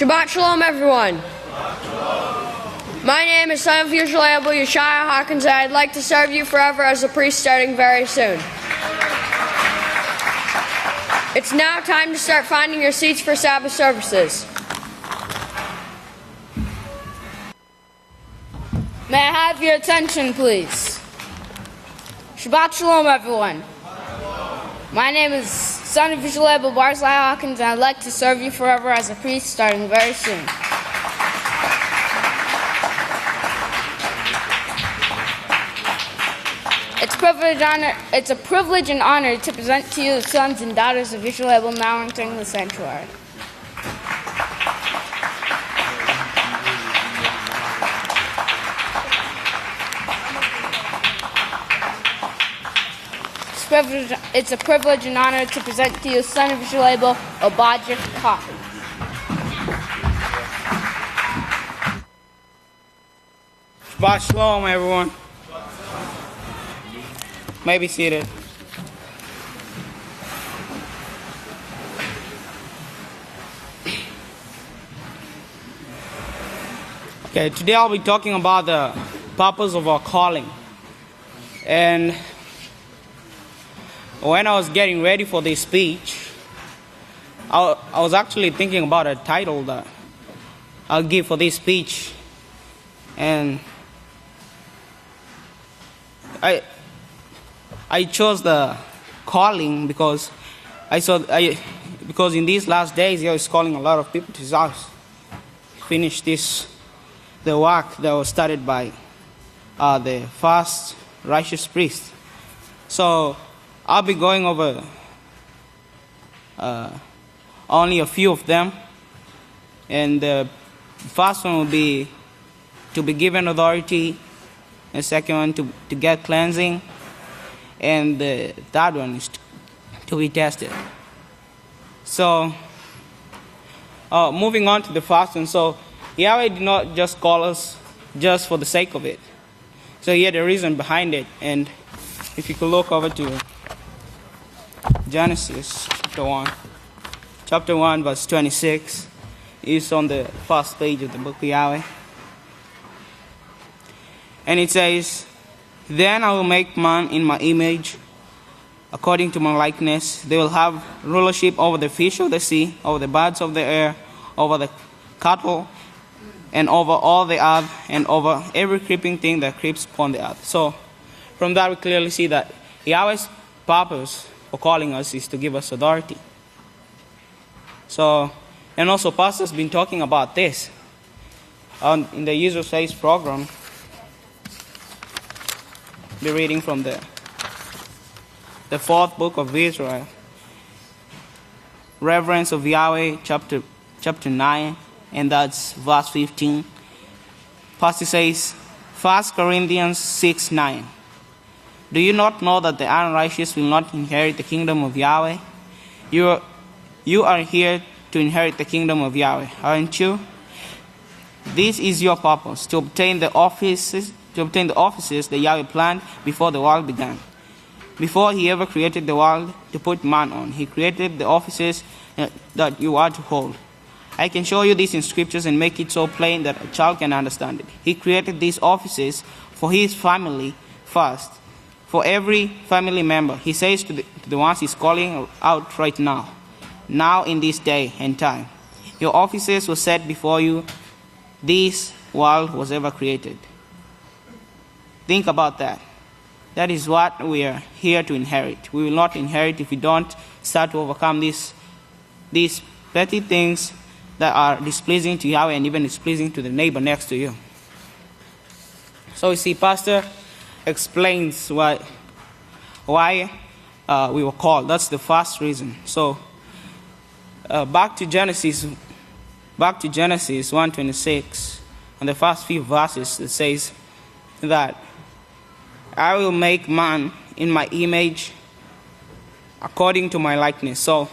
Shabbat Shalom, everyone. My name is son of Yisrael, Yeshaya Hawkins, and I'd like to serve you forever as a priest starting very soon. It's now time to start finding your seats for Sabbath services. May I have your attention, please? Shabbat Shalom, everyone. My name is son of Yisrael, Hawkins, and I'd like to serve you forever as a priest starting very soon. It's a privilege and honor to present to you the sons and daughters of Yisrael now entering the sanctuary. It's a privilege and honor to present to you son of Yisrael, Obadiah Coffin. Shabbat Shalom, everyone. May be seated. Okay, today I'll be talking about the purpose of our calling. And when I was getting ready for this speech, I was actually thinking about a title that I'll give for this speech. And I chose the calling because because in these last days, God is calling a lot of people to His house. Finish the work that was started by the first righteous priest. So I'll be going over only a few of them, and the first one will be to be given authority, the second one to get cleansing, and the third one is to be tested. So, moving on to the first one. So, Yahweh did not just call us just for the sake of it. So, He had a reason behind it. And if you could look over to Genesis chapter 1, verse 26, is on the first page of the Book of Yahweh. And it says, "Then I will make man in my image, according to my likeness. They will have rulership over the fish of the sea, over the birds of the air, over the cattle, and over all the earth, and over every creeping thing that creeps upon the earth." So, from that we clearly see that Yahweh's purpose for calling us is to give us authority. So, and also Pastor's been talking about this in the User Says program. Be reading from the fourth book of Israel, Reverence of Yahweh, chapter 9, and that's verse 15. Pastor says, 1 Corinthians 6:9. "Do you not know that the unrighteous will not inherit the kingdom of Yahweh? You are here to inherit the kingdom of Yahweh, aren't you? This is your purpose, to obtain the offices that Yahweh planned before the world began. Before He ever created the world to put man on, He created the offices that you are to hold. I can show you this in scriptures and make it so plain that a child can understand it. He created these offices for His family first, for every family member. He says to the ones He's calling out right now in this day and time, your offices were set before you this world was ever created." Think about that. That is what we are here to inherit. We will not inherit if we don't start to overcome these petty things that are displeasing to Yahweh and even displeasing to the neighbor next to you. So you see, Pastor explains why we were called. That's the first reason. So back to Genesis 1:26, and the first few verses, it says that I will make man in my image according to my likeness. So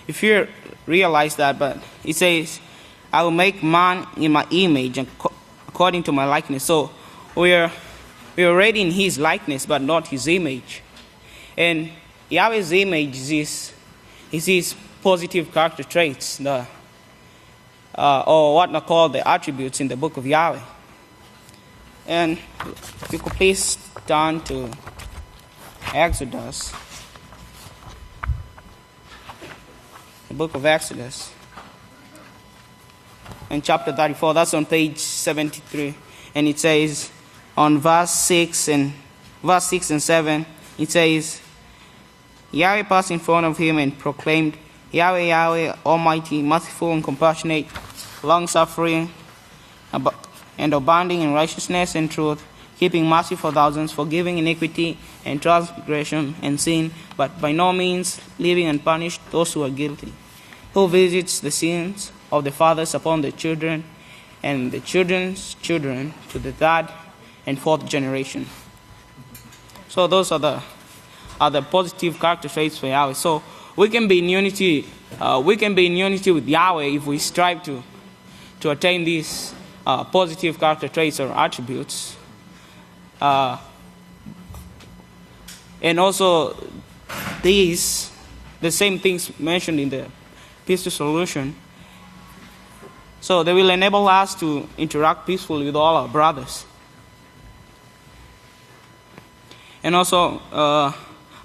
if you realize that, but it says I will make man in my image according to my likeness. So we are already in His likeness, but not His image. And Yahweh's image is His positive character traits. or what are called the attributes in the Book of Yahweh. And if you could please turn to Exodus, the book of Exodus, and chapter 34, that's on page 73, and it says, on verse 6 and 7, it says, Yahweh passed in front of him and proclaimed, Yahweh, Yahweh, Almighty, merciful and compassionate, long-suffering, and abounding in righteousness and truth, keeping mercy for thousands, forgiving iniquity and transgression and sin, but by no means leaving unpunished those who are guilty, who visits the sins of the fathers upon the children and the children's children to the third and fourth generation. So those are the positive character traits for Yahweh. So we can be in unity. We can be in unity with Yahweh if we strive to attain these positive character traits or attributes. And also the same things mentioned in the peaceful solution. So they will enable us to interact peacefully with all our brothers. And also,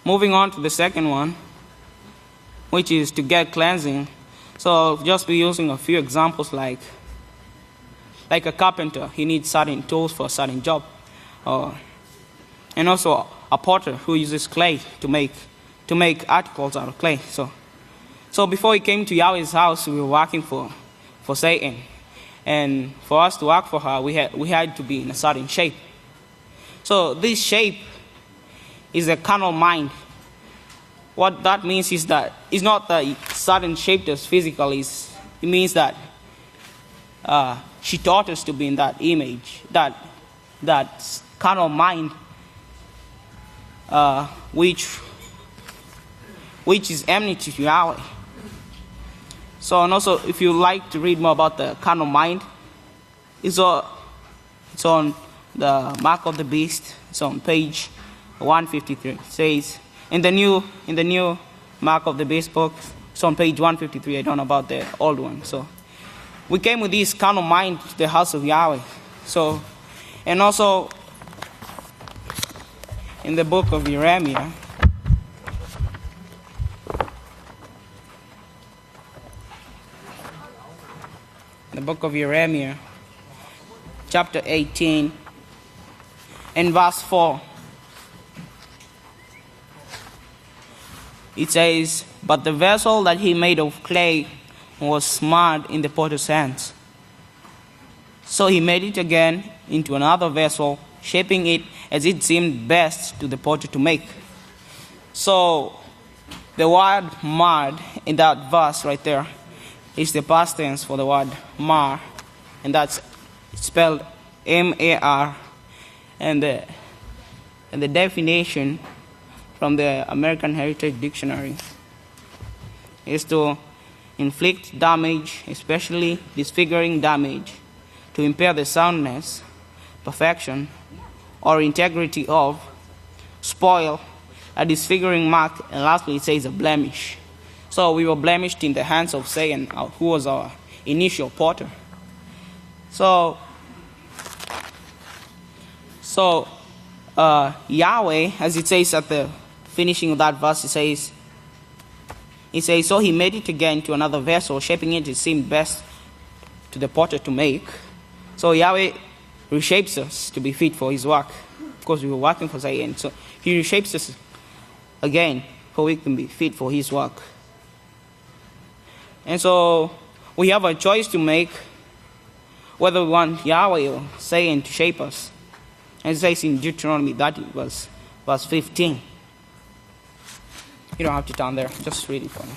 moving on to the second one, which is to get cleansing. So I'll just be using a few examples like a carpenter. He needs certain tools for a certain job. And also a potter who uses clay to make articles out of clay. So before he came to Yahweh's house, we were working for Satan. And for us to work for her, we had to be in a certain shape. So this shape is a carnal mind. What that means is that it's not a certain shape that's physical. It means that she taught us to be in that image, that carnal mind, which is enmity to Yahweh. So, and also, if you like to read more about the carnal mind, it's on the Mark of the Beast. It's on page 153. It says in the new Mark of the Beast book, it's on page 153. I don't know about the old one. So we came with this carnal mind to the house of Yahweh. So, and also in the book of Jeremiah, chapter 18 and verse 4. It says, but the vessel that he made of clay was marred in the potter's hands. So he made it again into another vessel, shaping it as it seemed best to the potter to make. So the word marred in that verse right there is the past tense for the word mar, and that's spelled M-A-R. And the definition from the American Heritage Dictionary is to inflict damage, especially disfiguring damage, to impair the soundness, perfection, or integrity of, spoil, a disfiguring mark, and lastly it says a blemish. So we were blemished in the hands of Satan, who was our initial potter. So Yahweh, as it says at the finishing of that verse, it says, so he made it again to another vessel, shaping it seemed best to the potter to make. So Yahweh reshapes us to be fit for his work, because we were working for Satan. So he reshapes us again, so we can be fit for his work. And so we have a choice to make, whether we want Yahweh or Satan to shape us. And it says in Deuteronomy 30, verse 15. You don't have to turn there, just read it for me.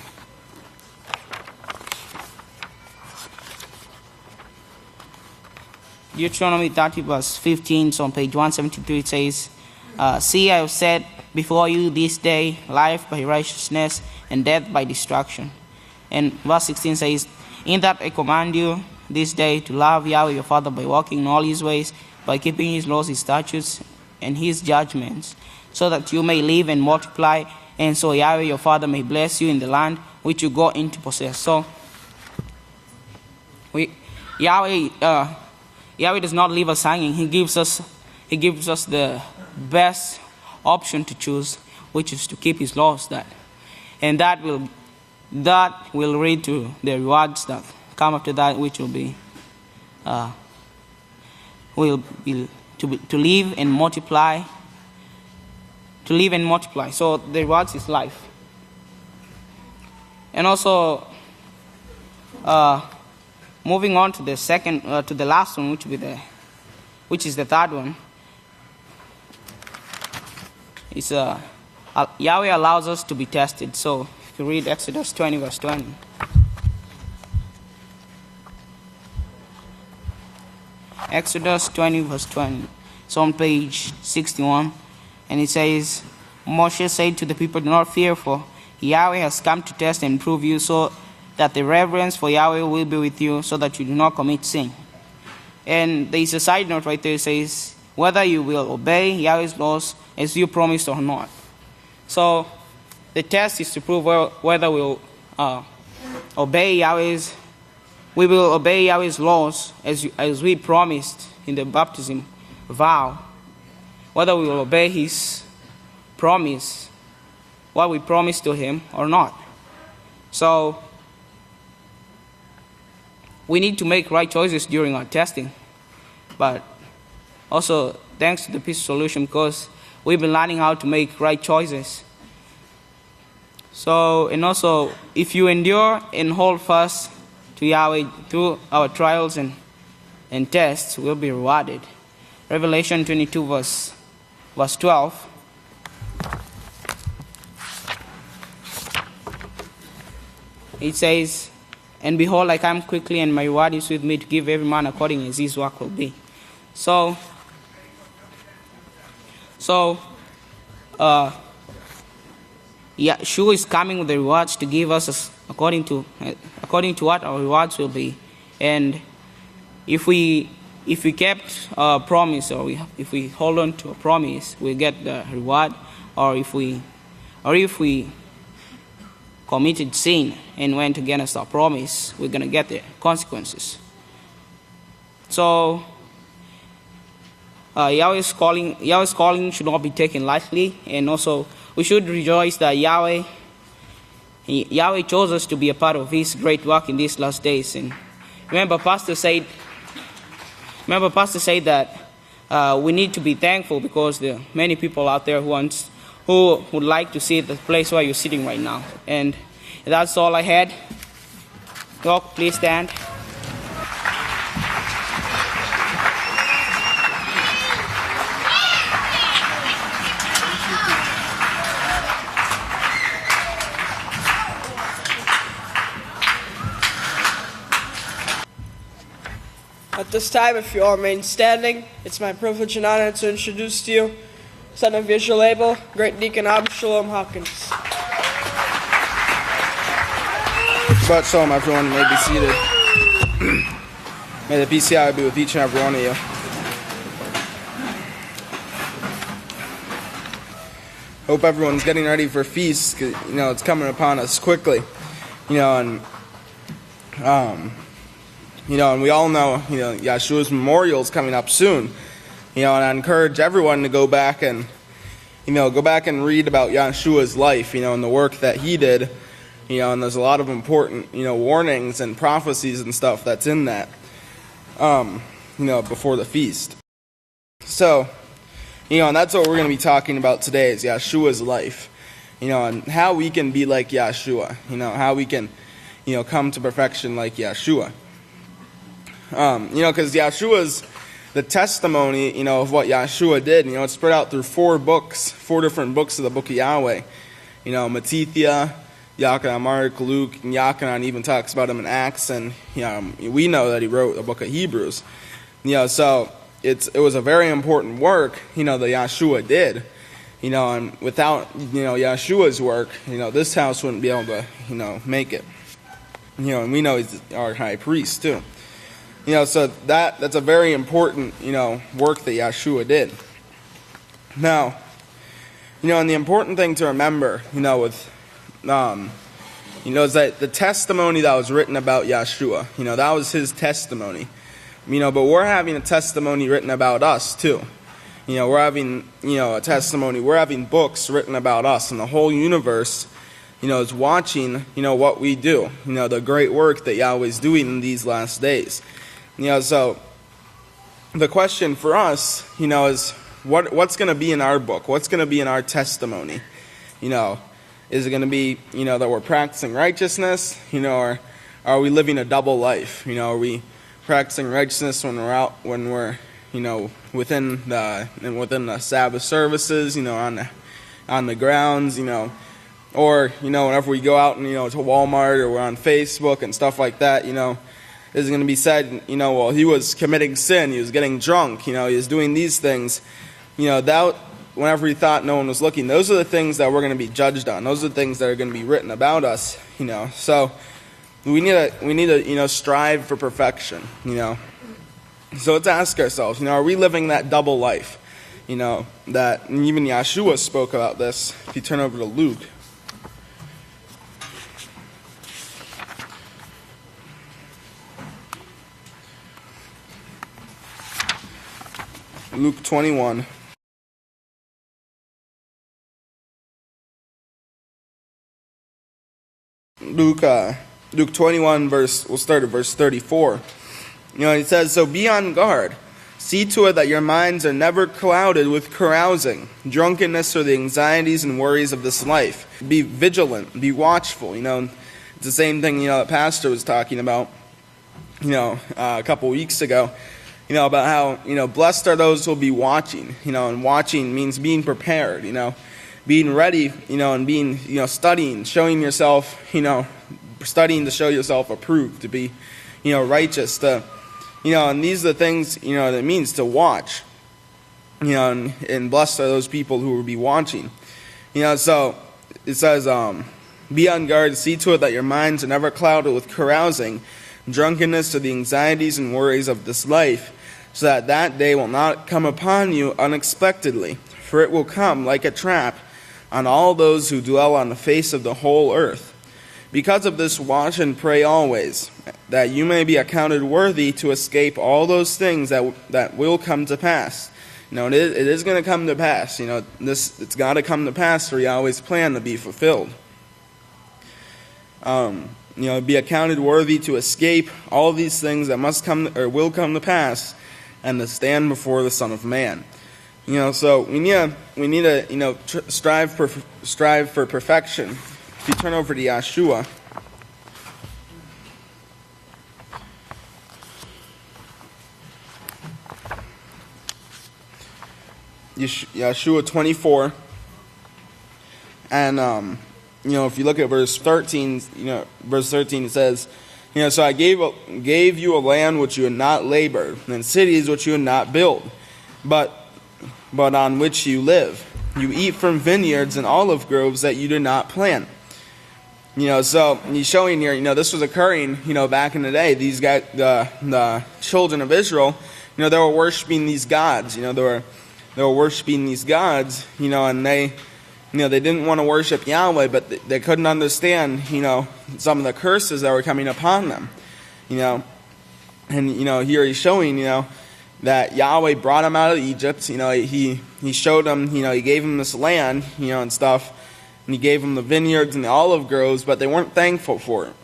Deuteronomy 30, verse 15, so on page 173, it says, see, I have set before you this day life by righteousness and death by destruction. And verse 16 says, in that I command you this day to love Yahweh your Father by walking in all his ways, by keeping his laws, his statutes, and his judgments, so that you may live and multiply, and so Yahweh your Father may bless you in the land which you go in to possess. So Yahweh does not leave us hanging. He gives us the best option to choose, which is to keep His laws. And that will lead to the rewards that come after that, which will be to live and multiply. To live and multiply. So the rewards is life. And also, moving on to the last one, which is the third one. It's Yahweh allows us to be tested. So if you read Exodus 20 verse 20. Exodus 20 verse 20. It's on page 61. And it says, Moshe said to the people, do not fear, for Yahweh has come to test and prove you, so that the reverence for Yahweh will be with you, so that you do not commit sin. And there is a side note right there. It says, whether you will obey Yahweh's laws as you promised or not. So the test is to prove whether we'll obey Yahweh's laws as we promised in the baptism vow. Whether we will obey His promise, what we promised to Him or not. So we need to make right choices during our testing. But also, thanks to the Peace Solution, because we've been learning how to make right choices. So, and also, if you endure and hold fast to Yahweh through our trials and tests, we'll be rewarded. Revelation 22 verse 12. It says, and behold, I come quickly, and my reward is with me to give every man according as his work will be. So Yahshua is coming with the rewards to give us according to what our rewards will be. And if we kept our promise, or if we hold on to a promise, we get the reward. Or if we committed sin and went against our promise, we're gonna get the consequences. So Yahweh's calling should not be taken lightly, and also we should rejoice that Yahweh chose us to be a part of His great work in these last days. And remember, Pastor said that we need to be thankful, because there are many people out there who would like to see the place where you're sitting right now. And that's all I had. Doc, please stand. At this time, if you all remain standing, it's my privilege and honor to introduce to you son of Yisrael, Great Deacon Shalom Hawkins. Shabbat Shalom, everyone. You may be seated. May the peace of Yahweh be with each and every one of you. Hope everyone's getting ready for feast, because it's coming upon us quickly. And we all know, Yahshua's memorial is coming up soon. And I encourage everyone to go back and read about Yahshua's life, and the work that he did. And there's a lot of important, warnings and prophecies and stuff that's in that, before the feast. So, and that's what we're going to be talking about today, is Yahshua's life, and how we can be like Yahshua, how we can, come to perfection like Yahshua. Because Yahshua's the testimony, of what Yahshua did. It's spread out through four different books of the Book of Yahweh. Matithia, Yachanan, Mark, Luke, and Yachanan even talks about him in Acts, and we know that he wrote the Book of Hebrews. So it was a very important work, that Yahshua did. And without Yahshua's work, this house wouldn't be able to make it. And we know he's our high priest too. So that's a very important, work that Yahshua did. Now, and the important thing to remember, with is that the testimony that was written about Yeshua, that was his testimony. But we're having a testimony written about us too. We're having, a testimony. We're having books written about us, and the whole universe, is watching, what we do. The great work that Yahweh's doing in these last days. So the question for us, is what's going to be in our book? What's going to be in our testimony? Is it going to be, that we're practicing righteousness? Or are we living a double life? Are we practicing righteousness when we're within the Sabbath services, on the grounds, or whenever we go out and to Walmart or we're on Facebook and stuff like that, is going to be said, well, he was committing sin, he was getting drunk, he was doing these things, that whenever he thought no one was looking, those are the things that we're going to be judged on. Those are the things that are going to be written about us, So we need to strive for perfection, So let's ask ourselves, are we living that double life? That even Yeshua spoke about this. If you turn over to Luke. Luke 21. Luke 21, we'll start at verse 34. He says, "So be on guard. See to it that your minds are never clouded with carousing, drunkenness, or the anxieties and worries of this life. Be vigilant, be watchful." It's the same thing, the pastor was talking about, a couple weeks ago, about how, blessed are those who will be watching, and watching means being prepared, being ready, and being, studying, showing yourself, studying to show yourself approved, to be, righteous, to, and these are the things, that it means to watch, and blessed are those people who will be watching. So it says, be on guard, see to it that your minds are never clouded with carousing, drunkenness, or the anxieties and worries of this life, so that day will not come upon you unexpectedly, for it will come like a trap on all those who dwell on the face of the whole earth. Because of this, watch and pray always, that you may be accounted worthy to escape all those things that will come to pass. It is going to come to pass. It's got to come to pass for Yahweh's plan to be fulfilled. Be accounted worthy to escape all these things that must come or will come to pass, and to stand before the Son of Man. So we need to strive for perfection. If you turn over to Yeshua, Yeshua 24, and if you look at verse 13, it says, so I gave you a land which you had not labored, and cities which you had not built, but on which you live. You eat from vineyards and olive groves that you did not plant. So he's showing here, this was occurring, back in the day. These guys, the children of Israel, they were worshiping these gods. They were worshiping these gods, and they didn't want to worship Yahweh, but they couldn't understand, some of the curses that were coming upon them, And here he's showing, that Yahweh brought them out of Egypt. He showed them, he gave them this land, and stuff. And he gave them the vineyards and the olive groves, but they weren't thankful for it.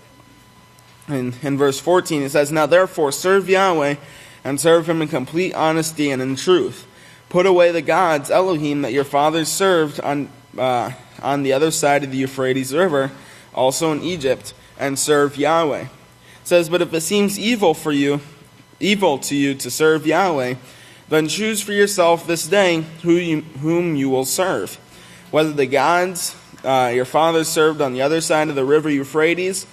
And in verse 14 it says, "Now therefore serve Yahweh, and serve him in complete honesty and in truth. Put away the gods, Elohim, that your fathers served on the other side of the Euphrates River, also in Egypt, and serve Yahweh." It says, "But if it seems evil to you to serve Yahweh, then choose for yourself this day whom you will serve, whether the gods your fathers served on the other side of the river Euphrates,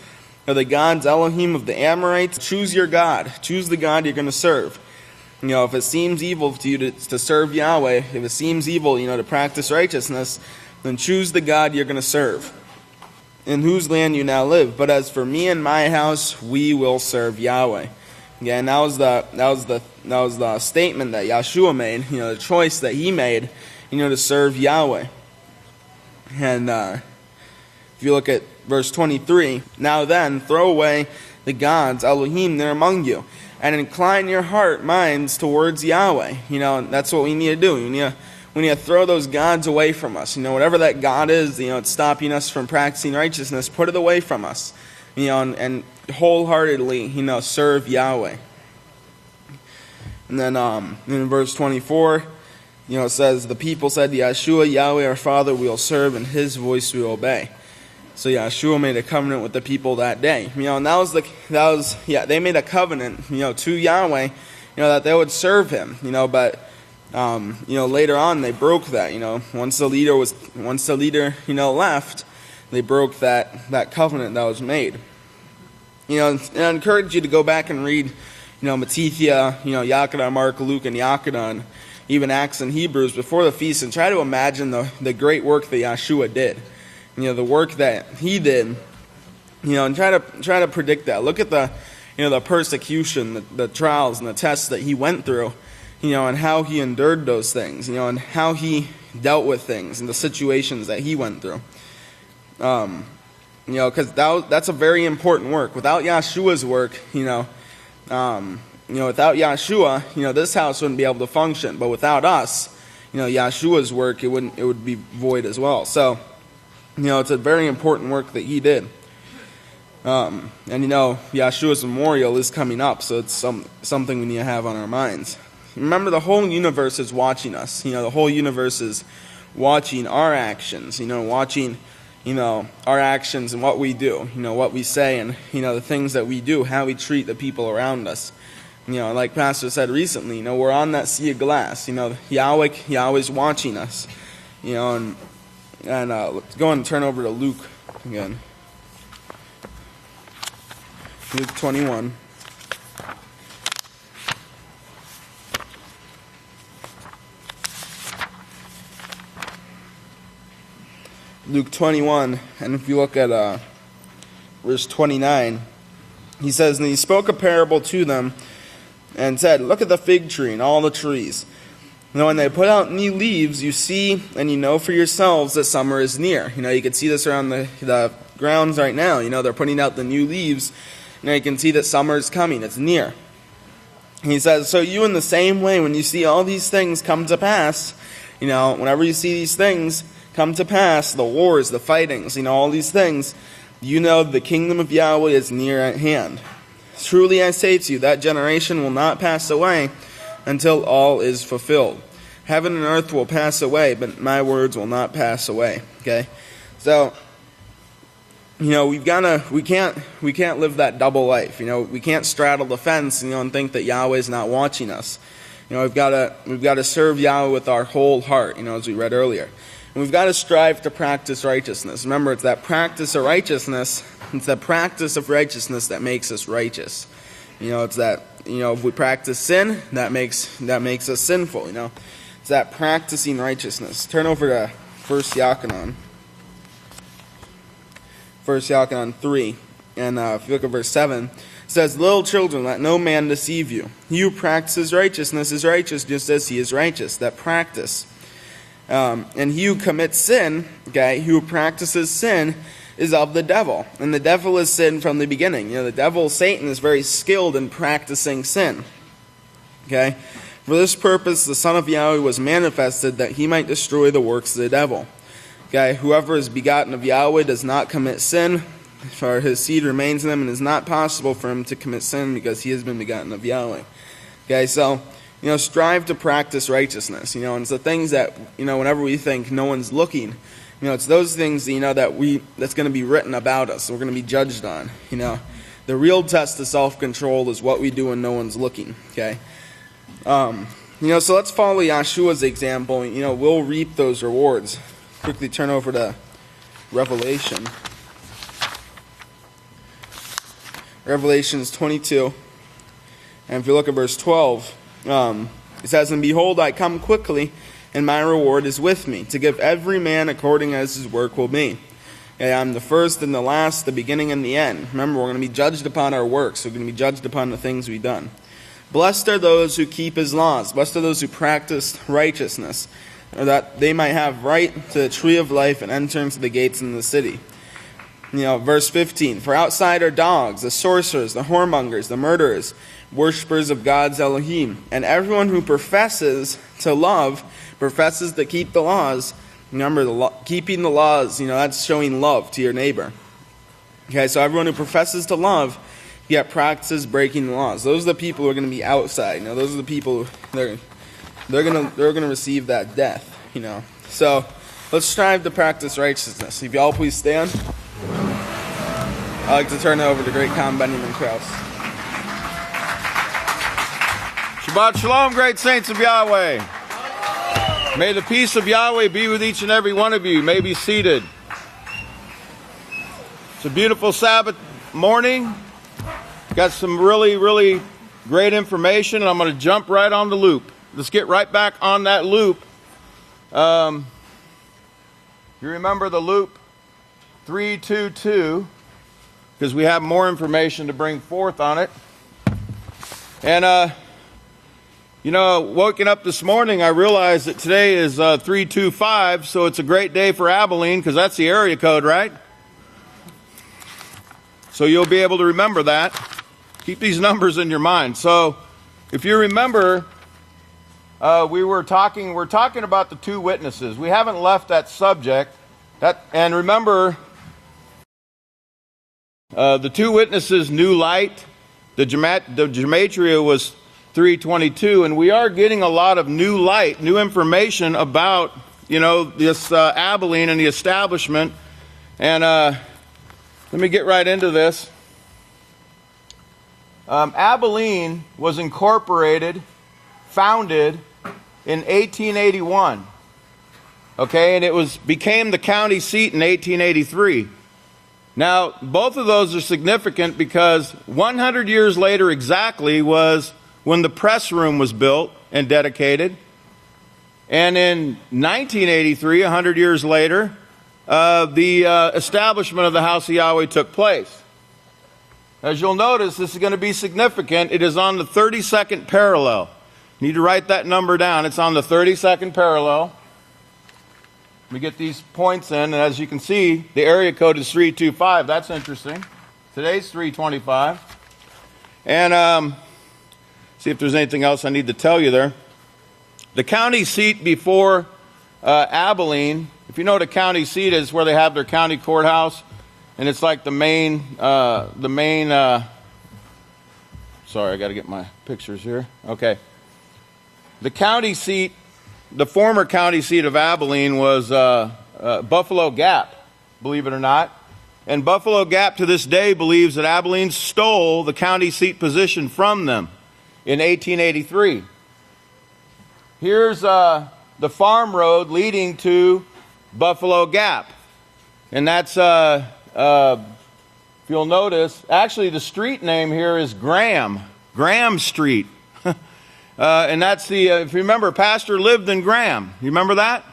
or the gods Elohim of the Amorites. Choose your God. Choose the God you're going to serve. If it seems evil to you to serve Yahweh, if it seems evil, to practice righteousness, then choose the God you're going to serve, in whose land you now live. But as for me and my house, we will serve Yahweh." Again, that was the statement that Yeshua made. The choice that he made, to serve Yahweh. And if you look at verse 23, now then, throw away the gods, Elohim, that are among you, and incline your minds towards Yahweh. That's what we need to do. We need to throw those gods away from us. Whatever that God is, it's stopping us from practicing righteousness, put it away from us. And wholeheartedly, serve Yahweh. And then in verse 24, it says, the people said to Yeshua, Yahweh our Father we will serve, and his voice we will obey. So Yeshua made a covenant with the people that day. And they made a covenant, to Yahweh, that they would serve him. But later on they broke that. Once the leader left, they broke that covenant that was made. And I encourage you to go back and read, Matithia, Yaakov, Mark, Luke, and Yaakov, even Acts and Hebrews before the feast, and try to imagine the great work that Yeshua did. The work that he did, and try to predict that. Look at the persecution, the trials, and the tests that he went through, and how he endured those things, and how he dealt with things and the situations that he went through. Because that's a very important work. Without Yeshua's work, without Yeshua, this house wouldn't be able to function. But without us, Yeshua's work, it would be void as well. So, it's a very important work that he did. And Yeshua's memorial is coming up, so it's something we need to have on our minds. Remember, the whole universe is watching us. The whole universe is watching our actions. Watching, our actions and what we do. What we say and, the things that we do, how we treat the people around us. Like Pastor said recently, we're on that sea of glass. Yahweh's watching us. And let's go and turn over to Luke again. Luke 21. Luke 21, and if you look at verse 29, he says, and he spoke a parable to them and said, look at the fig tree and all the trees. Now when they put out new leaves, you see and you know for yourselves that summer is near. You can see this around the grounds right now. They're putting out the new leaves. You can see that summer is coming. It's near. He says, so you in the same way, when you see all these things come to pass, whenever you see these things come to pass, the wars, the fightings, all these things, the kingdom of Yahweh is near at hand. Truly I say to you, that generation will not pass away until all is fulfilled. Heaven and earth will pass away, but my words will not pass away. Okay? So, we can't live that double life. We can't straddle the fence, and think that Yahweh is not watching us. We've got to serve Yahweh with our whole heart, as we read earlier. And we've got to strive to practice righteousness. Remember, it's that practice of righteousness. It's the practice of righteousness that makes us righteous. It's that, if we practice sin, that makes us sinful. It's that practicing righteousness. Turn over to 1 Yaakov 3, and if you look at verse 7, it says, little children, let no man deceive you. He who practices righteousness is righteous, just as he is righteous. That practice. And he who commits sin, who practices sin, is of the devil. And the devil is sin from the beginning. The devil, Satan, is very skilled in practicing sin. For this purpose, the Son of Yahweh was manifested, that he might destroy the works of the devil. Whoever is begotten of Yahweh does not commit sin, for his seed remains in him, and it is not possible for him to commit sin, because he has been begotten of Yahweh. So, strive to practice righteousness. And it's the things that, whenever we think no one's looking, it's those things, that's going to be written about us. We're going to be judged on. The real test of self-control is what we do when no one's looking. So let's follow Yeshua's example. We'll reap those rewards. Quickly turn over to Revelation. Revelations 22. And if you look at verse 12, it says, and behold, I come quickly, and my reward is with me, to give every man according as his work will be. I'm the first and the last, the beginning and the end. Remember, we're going to be judged upon our works. We're going to be judged upon the things we've done. Blessed are those who keep his laws. Blessed are those who practice righteousness, or that they might have right to the tree of life and enter into the gates in the city. Verse 15, for outside are dogs, the sorcerers, the whoremongers, the murderers, worshippers of gods Elohim, and everyone who professes to love, professes to keep the laws. Remember, keeping the laws, that's showing love to your neighbor. Okay, so everyone who professes to love, yet practices breaking the laws. Those are the people who are going to be outside. Those are the people they're going to receive that death. So let's strive to practice righteousness. If y'all please stand. I'd like to turn it over to great Con Benjamin Krause. Shabbat Shalom, great saints of Yahweh. May the peace of Yahweh be with each and every one of you. You may be seated. It's a beautiful Sabbath morning. Got some really, really great information, and I'm going to jump right on the loop. Let's get right back on that loop. You remember the loop 322, because we have more information to bring forth on it. And, waking up this morning, I realized that today is 325, so it's a great day for Abelin, because that's the area code, right? So you'll be able to remember that. Keep these numbers in your mind. So if you remember, we're talking about the two witnesses. We haven't left that subject. And remember, the two witnesses, new light. The gematria was 322, and we are getting a lot of new light, new information about this Abelin and the establishment. And let me get right into this. Abelin was incorporated, founded in 1881. Okay, and it became the county seat in 1883. Now, both of those are significant because 100 years later exactly was when the press room was built and dedicated. And in 1983, 100 years later, the establishment of the house of Yahweh took place. As you'll notice, this is going to be significant. It is on the 32nd parallel. You need to write that number down. It's on the 32nd parallel. Let me get these points in, and as you can see, the area code is 325. That's interesting. Today's 325. And see if there's anything else I need to tell you there. The county seat before Abelin, if you know what a county seat is, where they have their county courthouse, and it's like the main, sorry, I got to get my pictures here. Okay. The county seat, the former county seat of Abelin was Buffalo Gap, believe it or not. And Buffalo Gap to this day believes that Abelin stole the county seat position from them in 1883. Here's the farm road leading to Buffalo Gap. And that's, if you'll notice, actually the street name here is Graham Street. And that's if you remember, Pastor lived in Graham. You remember that?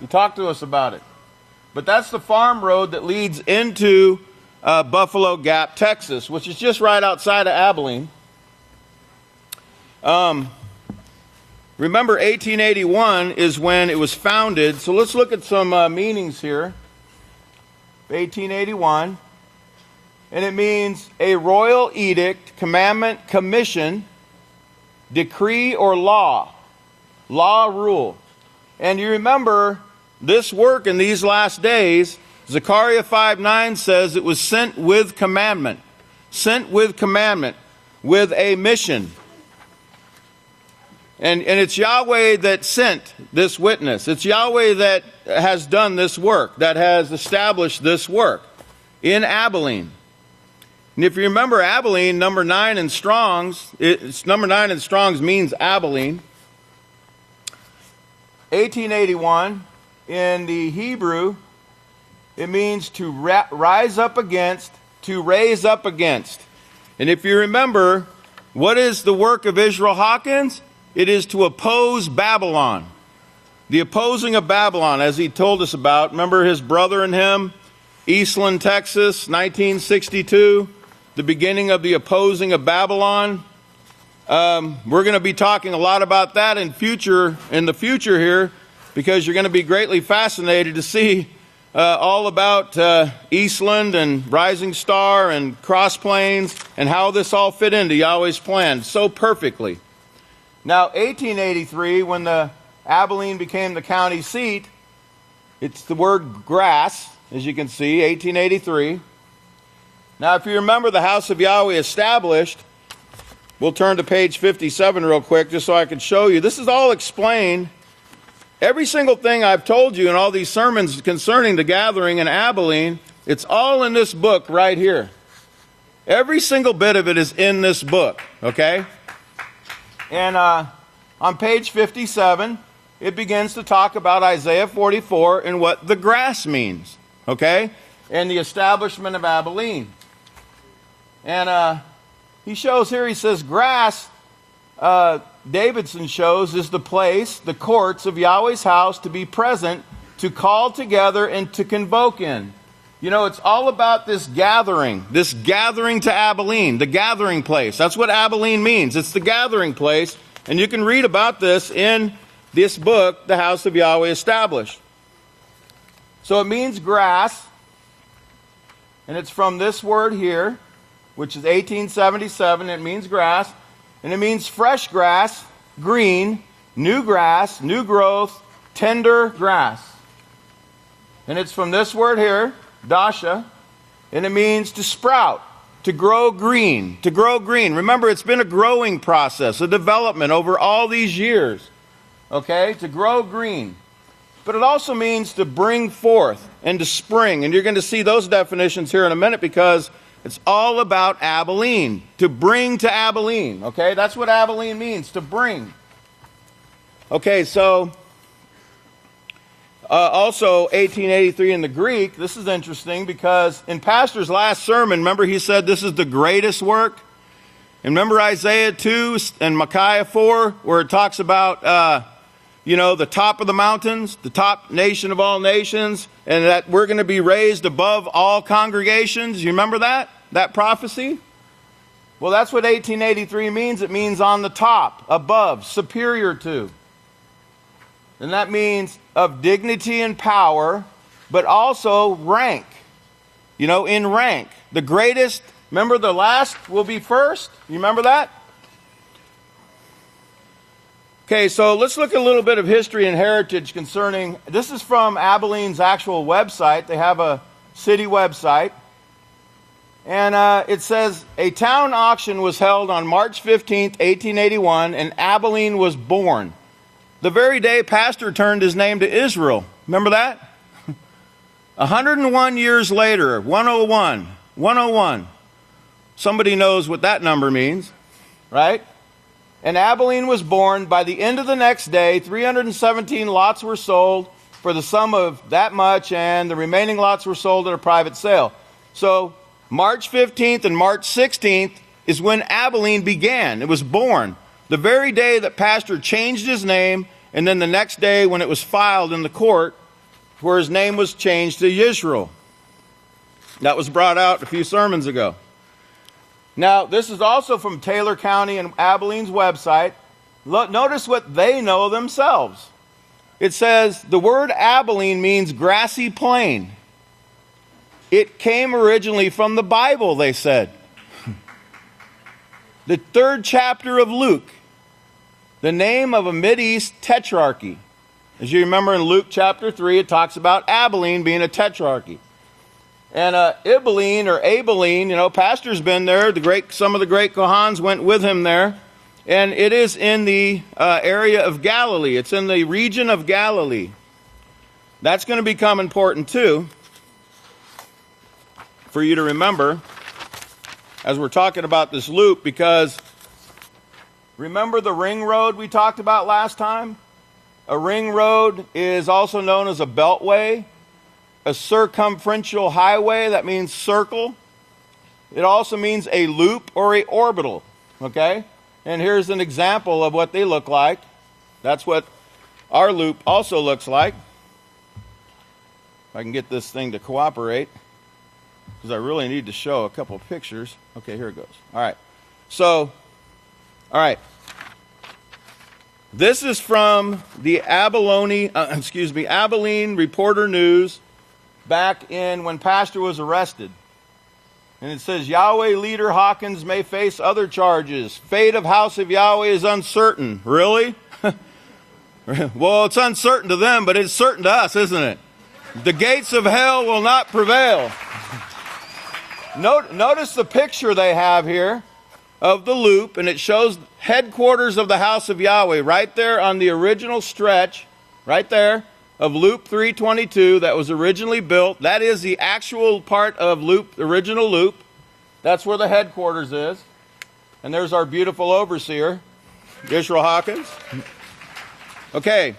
He talked to us about it. But that's the farm road that leads into Buffalo Gap, Texas, which is just right outside of Abelin. Remember, 1881 is when it was founded. So let's look at some meanings here. 1881. And it means a royal edict, commandment, commission, decree, or law. Law, rule. And you remember this work in these last days, Zechariah 5:9 says it was sent with commandment. Sent with commandment. With a mission. And it's Yahweh that sent this witness. It's Yahweh that has done this work, that has established this work in Abelin. And if you remember Abelin, number 9 in Strong's, number 9 in Strong's means Abelin. 1881, in the Hebrew, it means to rise up against, to raise up against. And if you remember, what is the work of Israel Hawkins? It is to oppose Babylon. The opposing of Babylon, as he told us about. Remember his brother and him, Eastland, Texas, 1962. The beginning of the opposing of Babylon. We're going to be talking a lot about that in the future here, because you're going to be greatly fascinated to see all about Eastland and Rising Star and Cross Plains and how this all fit into Yahweh's plan so perfectly. Now, 1883, when the Abelin became the county seat, it's the word grass, as you can see, 1883. Now, if you remember the house of Yahweh established, we'll turn to page 57 real quick just so I can show you. This is all explained. Every single thing I've told you in all these sermons concerning the gathering in Abelin, it's all in this book right here. Every single bit of it is in this book, okay? And on page 57, it begins to talk about Isaiah 44 and what the grass means, okay? And the establishment of Abelin. And he shows here, he says, grass, Davidson shows, is the place, the courts of Yahweh's house to be present, to call together and to convoke in. You know, it's all about this gathering to Abelin, the gathering place. That's what Abelin means. It's the gathering place. And you can read about this in this book, The House of Yahweh Established. So it means grass, and it's from this word here, which is 1877. It means grass, and it means fresh grass, green, new growth, tender grass. And it's from this word here, dasha, and it means to sprout, to grow green, Remember, it's been a growing process, a development over all these years, okay, to grow green. But it also means to bring forth and to spring, and you're going to see those definitions here in a minute because it's all about Abelin, to bring to Abelin, okay? That's what Abelin means, to bring. Okay, so also 1883 in the Greek, this is interesting because in Pastor's last sermon, remember he said this is the greatest work? And remember Isaiah 2 and Micaiah 4 where it talks about, the top of the mountains, the top nation of all nations, and that we're going to be raised above all congregations. You remember that prophecy? Well, that's what 1883 means. It means on the top, above, superior to. And that means of dignity and power, but also rank. In rank. The greatest, remember the last will be first? You remember that? Okay, so let's look at a little bit of history and heritage concerning, this is from Abelin's actual website. They have a city website. And it says, a town auction was held on March 15th, 1881, and Abelin was born. The very day Pastor turned his name to Israel. Remember that? 101 years later, 101. Somebody knows what that number means, right? And Abelin was born. By the end of the next day, 317 lots were sold for the sum of that much, and the remaining lots were sold at a private sale. So March 15th and March 16th is when Abelin began. It was born. The very day that Pastor changed his name, and then the next day when it was filed in the court, where his name was changed to Yisrael. That was brought out a few sermons ago. Now, this is also from Taylor County and Abelin's website. Notice what they know themselves. It says, the word Abelin means grassy plain. It came originally from the Bible, they said. The 3rd chapter of Luke. The name of a Mideast tetrarchy. As you remember in Luke chapter 3, it talks about Abelin being a tetrarchy. And Abelin, Pastor's been there. Some of the great Kohans went with him there. And it is in the area of Galilee. It's in the region of Galilee. That's going to become important too for you to remember as we're talking about this loop, because remember the ring road we talked about last time? A ring road is also known as a beltway, a circumferential highway, that means circle. It also means a loop or a orbital, okay? And here's an example of what they look like. That's what our loop also looks like. If I can get this thing to cooperate, because I really need to show a couple of pictures. Okay, here it goes. All right. So, all right. This is from the Abelin Reporter News, back in when Pastor was arrested. And it says, Yahweh leader Hawkins may face other charges. Fate of House of Yahweh is uncertain. Really? Well, it's uncertain to them, but it's certain to us, isn't it? The gates of hell will not prevail. Notice the picture they have here of the loop, and it shows headquarters of the house of Yahweh right there on the original stretch, right there, of loop 322 that was originally built. That is the actual part of original loop. That's where the headquarters is. And there's our beautiful overseer, Israel Hawkins. Okay.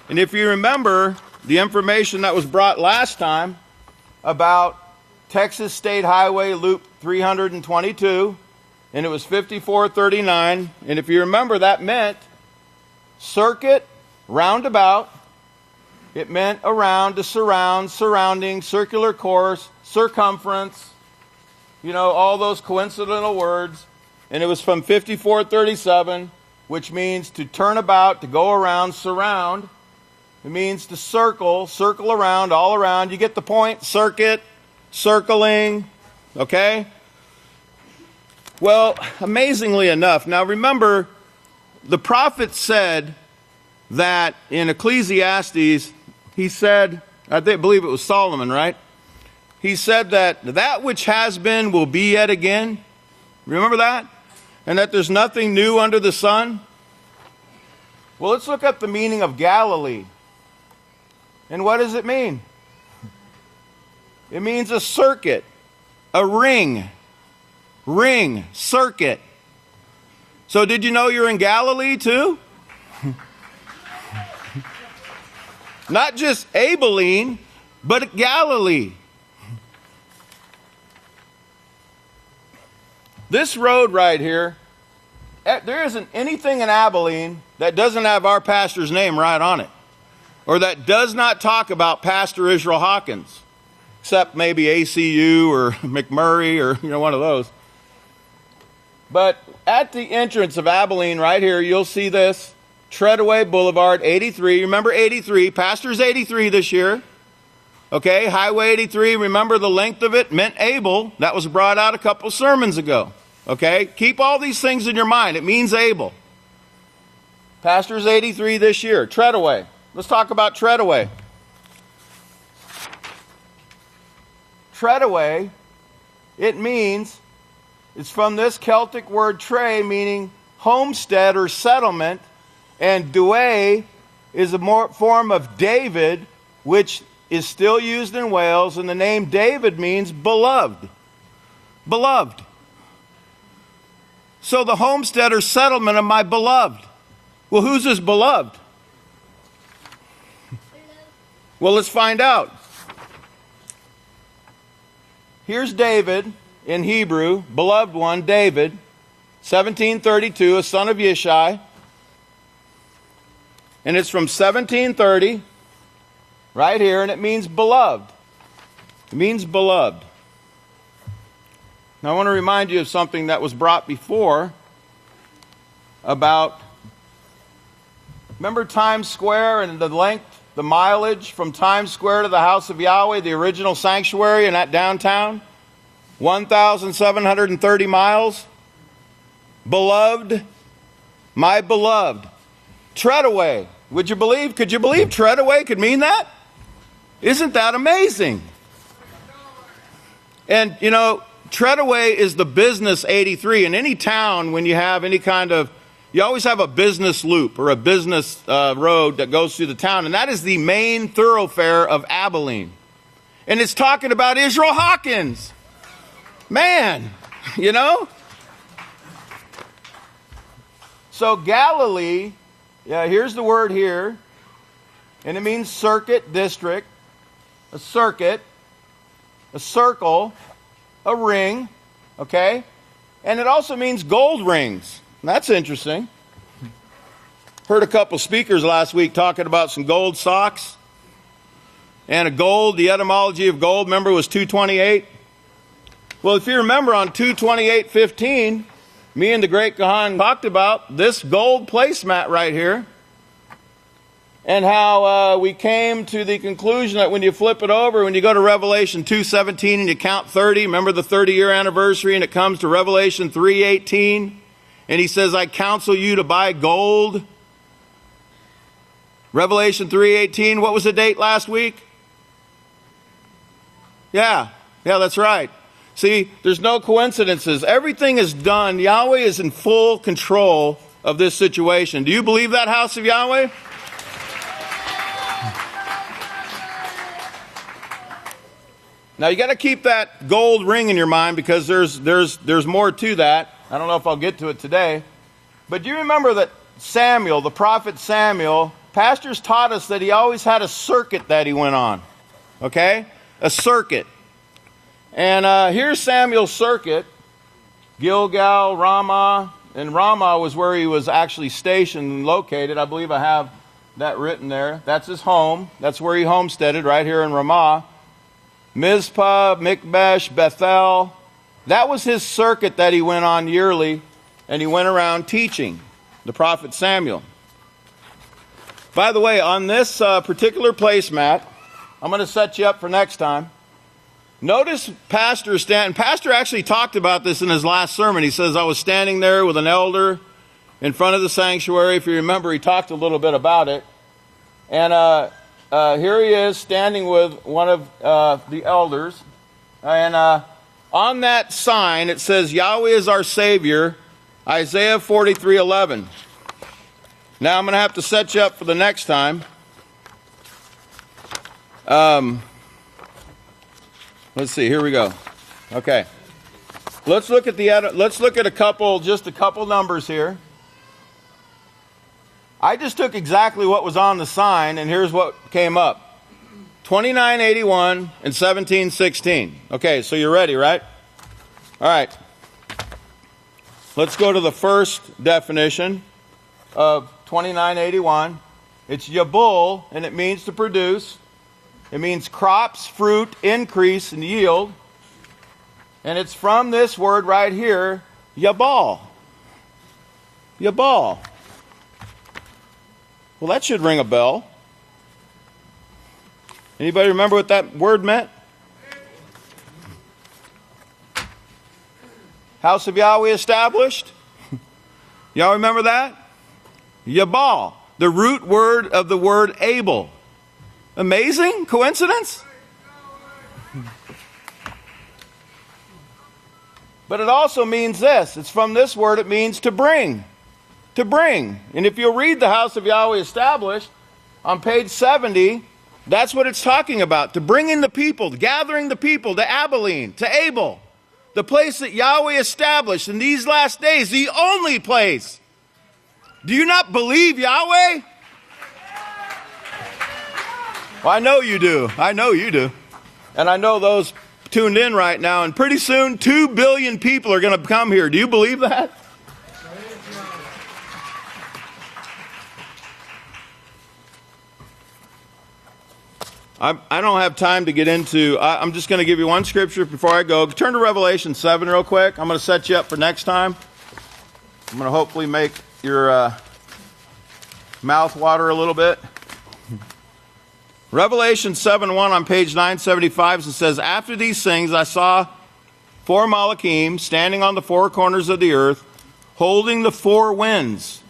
And if you remember the information that was brought last time about Texas State Highway Loop 322, and it was 5439, and if you remember, that meant circuit, roundabout. It meant around, to surround, surrounding, circular course, circumference, all those coincidental words. And it was from 5437, which means to turn about, to go around, surround. It means to circle around, all around. You get the point? Circuit, circling, okay? Well, amazingly enough, now remember, the prophet said that in Ecclesiastes, he said, I believe it was Solomon, right? He said that which has been will be yet again. Remember that? And that there's nothing new under the sun. Well, let's look up the meaning of Galilee. And what does it mean? It means a circuit, a ring, circuit. So did you know you're in Galilee too? Not just Abelin, but Galilee. This road right here, there isn't anything in Abelin that doesn't have our pastor's name right on it, or that does not talk about Pastor Israel Hawkins, except maybe ACU or McMurray or one of those. But at the entrance of Abelin right here, you'll see this. Treadaway Boulevard, 83. Remember 83. Pastor's 83 this year. Okay, Highway 83. Remember the length of it meant Abel. That was brought out a couple sermons ago. Okay, keep all these things in your mind. It means Abel. Pastor's 83 this year. Treadaway. Let's talk about Treadaway. Treadaway, it means, it's from this Celtic word tre, meaning homestead or settlement. And Dwe is a form of David, which is still used in Wales, and the name David means beloved. Beloved. So the homestead or settlement of my beloved. Well, who's his beloved? Well, let's find out. Here's David in Hebrew, beloved one, David, 1732, a son of Yishai. And it's from 1730, right here, and it means beloved. It means beloved. Now I want to remind you of something that was brought before about, remember Times Square and the length, the mileage from Times Square to the house of Yahweh, the original sanctuary in that downtown? 1,730 miles. Beloved, my beloved. Treadaway. Would you believe? Could you believe Treadaway could mean that? Isn't that amazing? And, Treadaway is the business 83. In any town, when you have any kind of, you always have a business loop or a business road that goes through the town. And that is the main thoroughfare of Abelin. And it's talking about Israel Hawkins. Man, So Galilee, here's the word here. And it means circuit, district, a circuit, a circle, a ring, okay? And it also means gold rings. That's interesting. Heard a couple speakers last week talking about some gold socks. And the etymology of gold, remember, was 228. Well, if you remember on 228:15, me and the great Kahan talked about this gold placemat right here. and how we came to the conclusion that when you flip it over, when you go to Revelation 2:17 and you count 30, remember the 30-year anniversary, and it comes to Revelation 3:18, and he says, I counsel you to buy gold. Revelation 3:18, what was the date last week? Yeah, that's right. See, there's no coincidences. Everything is done. Yahweh is in full control of this situation. Do you believe that, house of Yahweh? Now, you got to keep that gold ring in your mind, because there's more to that. I don't know if I'll get to it today. But do you remember that Samuel, the prophet Samuel, pastors taught us that he always had a circuit that he went on. Okay? A circuit. And here's Samuel's circuit. Gilgal, Ramah. And Ramah was where he was actually stationed and located. I believe I have that written there. That's his home. That's where he homesteaded, right here in Ramah. Mizpah, Mikmash, Bethel. That was his circuit that he went on yearly, and he went around teaching, the prophet Samuel. By the way, on this particular placemat, I'm going to set you up for next time. Notice Pastor actually talked about this in his last sermon. He says, I was standing there with an elder in front of the sanctuary. If you remember, he talked a little bit about it. And here he is standing with one of the elders. And on that sign, it says, Yahweh is our Savior, Isaiah 43:11. Now, I'm going to have to set you up for the next time. Let's see, here we go. Okay. Let's look at a couple numbers here. I just took exactly what was on the sign, and here's what came up. 2981 and 1716. Okay, so you're ready, right? All right. Let's go to the first definition of 2981. It's Yabul, and it means to produce. It means crops, fruit, increase, and yield. And it's from this word right here, Yabal. Yabal. Well, that should ring a bell. Anybody remember what that word meant? House of Yahweh established. Y'all remember that? Yabal. The root word of the word Abel. Amazing coincidence? But it also means this. It's from this word, it means to bring. To bring. And if you'll read the House of Yahweh established, on page 70, that's what it's talking about. To bring in the people, gathering the people to Abelin, to Abel. The place that Yahweh established in these last days, the only place. Do you not believe Yahweh? Well, I know you do. I know you do. And I know those tuned in right now. And pretty soon, 2 billion people are going to come here. Do you believe that? I don't have time to get into... I'm just going to give you one scripture before I go. Turn to Revelation 7 real quick. I'm going to set you up for next time. I'm going to hopefully make your mouth water a little bit. Revelation 7:1 on page 975, it says, After these things I saw 4 Malachim standing on the 4 corners of the earth, holding the 4 winds.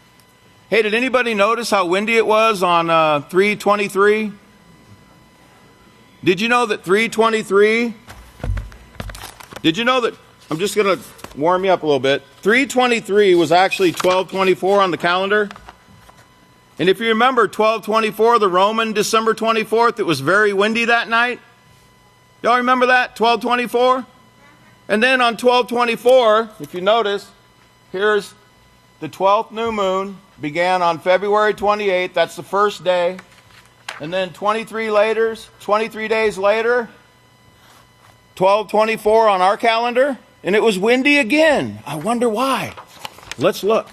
Hey, did anybody notice how windy it was on 3:23? Did you know that 3:23? Did you know that? I'm just going to warm you up a little bit. 3:23 was actually 12:24 on the calendar. And if you remember 12:24, the Roman December 24th, it was very windy that night. Y'all remember that? 12:24? And then on 12:24, if you notice, here's the 12th new moon, began on February 28th. That's the first day. And then 23 days later, 12:24 on our calendar, and it was windy again. I wonder why. Let's look.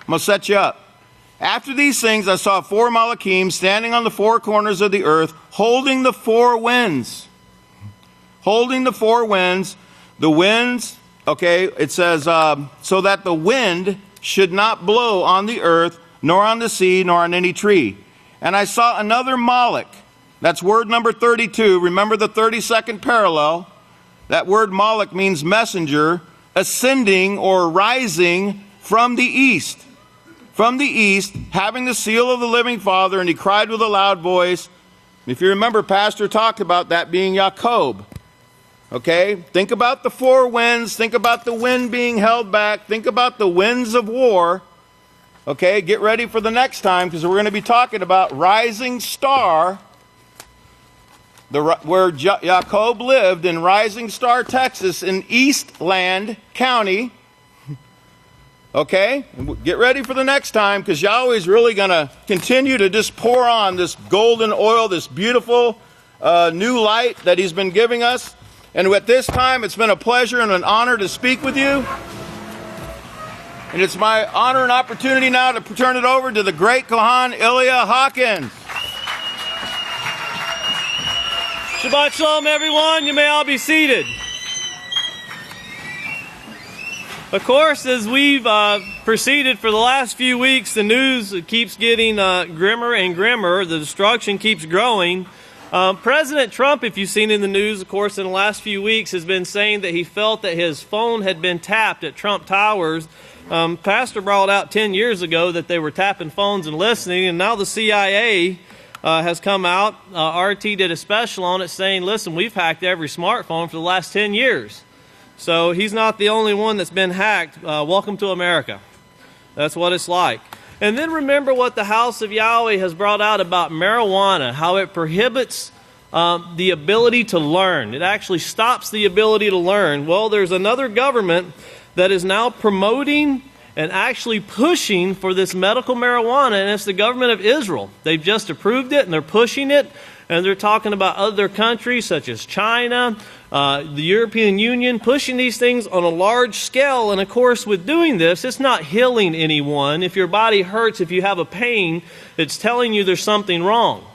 I'm going to set you up. After these things, I saw 4 Malachim standing on the 4 corners of the earth, holding the 4 winds. Holding the 4 winds. The winds, okay, it says, so that the wind should not blow on the earth nor on the sea, nor on any tree. And I saw another Moloch. That's word number 32. Remember the 32nd parallel. That word Moloch means messenger, ascending or rising from the east. From the east, having the seal of the living Father, and he cried with a loud voice. If you remember, Pastor talked about that being Jacob. Okay? Think about the four winds. Think about the wind being held back. Think about the winds of war. Okay? Get ready for the next time, because we're going to be talking about rising star, where Jacob lived in Rising Star, Texas, in Eastland County. Okay? Get ready for the next time, because Yahweh's really going to continue to just pour on this golden oil, this beautiful new light that he's been giving us. And at this time, it's been a pleasure and an honor to speak with you. And it's my honor and opportunity now to turn it over to the great Kohan Ilya Hawkins. Shabbat Shalom, everyone. You may all be seated. Of course, as we've proceeded for the last few weeks, the news keeps getting grimmer and grimmer. The destruction keeps growing. President Trump, if you've seen in the news, of course, in the last few weeks, has been saying that he felt that his phone had been tapped at Trump Towers. Pastor brought out 10 years ago that they were tapping phones and listening, and now the CIA has come out. RT did a special on it saying, listen, we've hacked every smartphone for the last 10 years. So he's not the only one that's been hacked. Welcome to America. That's what it's like. And then remember what the house of Yahweh has brought out about marijuana, how it prohibits the ability to learn. It actually stops the ability to learn. Well, there's another government that is now promoting and actually pushing for this medical marijuana, and it's the government of Israel. They've just approved it, and they're pushing it, and they're talking about other countries such as China, the European Union, pushing these things on a large scale. And of course, with doing this, it's not healing anyone. If your body hurts, if you have a pain, it's telling you there's something wrong.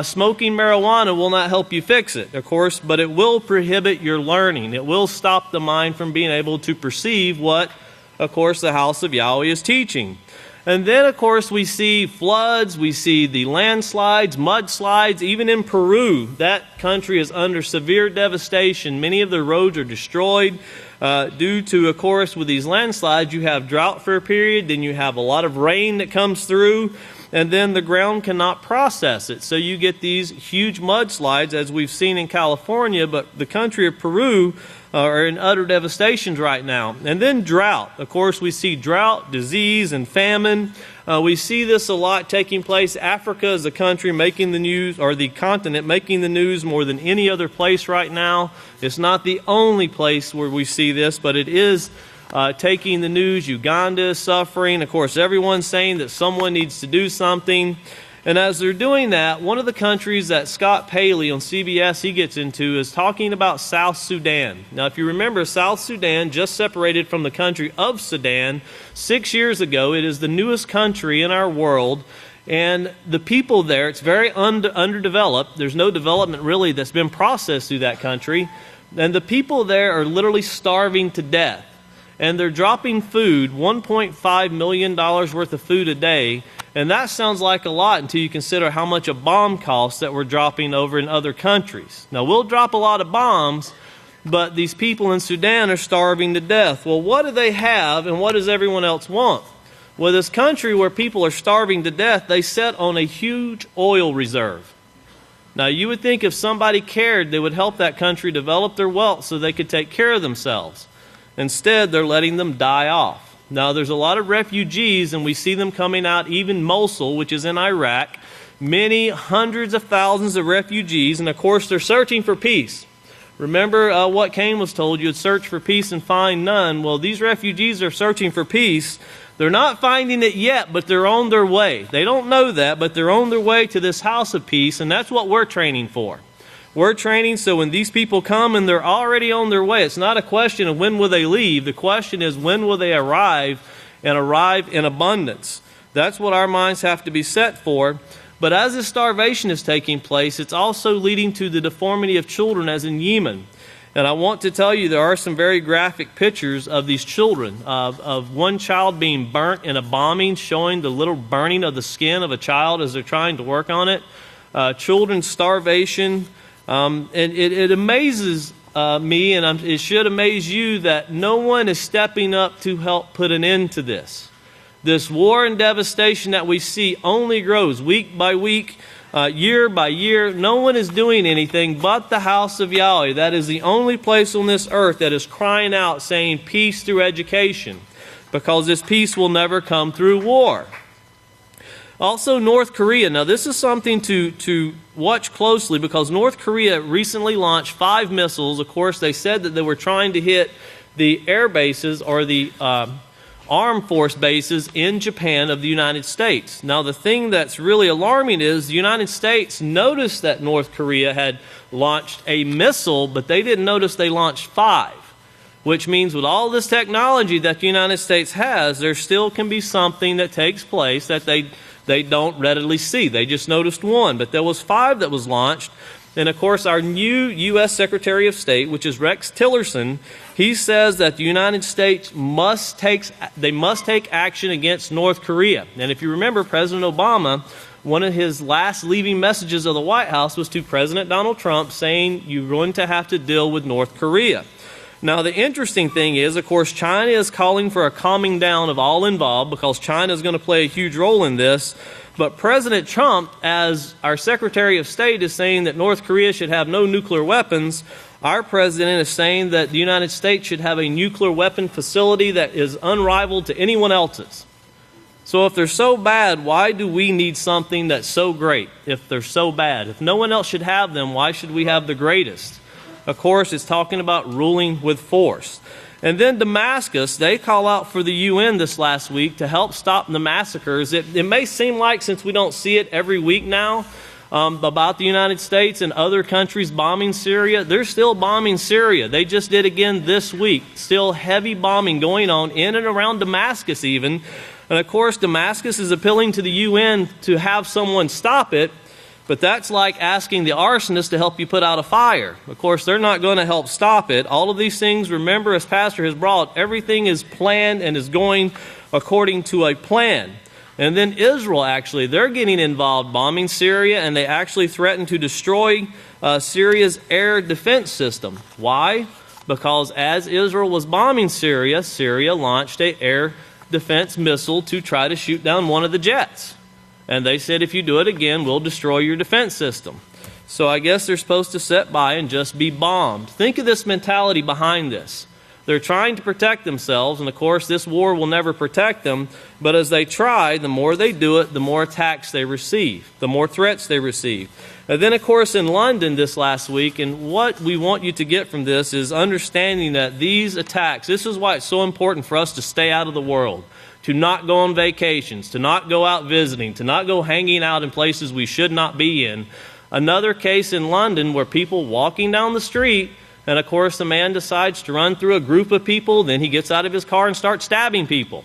Smoking marijuana will not help you fix it, of course, but it will prohibit your learning. It will stop the mind from being able to perceive what, of course, the house of Yahweh is teaching. And then, of course, we see floods, we see the landslides, mudslides, even in Peru. That country is under severe devastation. Many of the roads are destroyed due to, of course, with these landslides, you have drought for a period, then you have a lot of rain that comes through, and then the ground cannot process it. So you get these huge mudslides, as we've seen in California, but the country of Peru are in utter devastation right now. And then drought. Of course, we see drought, disease, and famine. We see this a lot taking place. Africa is the country making the news, or the continent making the news more than any other place right now. It's not the only place where we see this, but it is taking the news. Uganda is suffering. Of course, everyone's saying that someone needs to do something. And as they're doing that, one of the countries that Scott Paley on CBS he gets into is talking about South Sudan. Now, if you remember, South Sudan just separated from the country of Sudan 6 years ago. It is the newest country in our world. And the people there, it's very underdeveloped. There's no development really that's been processed through that country. And the people there are literally starving to death. And they're dropping food, $1.5 million worth of food a day. And that sounds like a lot until you consider how much a bomb costs that we're dropping over in other countries. Now, we'll drop a lot of bombs, but these people in Sudan are starving to death. Well, what do they have, and what does everyone else want? Well, this country where people are starving to death, they set on a huge oil reserve. Now, you would think if somebody cared, they would help that country develop their wealth so they could take care of themselves. Instead, they're letting them die off. Now, there's a lot of refugees, and we see them coming out, even Mosul, which is in Iraq. Many hundreds of thousands of refugees, and of course, they're searching for peace. Remember what Cain was told, you'd search for peace and find none. Well, these refugees are searching for peace. They're not finding it yet, but they're on their way. They don't know that, but they're on their way to this house of peace, and that's what we're training for. We're training so when these people come and they're already on their way, it's not a question of when will they leave. The question is when will they arrive, and arrive in abundance. That's what our minds have to be set for. But as this starvation is taking place, it's also leading to the deformity of children, as in Yemen. And I want to tell you there are some very graphic pictures of these children, of one child being burnt in a bombing, showing the little burning of the skin of a child as they're trying to work on it. Children's starvation. And it amazes me, and it should amaze you, that no one is stepping up to help put an end to this. This war and devastation that we see only grows week by week, year by year. No one is doing anything but the house of Yahweh. That is the only place on this earth that is crying out, saying peace through education, because this peace will never come through war. Also, North Korea. Now, this is something to watch closely, because North Korea recently launched 5 missiles. Of course, they said that they were trying to hit the air bases or the armed force bases in Japan of the United States. Now, the thing that's really alarming is the United States noticed that North Korea had launched a missile, but they didn't notice they launched 5, which means with all this technology that the United States has, there still can be something that takes place that they don't readily see. They just noticed 1, but there was 5 that was launched. And of course, our new U.S. Secretary of State, which is Rex Tillerson, he says that the United States must take action against North Korea. And if you remember, President Obama, one of his last leaving messages of the White House was to President Donald Trump, saying you're going to have to deal with North Korea. Now, the interesting thing is, of course, China is calling for a calming down of all involved, because China is going to play a huge role in this. But President Trump, as our Secretary of State, is saying that North Korea should have no nuclear weapons. Our president is saying that the United States should have a nuclear weapon facility that is unrivaled to anyone else's. So if they're so bad, why do we need something that's so great if they're so bad? If no one else should have them, why should we have the greatest? Of course, it's talking about ruling with force. And then Damascus, they call out for the UN this last week to help stop the massacres. It may seem like, since we don't see it every week now, about the United States and other countries bombing Syria, they're still bombing Syria. They just did again this week. Still heavy bombing going on in and around Damascus even. And of course, Damascus is appealing to the UN to have someone stop it. But that's like asking the arsonist to help you put out a fire. Of course, they're not going to help stop it. All of these things, remember, as Pastor has brought, everything is planned and is going according to a plan. And then Israel, actually, they're getting involved bombing Syria, and they actually threaten to destroy Syria's air defense system. Why? Because as Israel was bombing Syria, Syria launched an air defense missile to try to shoot down one of the jets. And they said, if you do it again, we'll destroy your defense system. So I guess they're supposed to sit by and just be bombed. Think of this mentality behind this. They're trying to protect themselves, and of course this war will never protect them, but as they try, the more they do it, the more attacks they receive, the more threats they receive. And then of course in London this last week, and what we want you to get from this is understanding that these attacks, this is why it's so important for us to stay out of the world, to not go on vacations, to not go out visiting, to not go hanging out in places we should not be in. Another case in London where people walking down the street, and of course the man decides to run through a group of people, then he gets out of his car and starts stabbing people.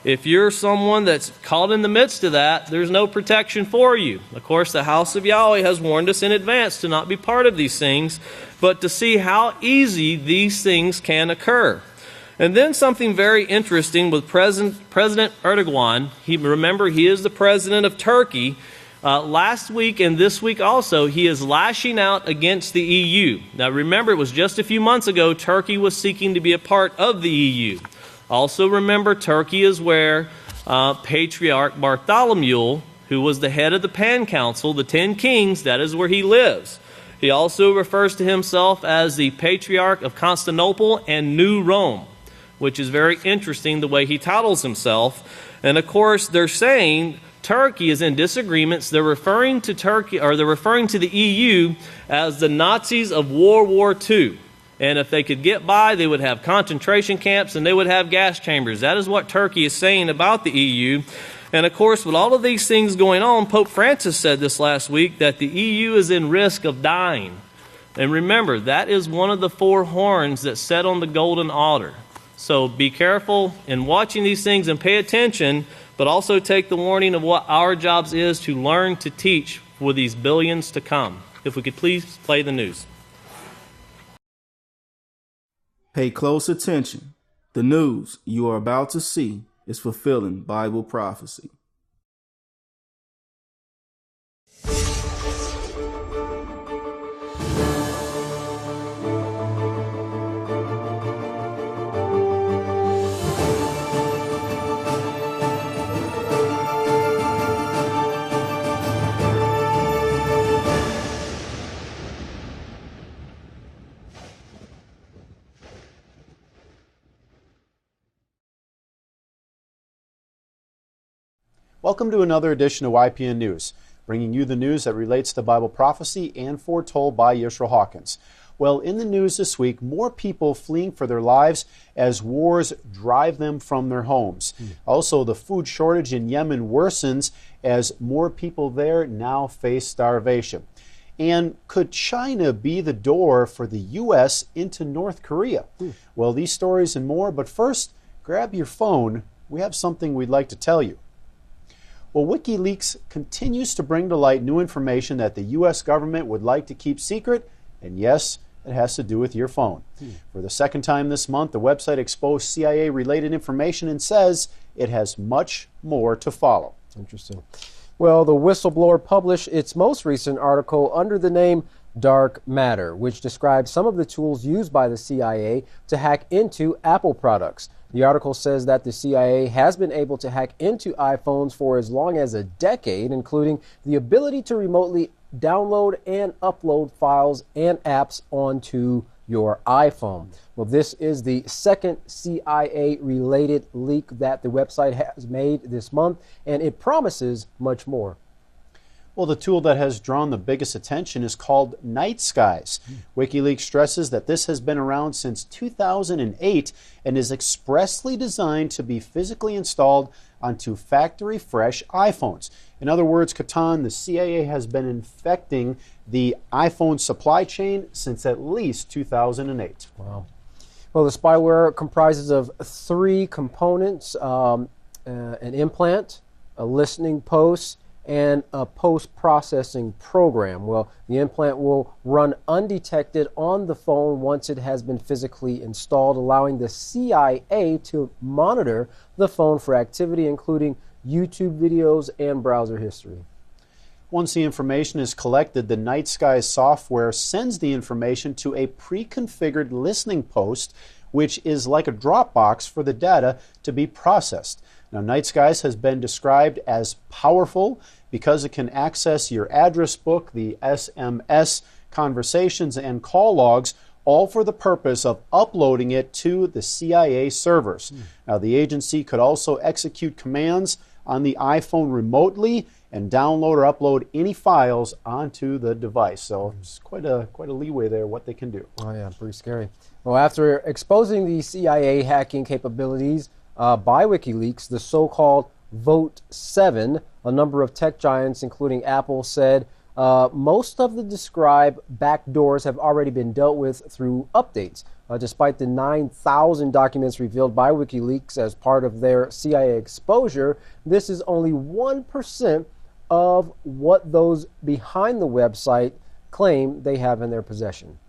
If you're someone that's caught in the midst of that, there's no protection for you. Of course, the house of Yahweh has warned us in advance to not be part of these things, but to see how easy these things can occur. And then something very interesting with President Erdogan. Remember, he is the president of Turkey. Last week and this week also, he is lashing out against the EU. Now remember, it was just a few months ago Turkey was seeking to be a part of the EU. Also remember, Turkey is where Patriarch Bartholomew, who was the head of the Pan Council, the 10 kings, that is where he lives. He also refers to himself as the Patriarch of Constantinople and New Rome, which is very interesting the way he titles himself. And of course, they're saying Turkey is in disagreements. They're referring to Turkey, or they're referring to the EU as the Nazis of World War II. And if they could get by, they would have concentration camps and they would have gas chambers. That is what Turkey is saying about the EU. And of course, with all of these things going on, Pope Francis said this last week that the EU is in risk of dying. And remember, that is one of the 4 horns that set on the golden altar. So be careful in watching these things and pay attention, but also take the warning of what our jobs is to learn to teach for these billions to come. If we could please play the news. Pay close attention. The news you are about to see is fulfilling Bible prophecy. Welcome to another edition of YPN News, bringing you the news that relates to Bible prophecy and foretold by Yisrael Hawkins. Well, in the news this week, more people fleeing for their lives as wars drive them from their homes. Also, the food shortage in Yemen worsens as more people there now face starvation. And could China be the door for the U.S. into North Korea? Well, these stories and more, but first, grab your phone. We have something we'd like to tell you. Well, WikiLeaks continues to bring to light new information that the U.S. government would like to keep secret, and yes, it has to do with your phone. For the second time this month, the website exposed CIA-related information and says it has much more to follow. Interesting. Well, the whistleblower published its most recent article under the name Dark Matter, which describes some of the tools used by the CIA to hack into Apple products. The article says that the CIA has been able to hack into iPhones for as long as a decade, including the ability to remotely download and upload files and apps onto your iPhone. Well, this is the second CIA-related leak that the website has made this month, and it promises much more. Well, the tool that has drawn the biggest attention is called Night Skies. WikiLeaks stresses that this has been around since 2008 and is expressly designed to be physically installed onto factory-fresh iPhones. In other words, Katan, the CIA has been infecting the iPhone supply chain since at least 2008. Wow. Well, the spyware comprises of three components, an implant, a listening post, and a post-processing program. Well, the implant will run undetected on the phone once it has been physically installed, allowing the CIA to monitor the phone for activity, including YouTube videos and browser history. Once the information is collected, the Night Skies software sends the information to a pre-configured listening post, which is like a Dropbox for the data to be processed. Now, Night Skies has been described as powerful because it can access your address book, the SMS, conversations, and call logs, all for the purpose of uploading it to the CIA servers. Now, the agency could also execute commands on the iPhone remotely and download or upload any files onto the device. So it's quite a leeway there what they can do. Oh yeah, pretty scary. Well, after exposing the CIA hacking capabilities by WikiLeaks, the so-called Vote 7, a number of tech giants, including Apple, said most of the described backdoors have already been dealt with through updates. Despite the 9,000 documents revealed by WikiLeaks as part of their CIA exposure, this is only 1% of what those behind the website claim they have in their possession.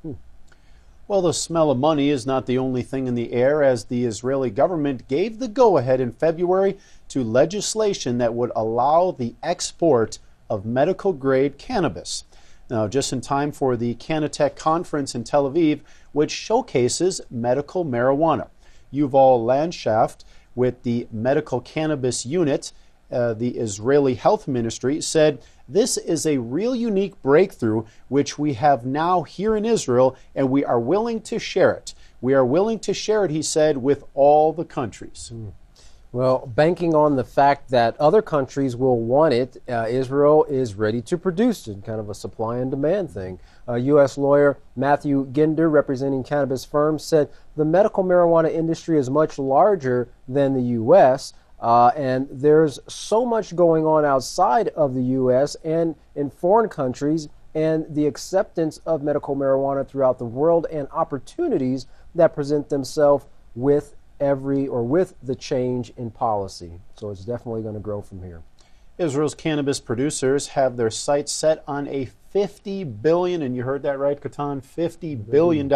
Well, the smell of money is not the only thing in the air, as the Israeli government gave the go-ahead in February to legislation that would allow the export of medical-grade cannabis. Now, just in time for the Canatech conference in Tel Aviv, which showcases medical marijuana. Yuval Landschaft, with the Medical Cannabis Unit, the Israeli Health Ministry, said, "This is a real unique breakthrough which we have now here in Israel, and we are willing to share it. We are willing to share it," he said, "with all the countries." Well, banking on the fact that other countries will want it, Israel is ready to produce it, kind of a supply and demand thing. U.S. lawyer Matthew Ginder, representing cannabis firms, said the medical marijuana industry is much larger than the U.S., and there's so much going on outside of the U.S. and in foreign countries, and the acceptance of medical marijuana throughout the world and opportunities that present themselves with the change in policy. So it's definitely going to grow from here. Israel's cannabis producers have their sights set on a $50 billion, and you heard that right, Katan, $50 billion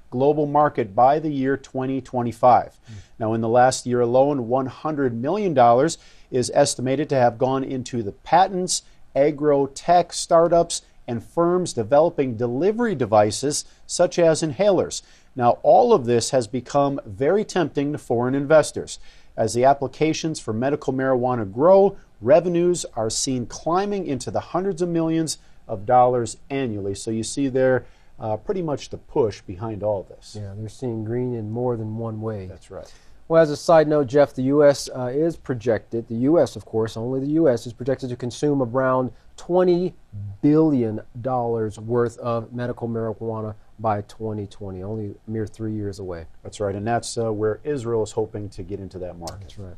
global market by the year 2025. Now, in the last year alone, $100 million is estimated to have gone into the patents, agro-tech startups, and firms developing delivery devices such as inhalers. Now, all of this has become very tempting to foreign investors. As the applications for medical marijuana grow, revenues are seen climbing into the hundreds of millions of dollars annually. So you see there pretty much the push behind all this. Yeah, they're seeing green in more than one way. That's right. Well, as a side note, Jeff, the U.S. Is projected, the U.S., of course, only the U.S. is projected to consume around $20 billion worth of medical marijuana by 2020, only a mere 3 years away. That's right, and that's where Israel is hoping to get into that market. That's right.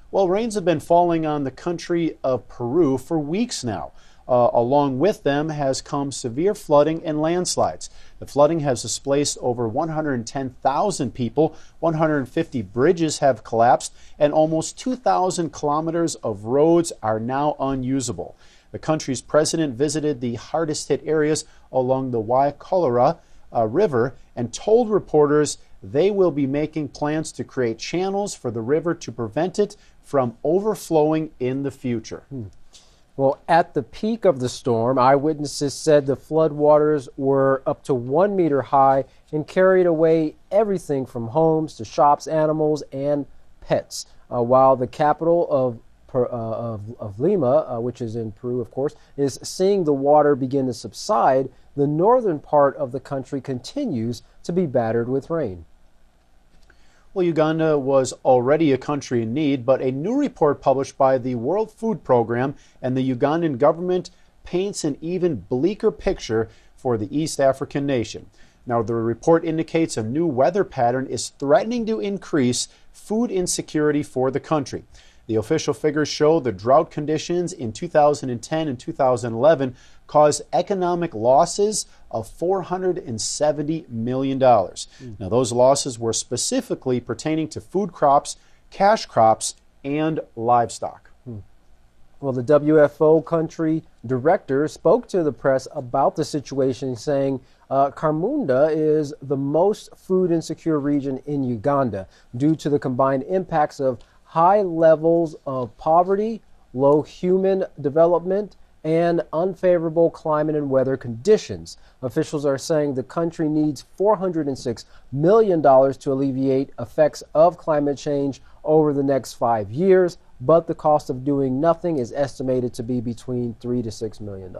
Well, rains have been falling on the country of Peru for weeks now. Along with them has come severe flooding and landslides. The flooding has displaced over 110,000 people, 150 bridges have collapsed, and almost 2,000 kilometers of roads are now unusable. The country's president visited the hardest hit areas along the Guaycólera River and told reporters they will be making plans to create channels for the river to prevent it from overflowing in the future. Well, at the peak of the storm, eyewitnesses said the floodwaters were up to 1 meter high and carried away everything from homes to shops, animals, and pets. While the capital of Lima, which is in Peru, of course, is seeing the water begin to subside, the northern part of the country continues to be battered with rain. Well, Uganda was already a country in need, but a new report published by the World Food Program and the Ugandan government paints an even bleaker picture for the East African nation. Now, the report indicates a new weather pattern is threatening to increase food insecurity for the country. The official figures show the drought conditions in 2010 and 2011 caused economic losses of $470 million. Now, those losses were specifically pertaining to food crops, cash crops, and livestock. Well, the WFO country director spoke to the press about the situation, saying Kamunda is the most food insecure region in Uganda due to the combined impacts of high levels of poverty, low human development, and unfavorable climate and weather conditions. Officials are saying the country needs $406 million to alleviate effects of climate change over the next 5 years, but the cost of doing nothing is estimated to be between $3 to $6 million.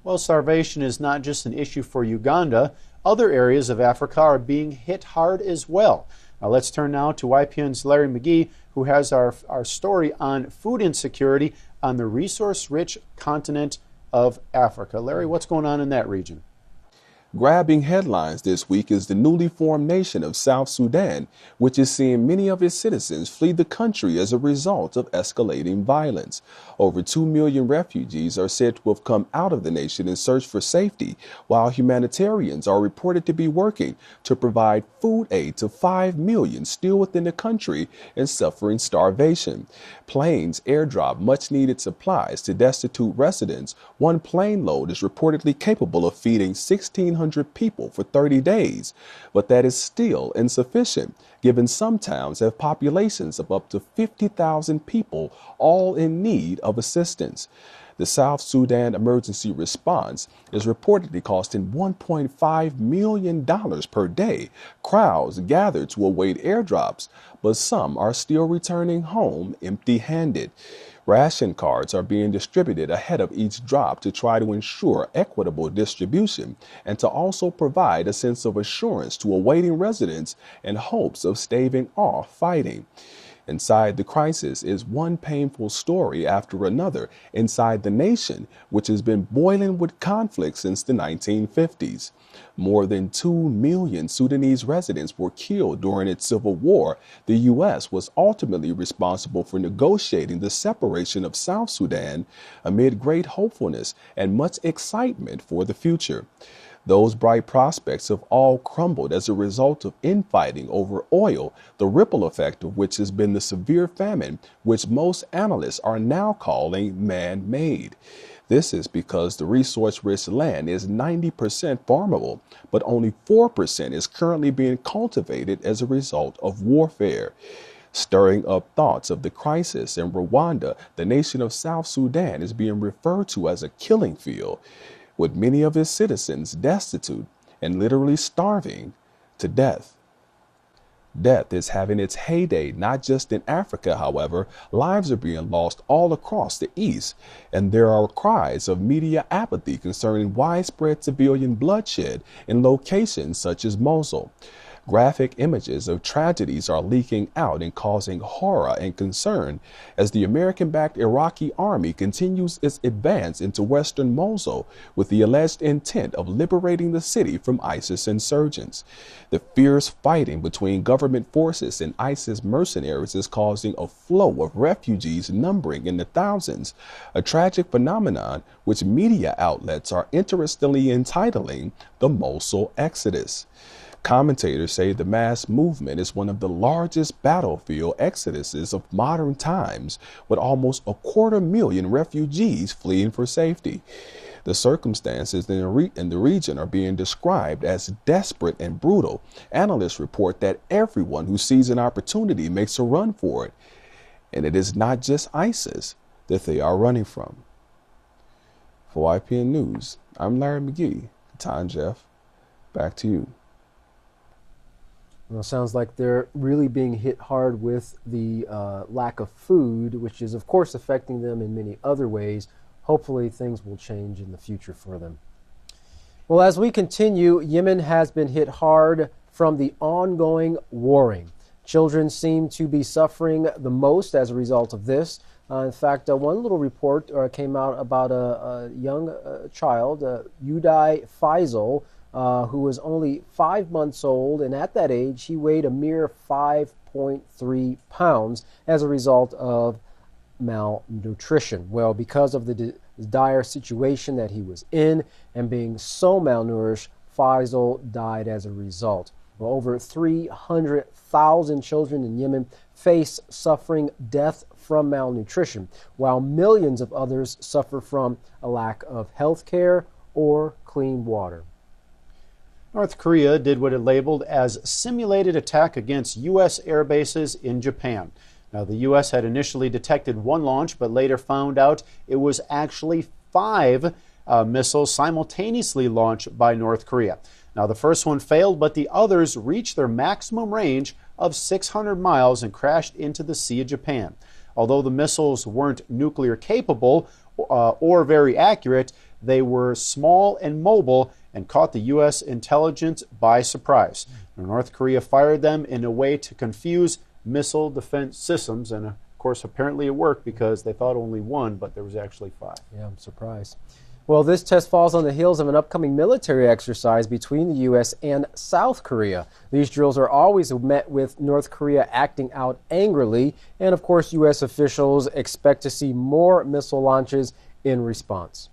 Well, starvation is not just an issue for Uganda. Other areas of Africa are being hit hard as well. Now, let's turn now to YPN's Larry McGee, who has our story on food insecurity on the resource-rich continent of Africa. Larry, what's going on in that region? Grabbing headlines this week is the newly formed nation of South Sudan, which is seeing many of its citizens flee the country as a result of escalating violence. Over 2 million refugees are said to have come out of the nation in search for safety, while humanitarians are reported to be working to provide food aid to 5 million still within the country and suffering starvation. Planes airdrop much-needed supplies to destitute residents. One plane load is reportedly capable of feeding 1,600 people for 30 days, but that is still insufficient, given some towns have populations of up to 50,000 people, all in need of assistance. The South Sudan emergency response is reportedly costing $1.5 million per day. Crowds gather to await airdrops, but some are still returning home empty-handed. Ration cards are being distributed ahead of each drop to try to ensure equitable distribution and to also provide a sense of assurance to awaiting residents in hopes of staving off fighting. Inside the crisis is one painful story after another inside the nation, which has been boiling with conflict since the 1950s. More than 2 million Sudanese residents were killed during its civil war. The U.S. was ultimately responsible for negotiating the separation of South Sudan amid great hopefulness and much excitement for the future. Those bright prospects have all crumbled as a result of infighting over oil, the ripple effect of which has been the severe famine, which most analysts are now calling man-made. This is because the resource-rich land is 90% farmable, but only 4% is currently being cultivated as a result of warfare. Stirring up thoughts of the crisis in Rwanda, the nation of South Sudan is being referred to as a killing field, with many of its citizens destitute and literally starving to death. Death is having its heyday not just in Africa, however. Lives are being lost all across the East, and there are cries of media apathy concerning widespread civilian bloodshed in locations such as Mosul. Graphic images of tragedies are leaking out and causing horror and concern as the American-backed Iraqi army continues its advance into western Mosul with the alleged intent of liberating the city from ISIS insurgents. The fierce fighting between government forces and ISIS mercenaries is causing a flow of refugees numbering in the thousands, a tragic phenomenon which media outlets are interestingly entitling the Mosul Exodus. Commentators say the mass movement is one of the largest battlefield exoduses of modern times, with almost 250,000 refugees fleeing for safety. The circumstances in the region are being described as desperate and brutal. Analysts report that everyone who sees an opportunity makes a run for it. And it is not just ISIS that they are running from. For YPN News, I'm Larry McGee. Time, Jeff. Back to you. Well, it sounds like they're really being hit hard with the lack of food, which is, of course, affecting them in many other ways. Hopefully, things will change in the future for them. Well, as we continue, Yemen has been hit hard from the ongoing warring. Children seem to be suffering the most as a result of this. In fact, one little report came out about a young child, Uday Faisal, who was only 5 months old, and at that age he weighed a mere 5.3 pounds as a result of malnutrition. Well, because of the dire situation that he was in and being so malnourished, Faisal died as a result. Well, over 300,000 children in Yemen face suffering death from malnutrition, while millions of others suffer from a lack of health care or clean water. North Korea did what it labeled as simulated attack against U.S. air bases in Japan. Now, the U.S. had initially detected one launch, but later found out it was actually 5 missiles simultaneously launched by North Korea. Now, the first one failed, but the others reached their maximum range of 600 miles and crashed into the Sea of Japan. Although the missiles weren't nuclear capable or very accurate, they were small and mobile and caught the U.S. intelligence by surprise. North Korea fired them in a way to confuse missile defense systems, and of course apparently it worked because they thought only one, but there was actually 5. Yeah, I'm surprised. Well, this test falls on the heels of an upcoming military exercise between the U.S. and South Korea. These drills are always met with North Korea acting out angrily, and of course U.S. officials expect to see more missile launches in response.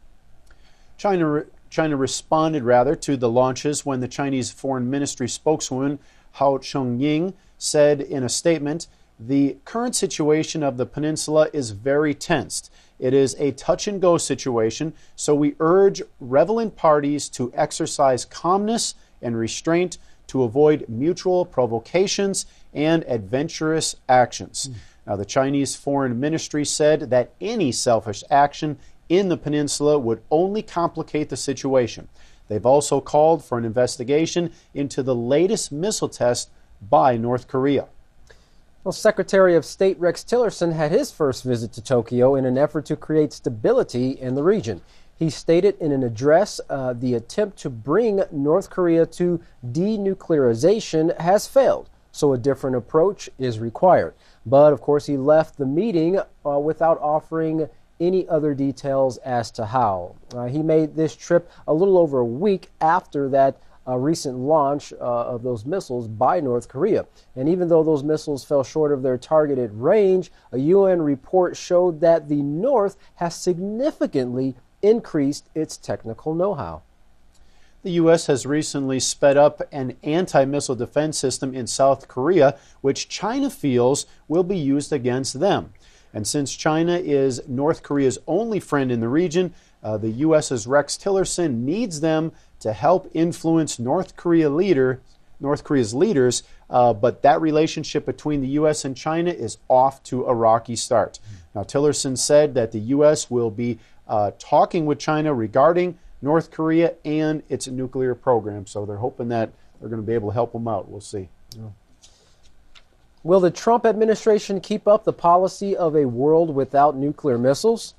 China responded to the launches when the Chinese Foreign Ministry spokeswoman Hao Chunying said in a statement, "The current situation of the peninsula is very tense. It is a touch-and-go situation, so we urge relevant parties to exercise calmness and restraint to avoid mutual provocations and adventurous actions." Now, the Chinese Foreign Ministry said that any selfish action in the peninsula would only complicate the situation. They've also called for an investigation into the latest missile test by North Korea. Well, Secretary of State Rex Tillerson had his first visit to Tokyo in an effort to create stability in the region. He stated in an address the attempt to bring North Korea to denuclearization has failed, so a different approach is required. But, of course, he left the meeting without offering any other details as to how. He made this trip a little over a week after that recent launch of those missiles by North Korea. And even though those missiles fell short of their targeted range, a UN report showed that the North has significantly increased its technical know-how. The U.S. has recently sped up an anti-missile defense system in South Korea, which China feels will be used against them. And since China is North Korea's only friend in the region, the U.S.'s Rex Tillerson needs them to help influence North Korea's leaders, but that relationship between the U.S. and China is off to a rocky start. Now, Tillerson said that the U.S. will be talking with China regarding North Korea and its nuclear program, so they're hoping that they're going to be able to help them out. We'll see. Will the Trump administration keep up the policy of a world without nuclear missiles?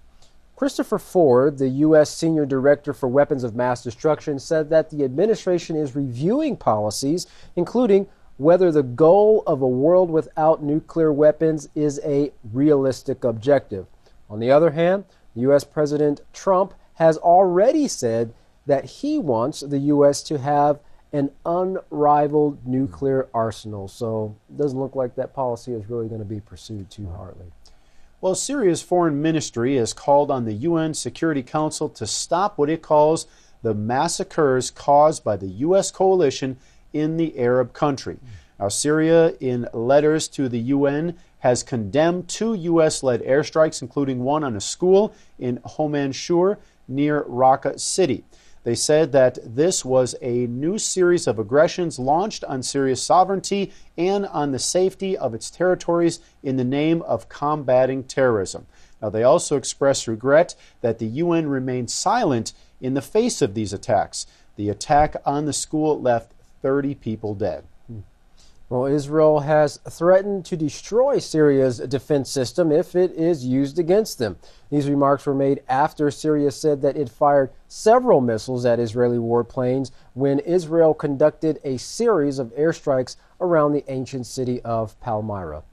Christopher Ford, the U.S. Senior Director for Weapons of Mass Destruction, said that the administration is reviewing policies, including whether the goal of a world without nuclear weapons is a realistic objective. On the other hand, U.S. President Trump has already said that he wants the U.S. to have an unrivaled nuclear arsenal. So it doesn't look like that policy is really going to be pursued too hardly. Well, Syria's foreign ministry has called on the UN Security Council to stop what it calls the massacres caused by the U.S. coalition in the Arab country. Now, Syria, in letters to the UN, has condemned 2 U.S.-led airstrikes, including one on a school in Homanshur near Raqqa City. They said that this was a new series of aggressions launched on Syria's sovereignty and on the safety of its territories in the name of combating terrorism. Now, they also expressed regret that the UN remained silent in the face of these attacks. The attack on the school left 30 people dead. Well, Israel has threatened to destroy Syria's defense system if it is used against them. These remarks were made after Syria said that it fired several missiles at Israeli warplanes when Israel conducted a series of airstrikes around the ancient city of Palmyra.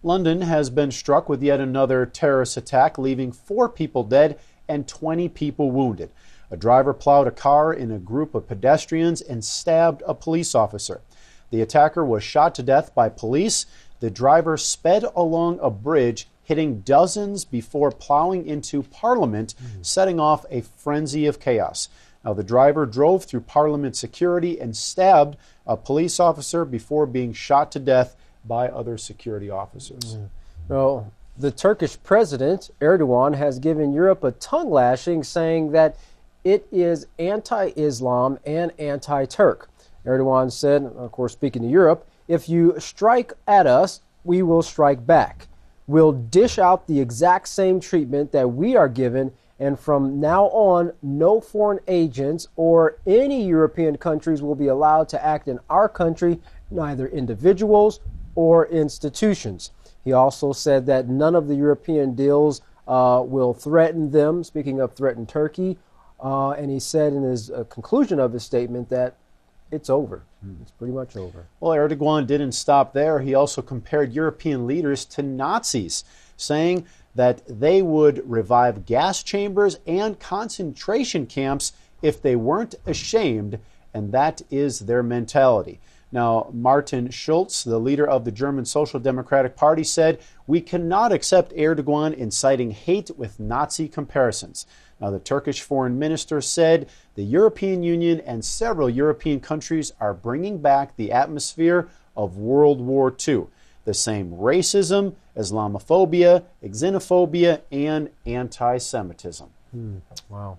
London has been struck with yet another terrorist attack, leaving 4 people dead and 20 people wounded. A driver plowed a car in a group of pedestrians and stabbed a police officer. The attacker was shot to death by police. The driver sped along a bridge, hitting dozens before plowing into Parliament, setting off a frenzy of chaos. Now, the driver drove through Parliament security and stabbed a police officer before being shot to death by other security officers. Well, the Turkish president, Erdogan, has given Europe a tongue lashing, saying that it is anti-Islam and anti-Turk. Erdogan said, of course, speaking to Europe, if you strike at us, we will strike back. We'll dish out the exact same treatment that we are given, and from now on, no foreign agents or any European countries will be allowed to act in our country, neither individuals or institutions. He also said that none of the European deals will threaten them, speaking of threaten Turkey, and he said in his conclusion of his statement that it's over. It's pretty much over. Well, Erdogan didn't stop there. He also compared European leaders to Nazis, saying that they would revive gas chambers and concentration camps if they weren't ashamed, and that is their mentality. Now, Martin Schulz, the leader of the German Social Democratic Party, said, "We cannot accept Erdogan inciting hate with Nazi comparisons." Now, the Turkish foreign minister said the European Union and several European countries are bringing back the atmosphere of World War II. The same racism, Islamophobia, xenophobia, and anti-Semitism. Wow.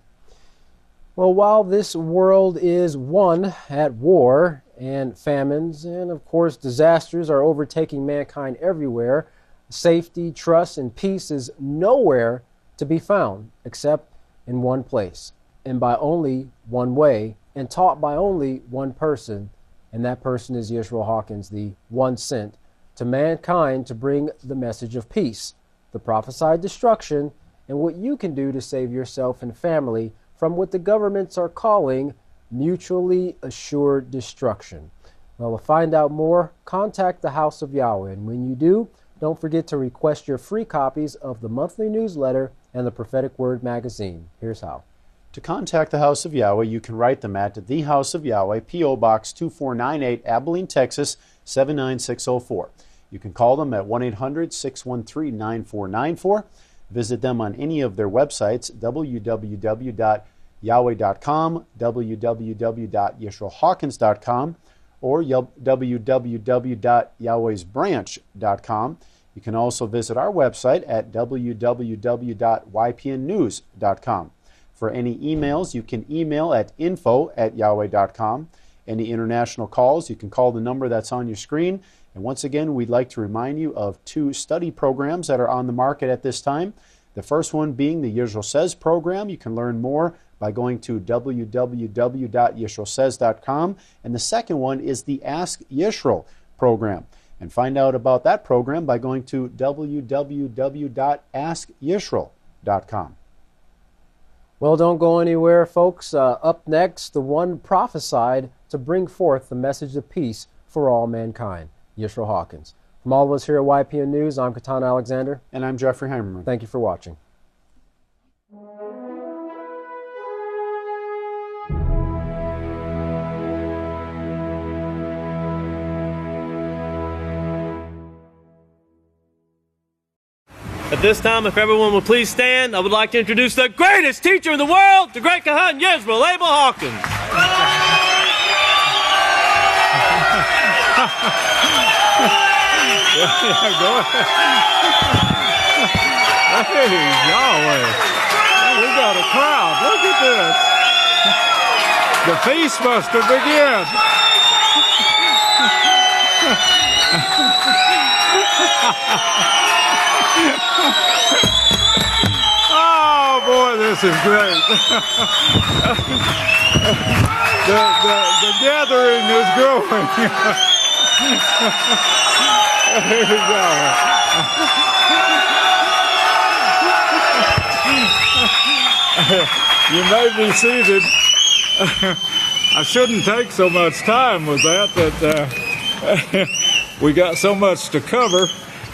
Well, while this world is one at war, and famines and, of course, disasters are overtaking mankind everywhere, safety, trust, and peace is nowhere to be found except in one place, and by only one way, and taught by only one person, and that person is Yisrael Hawkins, the one sent to mankind to bring the message of peace, the prophesied destruction, and what you can do to save yourself and family from what the governments are calling mutually assured destruction. Well, to find out more, contact the House of Yahweh, and when you do, don't forget to request your free copies of the monthly newsletter and the Prophetic Word magazine. Here's how. To contact the House of Yahweh, you can write them at the House of Yahweh, P.O. Box 2498, Abilene, Texas 79604. You can call them at 1-800-613-9494. Visit them on any of their websites, www.yisrael.org Yahweh.com, www.yisraelhawkins.com, or www.yahwehsbranch.com. You can also visit our website at www.ypnnews.com. For any emails, you can email at info@yahweh.com. Any international calls, you can call the number that's on your screen. And once again, we'd like to remind you of 2 study programs that are on the market at this time. The first one being the Yisrael Says program. You can learn more by going to www.yisraelsays.com. And the second one is the Ask Yisrael program. And find out about that program by going to www.askyisrael.com. Well, don't go anywhere, folks. Up next, the one prophesied to bring forth the message of peace for all mankind, Yisrael Hawkins. From all of us here at YPN News, I'm Katan Alexander. And I'm Jeffrey Heimerman. Thank you for watching. At this time, if everyone will please stand, I would like to introduce the greatest teacher in the world, the great Kahan Yisrael Abel Hawkins. Go ahead. Hey, Yahweh. We got a crowd. Look at this. The feast must have begun. Oh boy, this is great. the gathering is growing. There you go. You may be seated. I shouldn't take so much time with that we got so much to cover.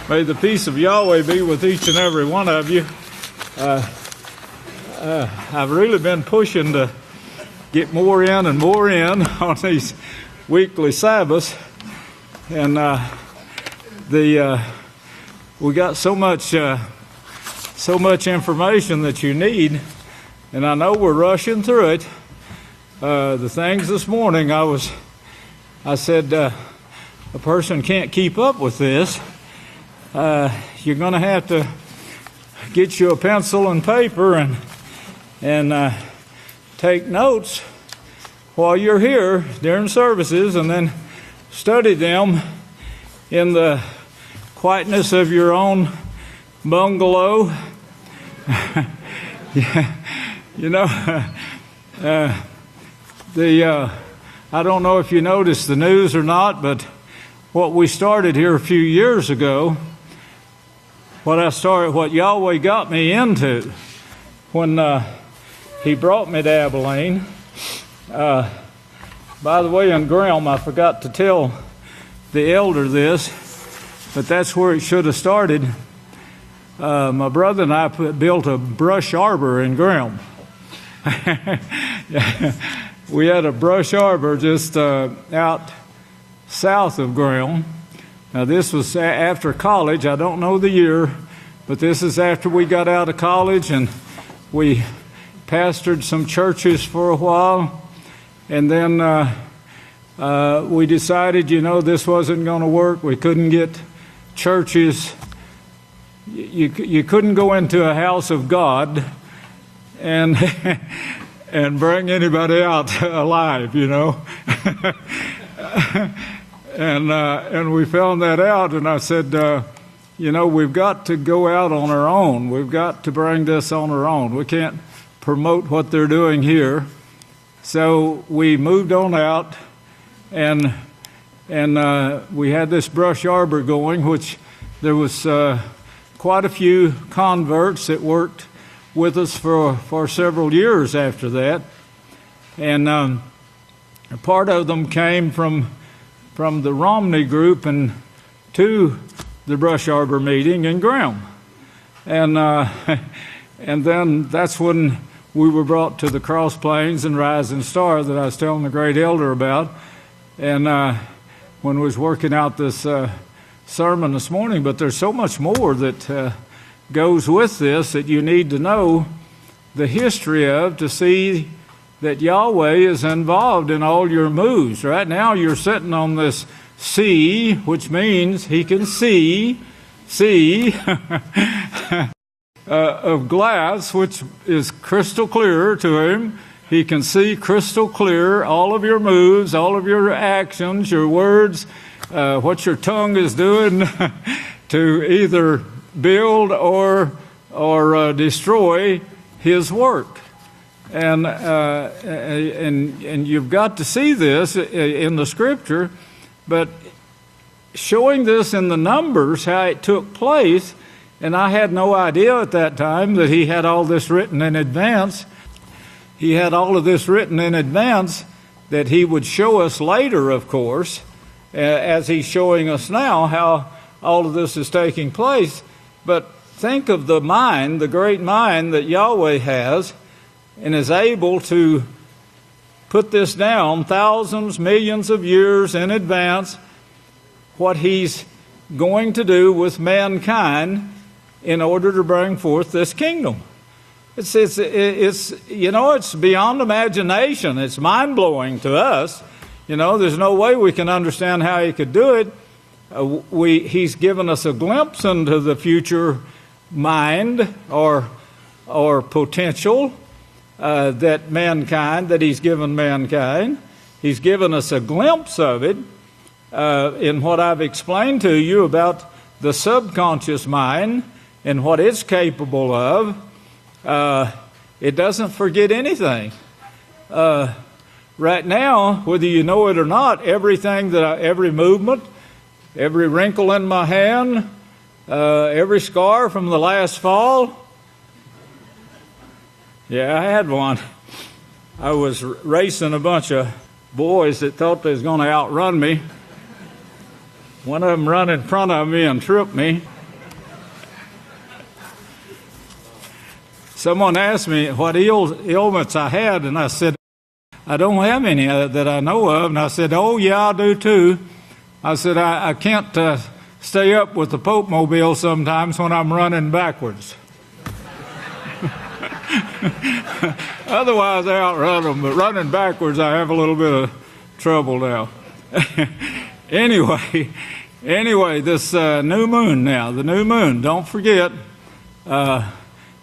May the peace of Yahweh be with each and every one of you. I've really been pushing to get more in and more in on these weekly Sabbaths, and we got so much information that you need, and I know we're rushing through it. The things this morning, I said a person can't keep up with this. You're going to have to get you a pencil and paper and take notes while you're here during services, and then study them in the quietness of your own bungalow. You know, I don't know if you noticed the news or not, but what we started here a few years ago, what Yahweh got me into when He brought me to Abelin. By the way, in Graham, I forgot to tell the elder this, but that's where it should have started. My brother and I built a brush arbor in Graham. We had a brush arbor just out south of Graham. Now, this was after college. I don't know the year, but this is after we got out of college, and we pastored some churches for a while, and then we decided, this wasn't going to work. We couldn't get churches. You couldn't go into a house of God and bring anybody out alive, And we found that out, and I said, we've got to go out on our own. We've got to bring this on our own. We can't promote what they're doing here. So we moved on out, and we had this brush arbor going, which there was quite a few converts that worked with us for several years after that. And a part of them came from the Romney group and to the brush arbor meeting in Graham. And then that's when we were brought to the Cross Plains and Rising Star that I was telling the great elder about. And when we was working out this sermon this morning, but there's so much more that goes with this that you need to know the history of to see that Yahweh is involved in all your moves. Right now you're sitting on this sea, which means he can see of glass, which is crystal clear to him. He can see crystal clear all of your moves, all of your actions, your words, what your tongue is doing to either build or destroy his work. And you've got to see this in the Scripture, but showing this in the numbers, how it took place, and I had no idea at that time that he had all this written in advance. He had all of this written in advance that he would show us later, of course, as he's showing us now how all of this is taking place. But think of the mind, the great mind that Yahweh has, and is able to put this down thousands, millions of years in advance, what he's going to do with mankind in order to bring forth this kingdom. It's beyond imagination. It's mind-blowing to us. There's no way we can understand how he could do it. He's given us a glimpse into the future mind or potential that he's given mankind. He's given us a glimpse of it in what I've explained to you about the subconscious mind and what it's capable of. It doesn't forget anything. Right now, whether you know it or not, every movement, every wrinkle in my hand, every scar from the last fall. Yeah, I had one. I was racing a bunch of boys that thought they was going to outrun me. One of them run in front of me and tripped me. Someone asked me what ailments I had, and I said, I don't have any that I know of. And I said, oh, yeah, I do too. I said, I can't stay up with the Pope Mobile sometimes when I'm running backwards. Otherwise, I outrun them, but running backwards, I have a little bit of trouble now. Anyway, this new moon now, the new moon, don't forget,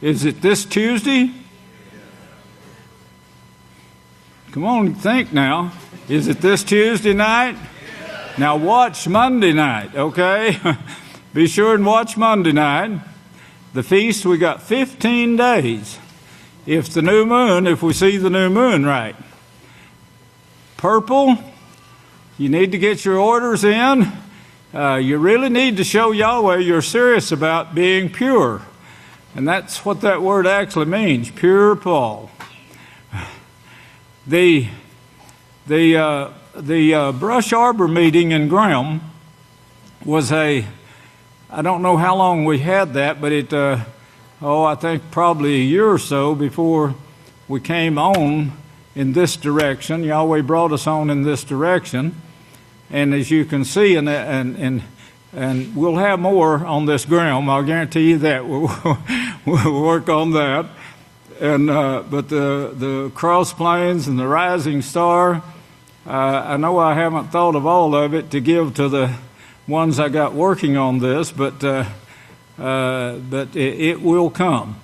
is it this Tuesday? Come on, think now. Is it this Tuesday night? Now watch Monday night, okay? Be sure and watch Monday night. The feast, we got 15 days. If we see the new moon right. Purple, you need to get your orders in. You really need to show Yahweh you're serious about being pure. And that's what that word actually means, pure Paul. The Brush Arbor meeting in Graham was I don't know how long we had that, but I think probably a year or so before we came on in this direction. Yahweh brought us on in this direction. And as you can see, and we'll have more on this Graham, I'll guarantee you that. We'll work on that. And but the cross planes and the rising star, I know I haven't thought of all of it to give to the ones I got working on this, but it will come.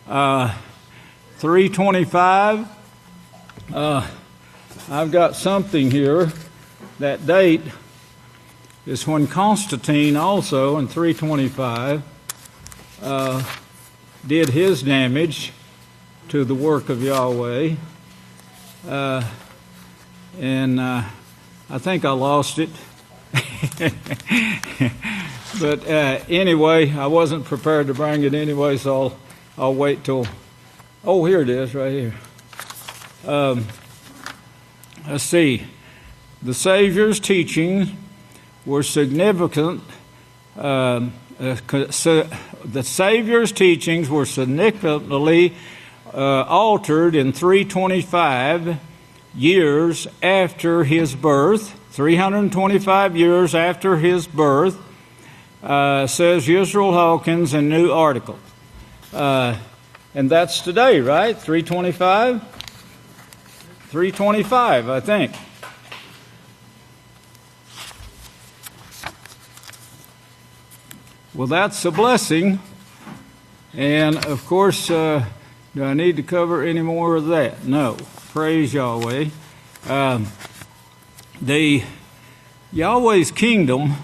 325. I've got something here. That date is when Constantine also in 325 did his damage to the work of Yahweh. And I think I lost it. But anyway, I wasn't prepared to bring it anyway, so I'll wait till... Oh, here it is, right here. Let's see. The Savior's teachings were significant. The Savior's teachings were significantly altered in 325 years after his birth. 325 years after his birth, says Yisrael Hawkins in New Article. And that's today, right? 325? 325, I think. Well, that's a blessing. And, of course, do I need to cover any more of that? No. Praise Yahweh. The Yahweh's kingdom,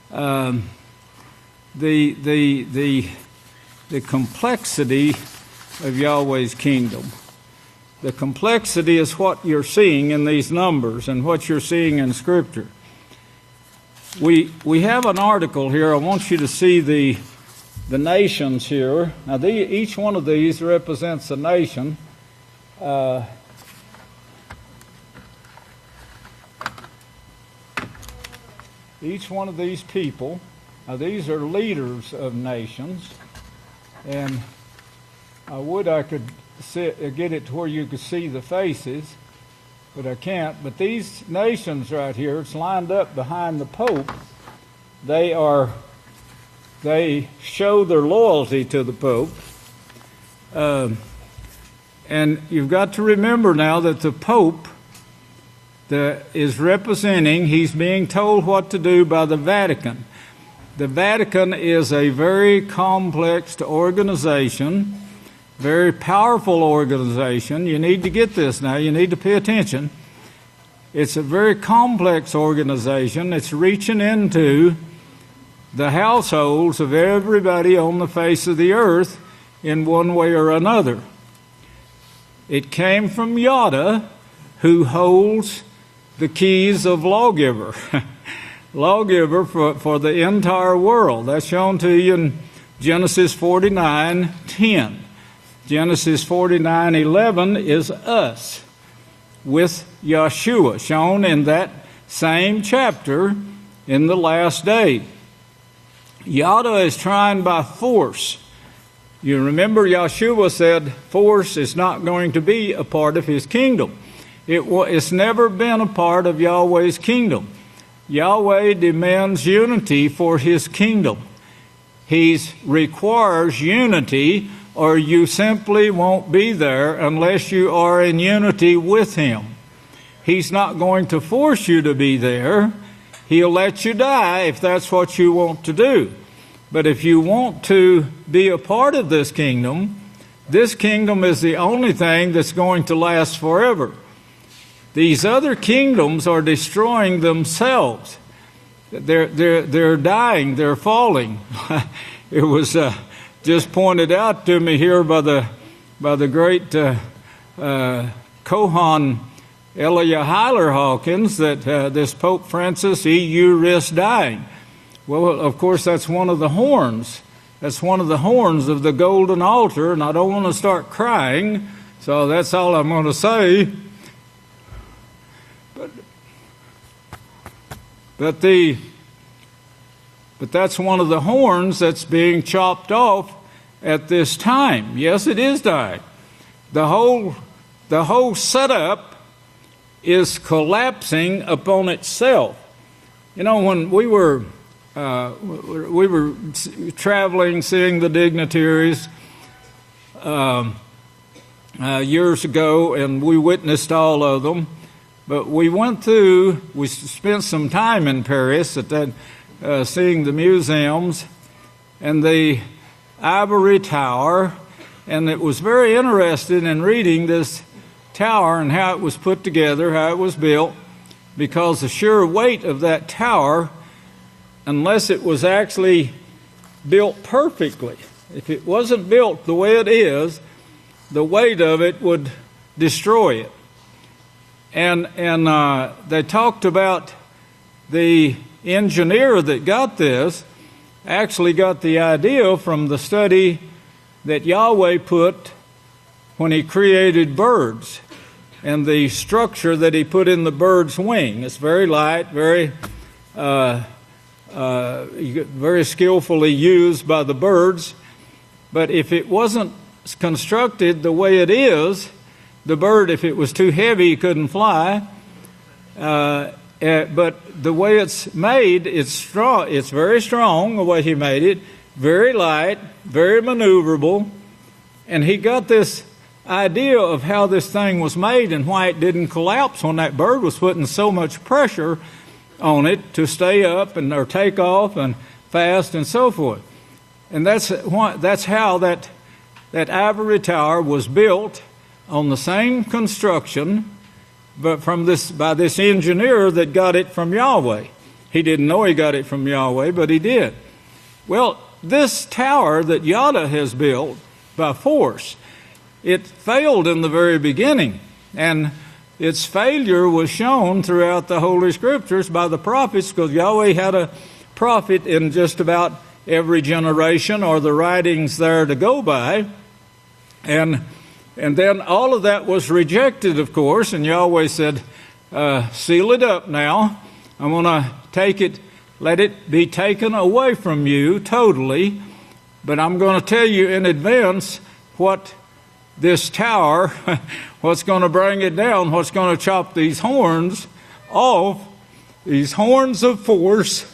the complexity of Yahweh's kingdom. The complexity is what you're seeing in these numbers and what you're seeing in Scripture. We have an article here. I want you to see the nations here. Now, each one of these represents a nation. Each one of these people, now these are leaders of nations, and I could get it to where you could see the faces, but I can't. But these nations right here, it's lined up behind the Pope. They show their loyalty to the Pope. And you've got to remember now that the Pope is representing, he's being told what to do by the Vatican. The Vatican is a very complex organization, very powerful organization. You need to get this now. You need to pay attention. It's a very complex organization. It's reaching into the households of everybody on the face of the earth in one way or another. It came from Yada, who holds the keys of lawgiver. Lawgiver for the entire world. That's shown to you in Genesis 49:10. Genesis 49:11 is us with Yeshua, shown in that same chapter in the last day. Yada is trying by force. You remember Yeshua said force is not going to be a part of his kingdom. It's never been a part of Yahweh's kingdom. Yahweh demands unity for his kingdom. He requires unity, or you simply won't be there unless you are in unity with him. He's not going to force you to be there. He'll let you die if that's what you want to do. But if you want to be a part of this kingdom is the only thing that's going to last forever. These other kingdoms are destroying themselves. They're dying. They're falling. It was just pointed out to me here by the great Kohan Elia Hyler Hawkins that this Pope Francis, EU risks dying. Well, of course, that's one of the horns. That's one of the horns of the golden altar, and I don't want to start crying, so that's all I'm going to say. But that's one of the horns that's being chopped off at this time. Yes, it is dying. The whole setup is collapsing upon itself. You know, when we were traveling, seeing the dignitaries years ago, and we witnessed all of them. But we spent some time in Paris at that, seeing the museums and the Ivory Tower, and it was very interesting in reading this tower and how it was put together, how it was built, because the sheer weight of that tower, unless it was actually built perfectly, if it wasn't built the way it is, the weight of it would destroy it. And they talked about the engineer that got this actually got the idea from the study that Yahweh put when he created birds and the structure that he put in the bird's wing. It's very light, very skillfully used by the birds. But if it wasn't constructed the way it is, the bird, if it was too heavy, couldn't fly. But the way it's made, it's strong. It's very strong, the way he made it. Very light, very maneuverable. And he got this idea of how this thing was made and why it didn't collapse when that bird was putting so much pressure on it to stay up and or take off and fast and so forth. And that's how that ivory tower was built on the same construction, but by this engineer that got it from Yahweh. He didn't know he got it from Yahweh, but he did. Well, this tower that Yada has built by force, it failed in the very beginning, and its failure was shown throughout the Holy Scriptures by the prophets, because Yahweh had a prophet in just about every generation, or the writings there to go by. And then all of that was rejected, of course, and Yahweh said, seal it up now. I'm going to take it, let it be taken away from you totally, but I'm going to tell you in advance what this tower, what's going to bring it down, what's going to chop these horns off, these horns of force.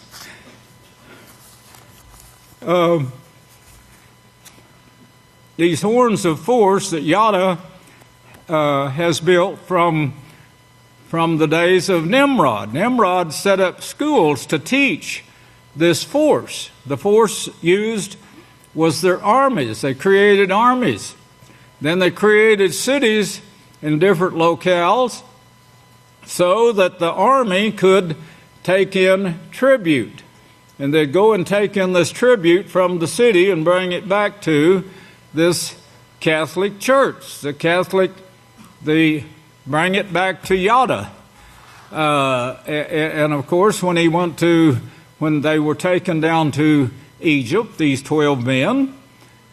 These horns of force that Yada has built from the days of Nimrod. Nimrod set up schools to teach this force. The force used was their armies. They created armies. Then they created cities in different locales so that the army could take in tribute. And they'd go and take in this tribute from the city and bring it back to this Catholic church. They bring it back to Yada. And of course, when they were taken down to Egypt, these 12 men,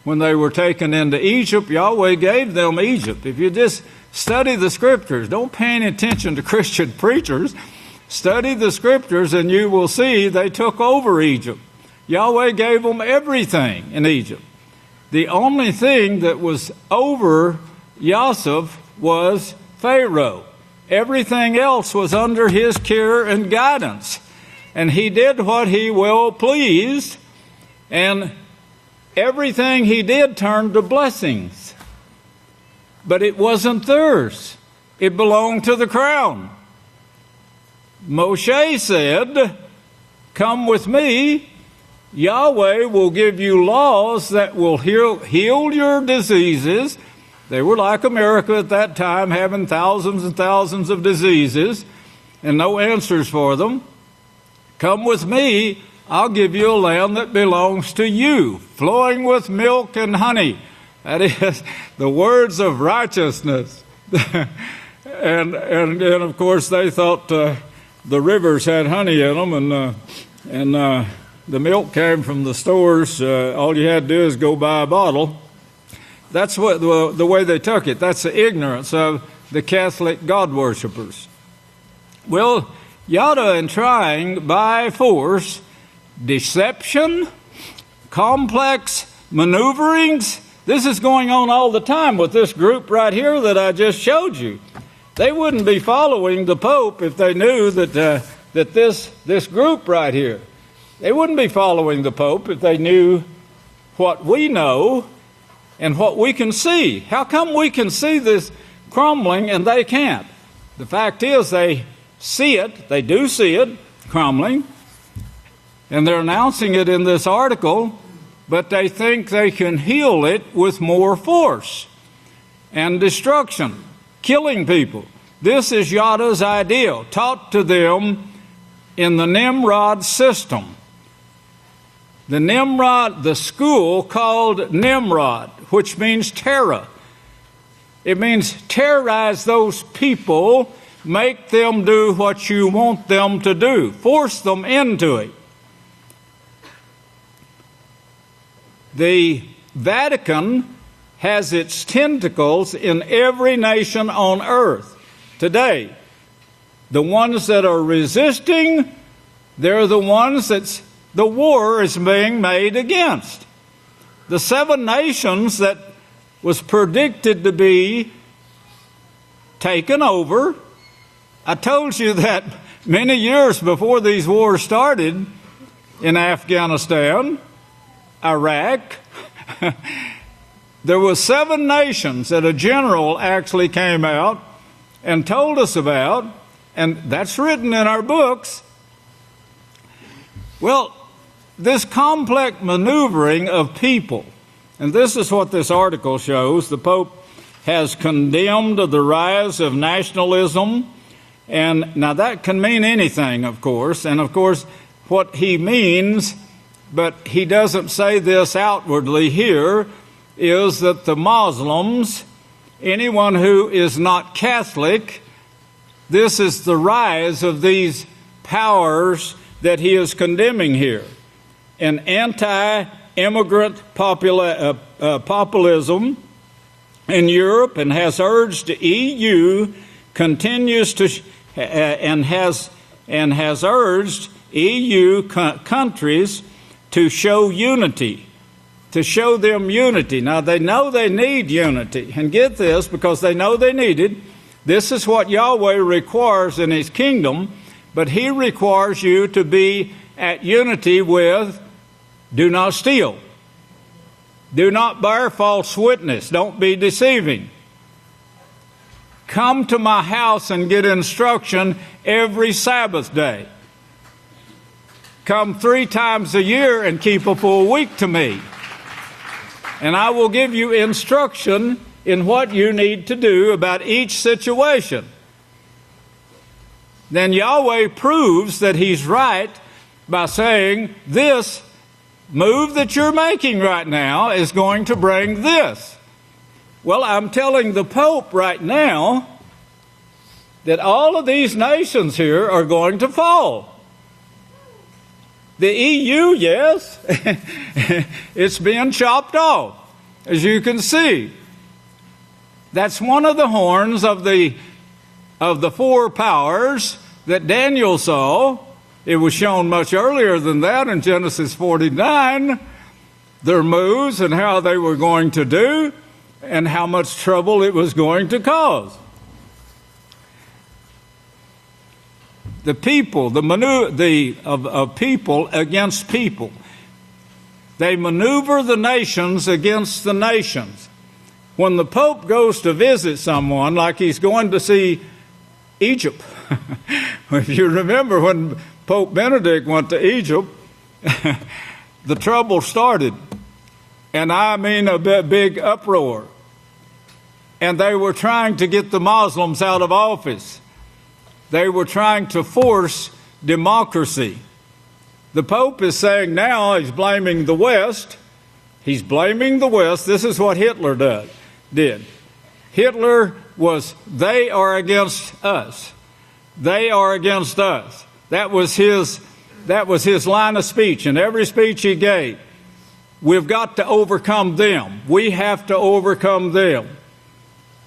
when they were taken into Egypt, Yahweh gave them Egypt. If you just study the Scriptures, don't pay any attention to Christian preachers, study the Scriptures and you will see they took over Egypt. Yahweh gave them everything in Egypt. The only thing that was over Yosef was Pharaoh. Everything else was under his care and guidance. And he did what he well pleased, and everything he did turned to blessings. But it wasn't theirs. It belonged to the crown. Moshe said, "Come with me. Yahweh will give you laws that will heal your diseases." They were like America at that time, having thousands and thousands of diseases and no answers for them. "Come with me, I'll give you a land that belongs to you, flowing with milk and honey." That is the words of righteousness. and of course they thought the rivers had honey in them, and the milk came from the stores. All you had to do is go buy a bottle. That's what the way they took it. That's the ignorance of the Catholic God worshippers. Well, Yada, in trying by force, deception, complex maneuverings, this is going on all the time with this group right here that I just showed you. They wouldn't be following the Pope if they knew that this group right here, they wouldn't be following the Pope if they knew what we know and what we can see. How come we can see this crumbling and they can't? The fact is they see it, they do see it crumbling, and they're announcing it in this article, but they think they can heal it with more force and destruction, killing people. This is Yada's ideal, taught to them in the Nimrod system. The school called Nimrod, which means terror. It means terrorize those people, make them do what you want them to do, force them into it. The Vatican has its tentacles in every nation on earth today. The ones that are resisting, they're the ones the war is being made against. The 7 nations that was predicted to be taken over, I told you that many years before these wars started in Afghanistan, Iraq, there were 7 nations that a general actually came out and told us about, and that's written in our books. Well, this complex maneuvering of people, and this is what this article shows. The Pope has condemned the rise of nationalism, and now that can mean anything, of course, and of course what he means, but he doesn't say this outwardly here, is that the Muslims, anyone who is not Catholic, this is the rise of these powers that he is condemning here. An anti-immigrant populism in Europe, and has urged the EU has urged EU countries to show unity, to show them unity. Now, they know they need unity. And get this, because they know they need it, this is what Yahweh requires in His kingdom, but He requires you to be at unity with, do not steal. Do not bear false witness. Don't be deceiving. Come to my house and get instruction every Sabbath day. Come 3 times a year and keep a full week to me. And I will give you instruction in what you need to do about each situation. Then Yahweh proves that He's right by saying, this move that you're making right now is going to bring this. Well, I'm telling the Pope right now that all of these nations here are going to fall. The EU, yes, it's being chopped off, as you can see. That's one of the horns of the 4 powers that Daniel saw. It was shown much earlier than that in Genesis 49, their moves and how they were going to do and how much trouble it was going to cause. The people, of people against people. They maneuver the nations against the nations. When the Pope goes to visit someone, like he's going to see Egypt, if you remember when Pope Benedict went to Egypt, the trouble started. And I mean a big uproar. And they were trying to get the Muslims out of office. They were trying to force democracy. The Pope is saying now he's blaming the West. He's blaming the West. This is what Hitler did. Hitler was, they are against us. They are against us. That was his line of speech. In every speech he gave, we've got to overcome them. We have to overcome them.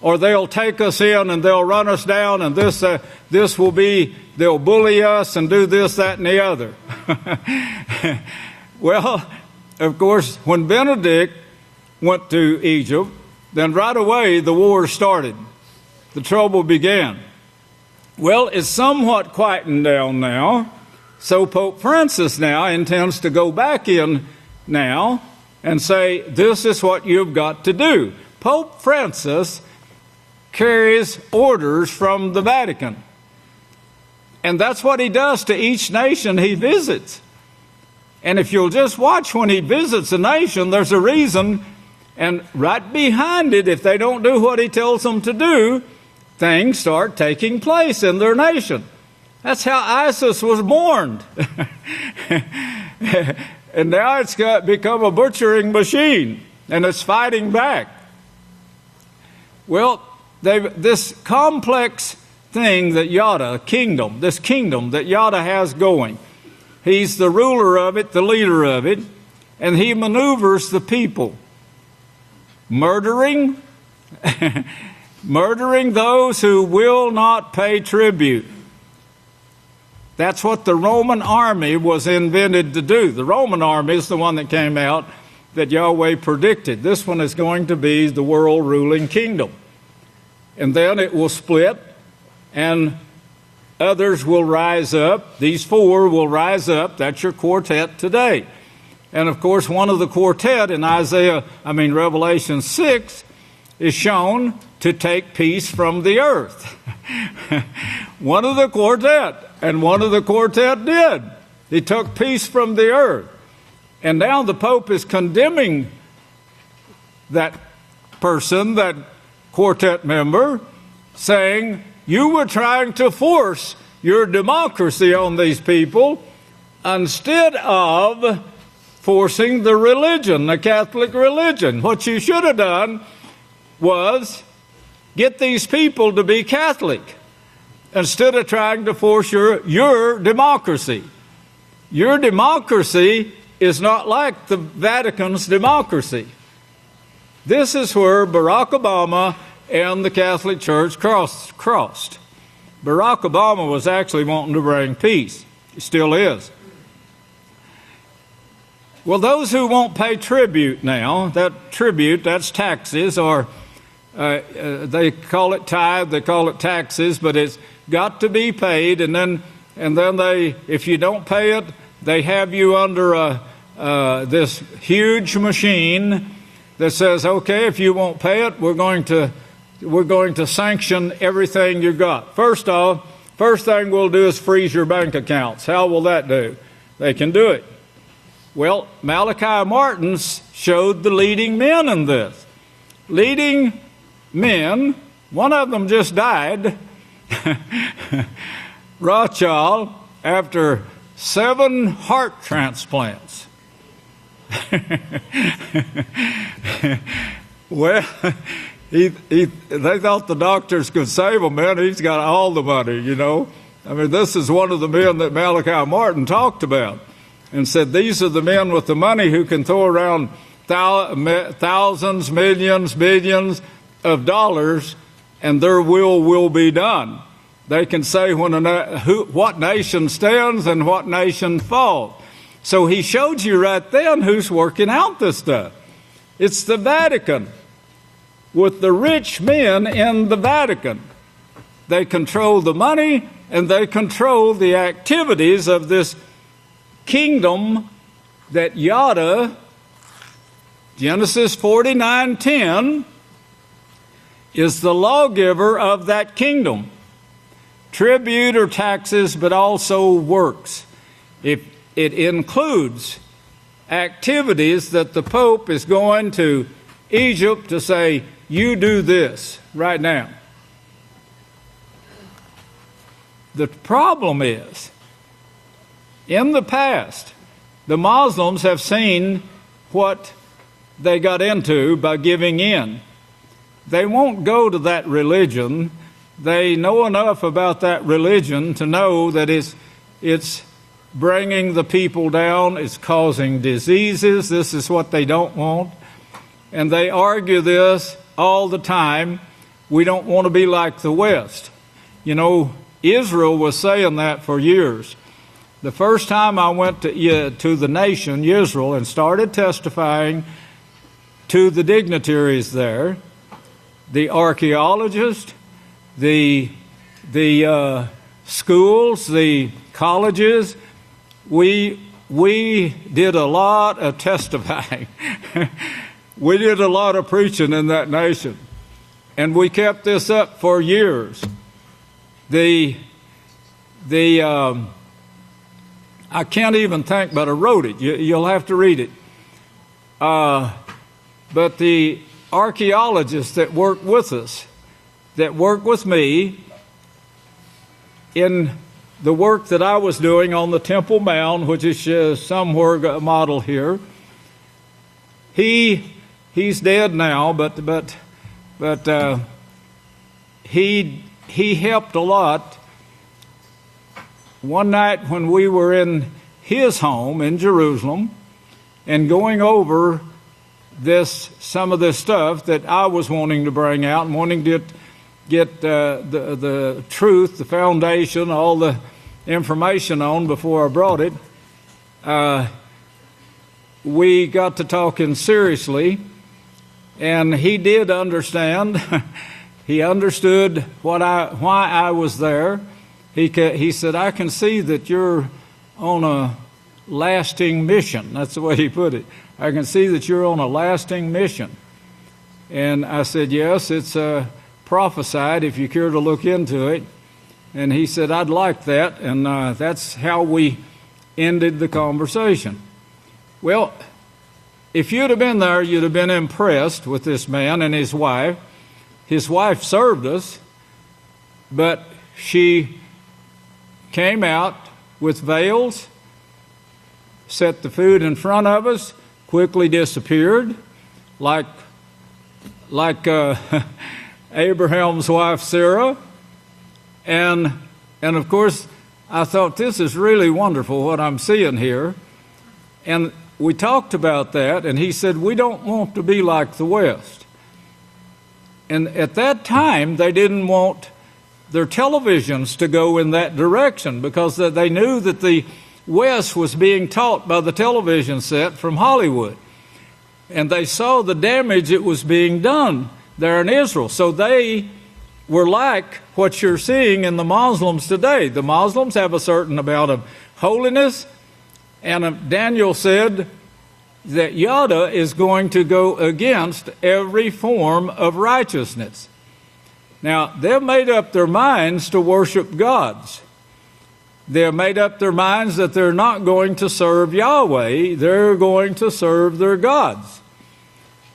Or they'll take us in and they'll run us down, and this will be, they'll bully us and do this, that, and the other. Well, of course, when Benedict went to Egypt, then right away the war started. The trouble began. Well, it's somewhat quietened down now, so Pope Francis now intends to go back in now and say, this is what you've got to do. Pope Francis carries orders from the Vatican. And that's what he does to each nation he visits. And if you'll just watch when he visits a nation, there's a reason. And right behind it, if they don't do what he tells them to do, things start taking place in their nation. That's how ISIS was born. And now it's become a butchering machine, and it's fighting back. Well, this complex thing that this kingdom that Yahweh has going, he's the ruler of it, the leader of it, and he maneuvers the people. Murdering those who will not pay tribute. That's what the Roman army was invented to do. The Roman army is the one that came out that Yahweh predicted. This one is going to be the world ruling kingdom. And then it will split, and others will rise up. These 4 will rise up. That's your quartet today. And of course, one of the quartet in Revelation 6 is shown to take peace from the earth. One of the quartet did. He took peace from the earth. And now the Pope is condemning that person, that quartet member, saying, you were trying to force your democracy on these people instead of forcing the religion, the Catholic religion. What you should have done was get these people to be Catholic instead of trying to force your democracy. Your democracy is not like the Vatican's democracy. This is where Barack Obama and the Catholic Church crossed. Barack Obama was actually wanting to bring peace. He still is. Well, those who won't pay tribute now, that's taxes, or they call it tithe, they call it taxes, but it's got to be paid, and then they, if you don't pay it, they have you under this huge machine that says, okay, if you won't pay it, we're going to sanction everything you got. First thing we'll do is freeze your bank accounts. How will that do? They can do it. Well, Malachi Martin showed the leading men in this. Leading men, one of them just died, Rothschild, after 7 heart transplants. Well, they thought the doctors could save him, man. He's got all the money, you know. I mean, this is one of the men that Malachi Martin talked about and said, these are the men with the money who can throw around thousands, millions, billions of dollars, and their will be done. They can say what nation stands and what nation falls. So he showed you right then who's working out this stuff. It's the Vatican, with the rich men in the Vatican. They control the money and they control the activities of this kingdom that Yada, Genesis 49:10, is the lawgiver of that kingdom. Tribute or taxes, but also works. It includes activities that the Pope is going to Egypt to say, you do this right now. The problem is, in the past, the Muslims have seen what they got into by giving in. They won't go to that religion. They know enough about that religion to know that it's bringing the people down, it's causing diseases. This is what they don't want. And they argue this all the time. We don't want to be like the West. You know, Israel was saying that for years. The first time I went to the nation, Israel, and started testifying to the dignitaries there, the archaeologists, the schools, the colleges, we did a lot of testifying. We did a lot of preaching in that nation. And we kept this up for years. I can't even think, but I wrote it. You'll have to read it. But the archaeologists that work with us, that work with me in the work that I was doing on the Temple Mount, which is somewhere modeled here, he's dead now, but he helped a lot. One night when we were in his home in Jerusalem and going over some of this stuff that I was wanting to bring out and wanting to get the truth, the foundation, all the information on before I brought it, we got to talking seriously, and he did understand. He understood why I was there. He said, I can see that you're on lasting mission. That's the way he put it. I can see that you're on a lasting mission. And I said, yes, it's prophesied if you care to look into it. And he said, I'd like that. And that's how we ended the conversation. Well, if you'd have been there, you'd have been impressed with this man and his wife. His wife served us, but she came out with veils, set the food in front of us, quickly disappeared, like Abraham's wife Sarah. And of course, I thought, this is really wonderful what I'm seeing here. And we talked about that, and he said, we don't want to be like the West. And at that time, they didn't want their televisions to go in that direction because they knew that the West was being taught by the television set from Hollywood. And they saw the damage it was being done there in Israel. So they were like what you're seeing in the Muslims today. The Muslims have a certain amount of holiness, and Daniel said that Yada is going to go against every form of righteousness. Now, they've made up their minds to worship gods. They've made up their minds that they're not going to serve Yahweh, they're going to serve their gods.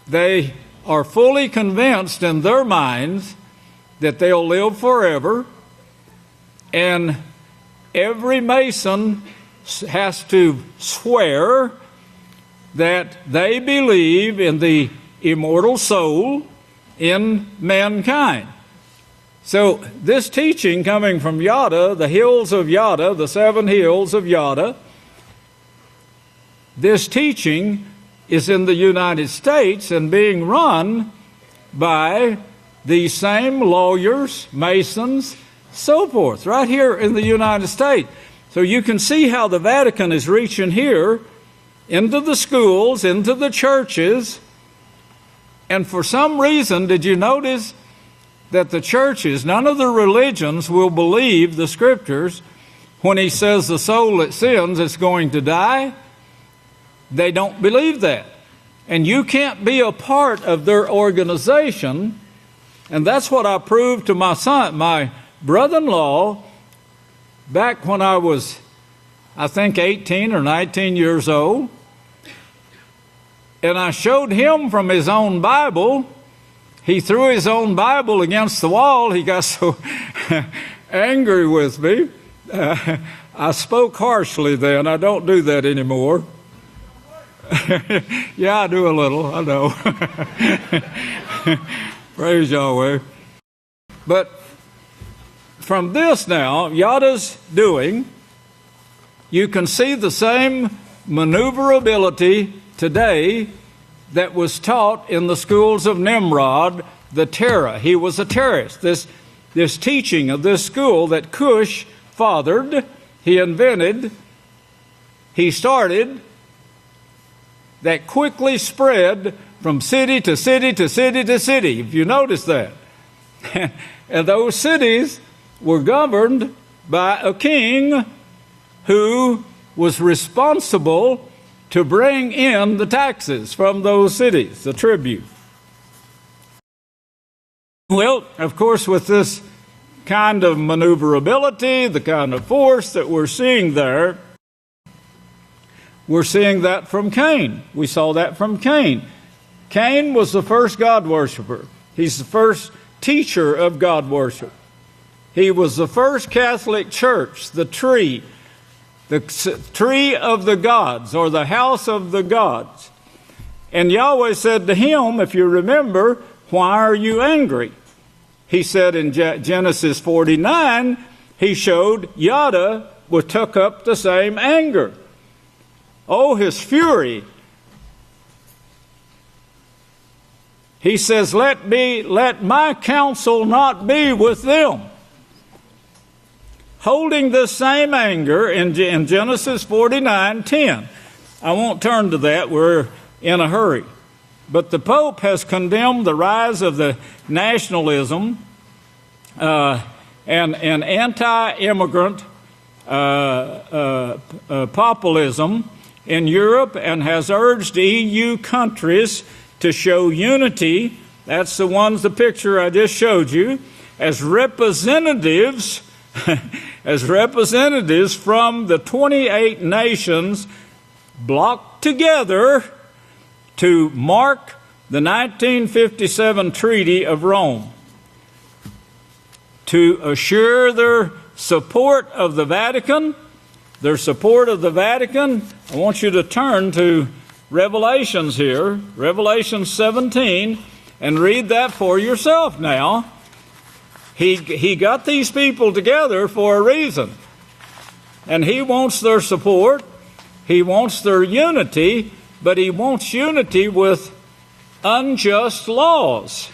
They are fully convinced in their minds that they'll live forever, and every Mason has to swear that they believe in the immortal soul in mankind. So this teaching coming from Yada, the hills of Yada, the 7 hills of Yada, this teaching is in the United States and being run by these same lawyers, Masons, so forth, right here in the United States. So you can see how the Vatican is reaching here into the schools, into the churches. And for some reason, did you notice that the churches, none of the religions will believe the scriptures when he says the soul that sins is going to die? They don't believe that. And you can't be a part of their organization. And that's what I proved to my son, my brother-in-law, back when I was, I think, 18 or 19 years old. And I showed him from his own Bible. He threw his own Bible against the wall. He got so angry with me. I spoke harshly then. I don't do that anymore. Yeah, I do a little. I know. Praise Yahweh. But from this now, Yada's doing, you can see the same maneuverability today that was taught in the schools of Nimrod, the terror. He was a terrorist. This teaching of this school that Cush fathered, he invented, he started, that quickly spread from city to city to city to city, if you notice that. And those cities were governed by a king who was responsible to bring in the taxes from those cities, the tribute. Well, of course, with this kind of maneuverability, the kind of force that we're seeing there, we're seeing that from Cain. We saw that from Cain. Cain was the first God worshiper. He's the first teacher of God worship. He was the first Catholic church, the tree of the gods, or the house of the gods. And Yahweh said to him, if you remember, why are you angry? He said in Genesis 49, he showed Yada took up the same anger. Oh, his fury. He says, let my counsel not be with them. Holding the same anger in Genesis 49:10. I won't turn to that. We're in a hurry. But the Pope has condemned the rise of the nationalism and anti-immigrant populism in Europe and has urged EU countries to show unity. That's the picture I just showed you, as representatives as representatives from the 28 nations blocked together to mark the 1957 Treaty of Rome, to assure their support of the Vatican. I want you to turn to Revelations here, Revelation 17, and read that for yourself now. He got these people together for a reason, and he wants their support. He wants their unity, but he wants unity with unjust laws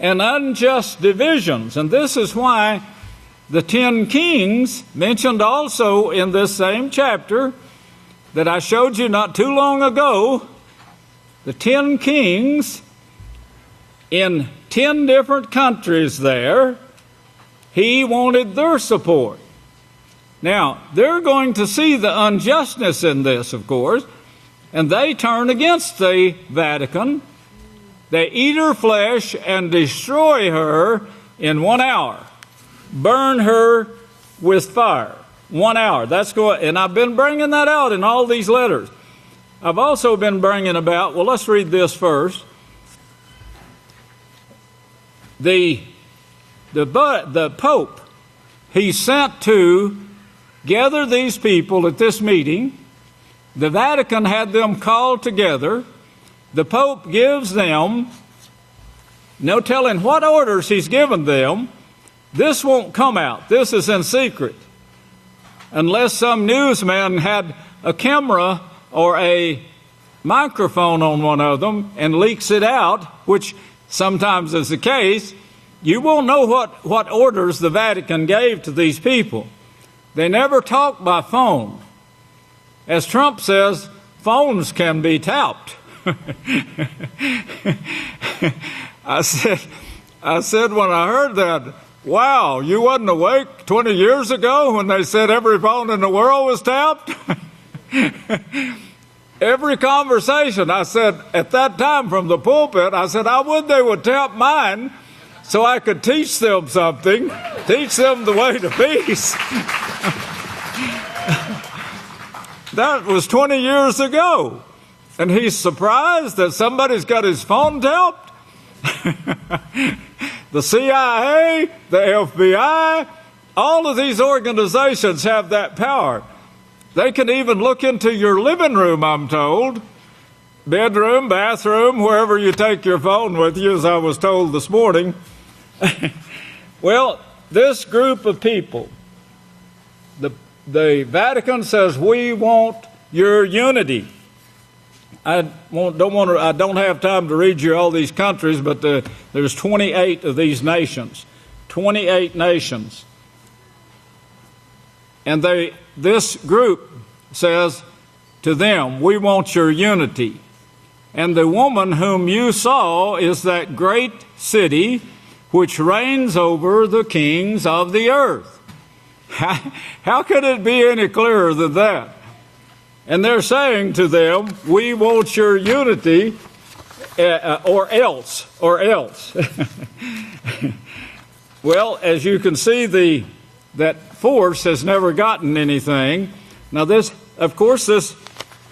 and unjust divisions. And this is why the 10 kings, mentioned also in this same chapter that I showed you not too long ago, the 10 kings in 10 different countries there, he wanted their support. Now, they're going to see the unjustness in this, of course, and they turn against the Vatican. They eat her flesh and destroy her in 1 hour. Burn her with fire. 1 hour. And I've been bringing that out in all these letters. I've also been bringing about, well, let's read this first. The Pope, he sent to gather these people at this meeting. The Vatican had them called together. The Pope gives them, no telling what orders he's given them. This won't come out. This is in secret. Unless some newsman had a camera or a microphone on one of them and leaks it out, which sometimes is the case, you won't know what orders the Vatican gave to these people. They never talk by phone. As Trump says, phones can be tapped. I said when I heard that, wow, you wasn't awake 20 years ago when they said every phone in the world was tapped? Every conversation, I said, at that time from the pulpit, I said, I would they would tap mine so I could teach them something, teach them the way to peace. That was 20 years ago. And he's surprised that somebody's got his phone tapped? The CIA, the FBI, all of these organizations have that power. They can even look into your living room, I'm told. Bedroom, bathroom, wherever you take your phone with you, as I was told this morning. Well, this group of people, the Vatican says, we want your unity. I don't have time to read you all these countries, but there's 28 of these nations. 28 nations. And this group says to them, we want your unity. And the woman whom you saw is that great city which reigns over the kings of the earth. How could it be any clearer than that? And they're saying to them, we want your unity, or else. Well, as you can see, that force has never gotten anything. Now this, of course,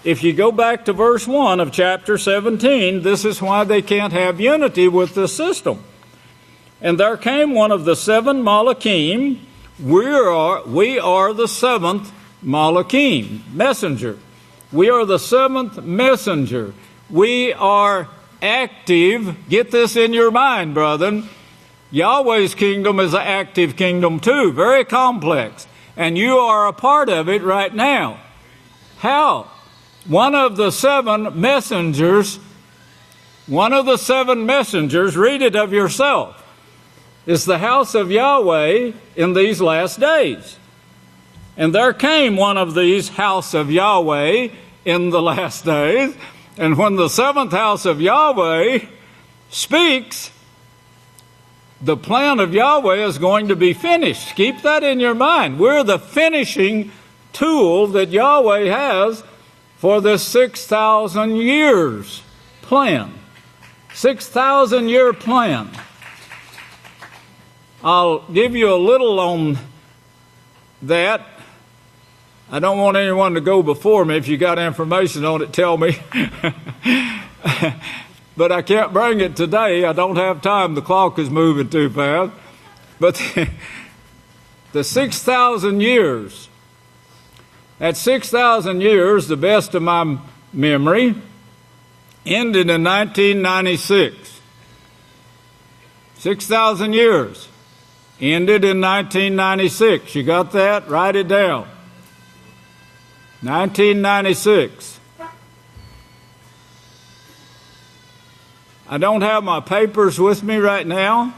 if you go back to verse 1 of chapter 17, this is why they can't have unity with this system. And there came one of the 7 Malachim. We are the 7th Malachim, messenger. We are the 7th messenger. We are active. Get this in your mind, brethren. Yahweh's kingdom is an active kingdom too, very complex. And you are a part of it right now. How? One of the 7 messengers, read it of yourself, is the house of Yahweh in these last days. And there came one of these house of Yahweh in the last days. And when the 7th house of Yahweh speaks, the plan of Yahweh is going to be finished. Keep that in your mind. We're the finishing tool that Yahweh has for this 6,000 years plan. 6,000 year plan. I'll give you a little on that. I don't want anyone to go before me. If you got information on it, tell me. But I can't bring it today. I don't have time. The clock is moving too fast. But the 6,000 years, that 6,000 years, the best of my memory, ended in 1996. 6,000 years ended in 1996. You got that? Write it down. 1996. I don't have my papers with me right now.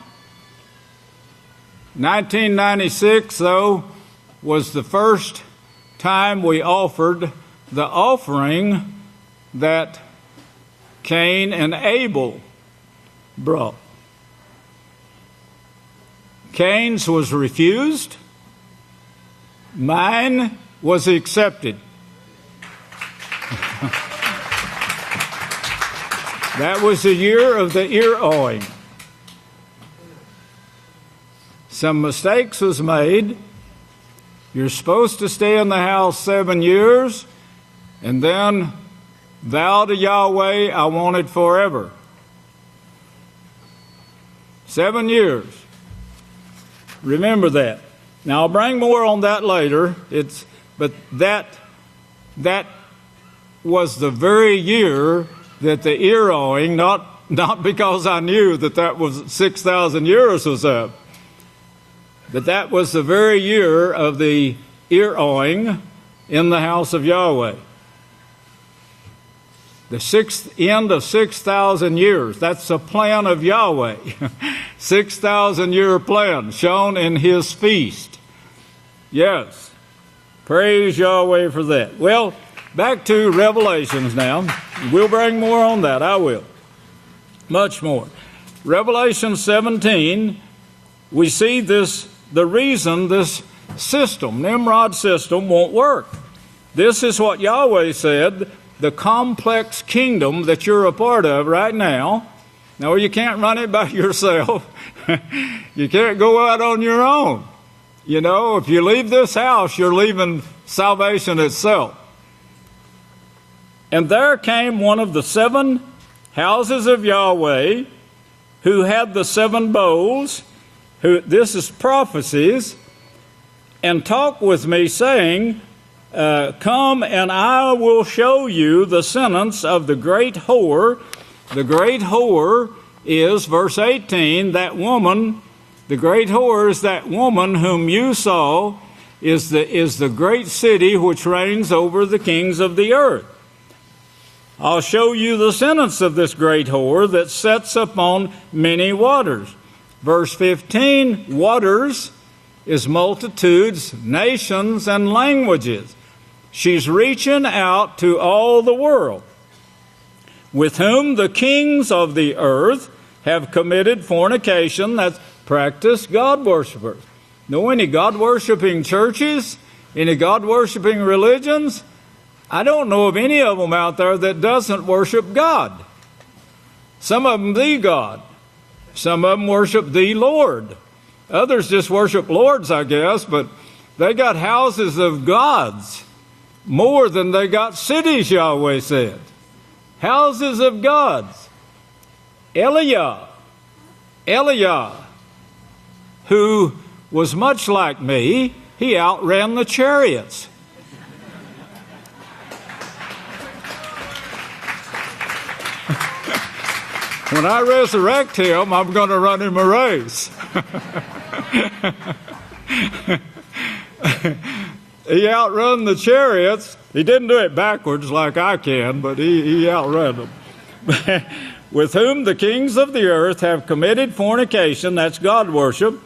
1996, though, was the first time we offered the offering that Cain and Abel brought. Cain's was refused. Mine was accepted. That was the year of the ear awing. Some mistakes was made. You're supposed to stay in the house 7 years and then vow to Yahweh, I want it forever. 7 years. Remember that. Now, I'll bring more on that later. But that was the very year that the ear awing, not because I knew that was 6,000 years was up, but that was the very year of the ear awing in the house of Yahweh. The end of 6,000 years. That's the plan of Yahweh. 6,000 year plan shown in his feast. Yes. Praise Yahweh for that. Well, back to Revelations now. We'll bring more on that. I will. Much more. Revelation 17, we see the reason this system, Nimrod system, won't work. This is what Yahweh said, the complex kingdom that you're a part of right now. No, you can't run it by yourself. You can't go out on your own. You know, if you leave this house, you're leaving salvation itself. And there came one of the 7 houses of Yahweh, who had the 7 bowls, this is prophecies, and talked with me, saying, come and I will show you the sentence of the great whore. The great whore is, verse 18, that woman, the great whore is that woman whom you saw is the great city which reigns over the kings of the earth. I'll show you the sentence of this great whore that sits upon many waters. Verse 15, waters is multitudes, nations, and languages. She's reaching out to all the world, with whom the kings of the earth have committed fornication, that's practice God worshipers. Know any God-worshiping churches? Any God-worshiping religions? I don't know of any of them out there that doesn't worship God. Some of them the God. Some of them worship the Lord. Others just worship lords, I guess, but they got houses of gods more than they got cities, Yahweh said. Houses of gods. Eliah, who was much like me, he outran the chariots. When I resurrect him, I'm going to run him a race. He outrun the chariots. He didn't do it backwards like I can, but he outran them. With whom the kings of the earth have committed fornication, that's God worship,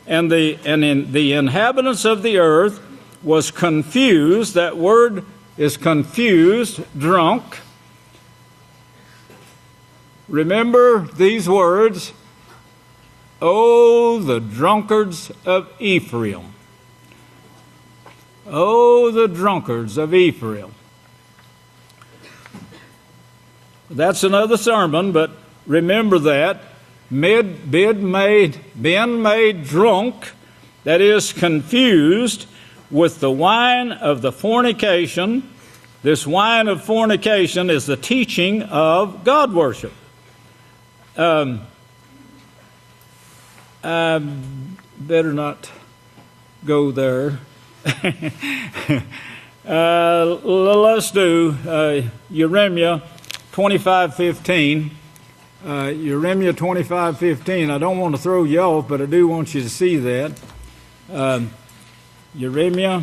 and the inhabitants of the earth was confused. That word is confused, drunk. Remember these words. Oh, the drunkards of Ephraim. Oh, the drunkards of Ephraim. That's another sermon, but remember that. Been made drunk, that is, confused with the wine of the fornication. This wine of fornication is the teaching of God worship. I better not go there. Let's do Jeremiah 25:15. Jeremiah 25:15. I don't want to throw you off, but I do want you to see that. Jeremiah.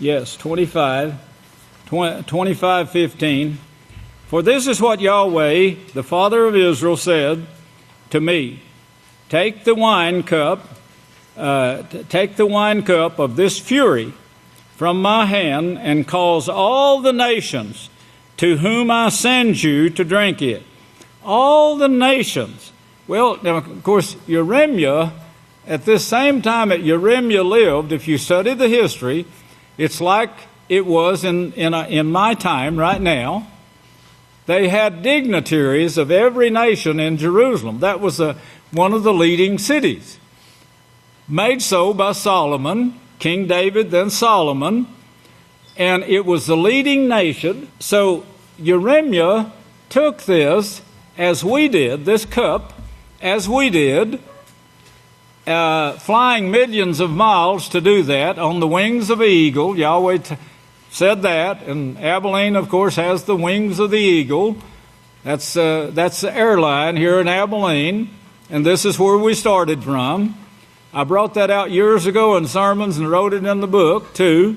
Yes, 25:15. For this is what Yahweh, the Father of Israel, said to me: Take the wine cup of this fury from my hand, and cause all the nations to whom I send you to drink it. All the nations. Well, now, of course, Jeremiah, at this same time that Jeremiah lived, if you study the history, it's like it was in my time right now. They had dignitaries of every nation in Jerusalem. That was one of the leading cities. Made so by Solomon, King David, then Solomon, and it was the leading nation. So Jeremiah took this, as we did, this cup, as we did, flying millions of miles to do that on the wings of an eagle. Yahweh said that, and Abelin, of course, has the wings of the eagle. That's the airline here in Abelin, and this is where we started from. I brought that out years ago in sermons and wrote it in the book, too.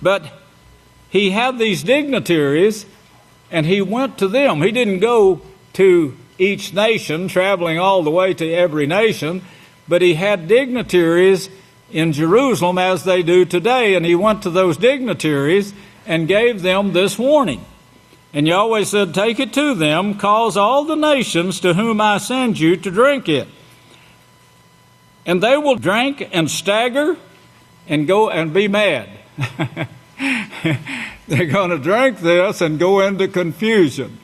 But he had these dignitaries, and he went to them. He didn't go to each nation, traveling all the way to every nation, but he had dignitaries in Jerusalem as they do today, and he went to those dignitaries and gave them this warning. And Yahweh said, take it to them, cause all the nations to whom I send you to drink it. And they will drink and stagger and go and be mad. They're going to drink this and go into confusion.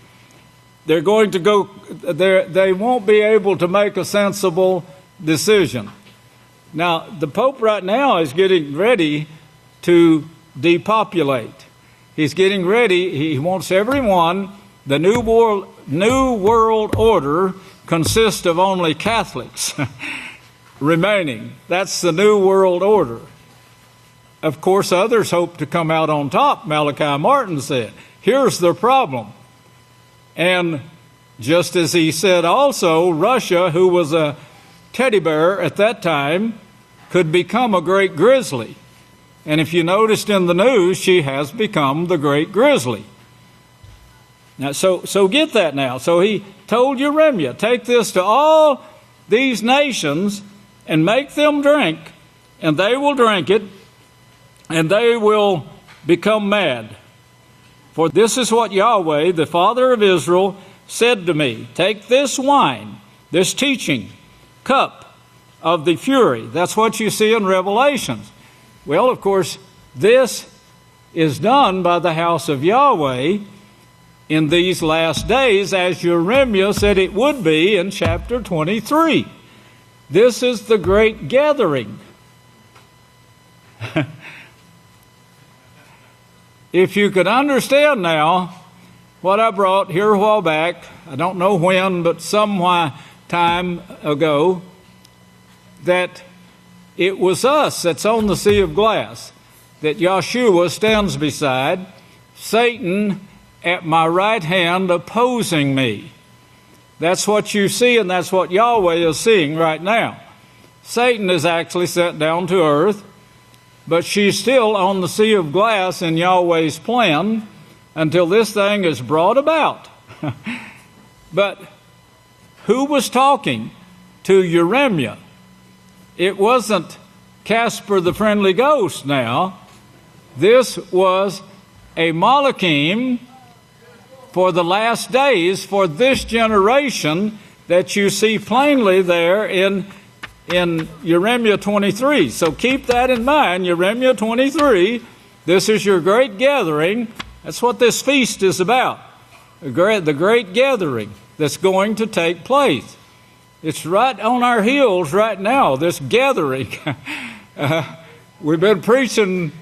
They're going to go, they won't be able to make a sensible decision. Now, the Pope right now is getting ready to depopulate. He's getting ready. He wants everyone. The New World Order consists of only Catholics remaining. That's the New World Order. Of course, others hope to come out on top, Malachi Martin said. Here's the problem. And just as he said also, Russia, who was a teddy bear at that time, could become a great grizzly. And if you noticed in the news, she has become the great grizzly. Now, so get that now. So he told Jeremiah, take this to all these nations and make them drink, and they will drink it, and they will become mad. For this is what Yahweh, the Father of Israel, said to me. Take this wine, this teaching, cup of the fury. That's what you see in Revelations. Well, of course, this is done by the house of Yahweh in these last days, as Jeremiah said it would be in chapter 23. This is the great gathering. If you could understand now what I brought here a while back, I don't know when, but some time ago, that it was us that's on the sea of glass, that Yahshua stands beside, Satan at my right hand opposing me. That's what you see, and that's what Yahweh is seeing right now. Satan is actually sent down to earth, but she's still on the sea of glass in Yahweh's plan until this thing is brought about. But who was talking to Jeremiah? It wasn't Casper the Friendly Ghost now. This was a Malachim for the last days for this generation that you see plainly there in Jeremiah 23. So keep that in mind, Jeremiah 23. This is your great gathering. That's what this feast is about, the great gathering that's going to take place. It's right on our heels right now, this gathering. We've been preaching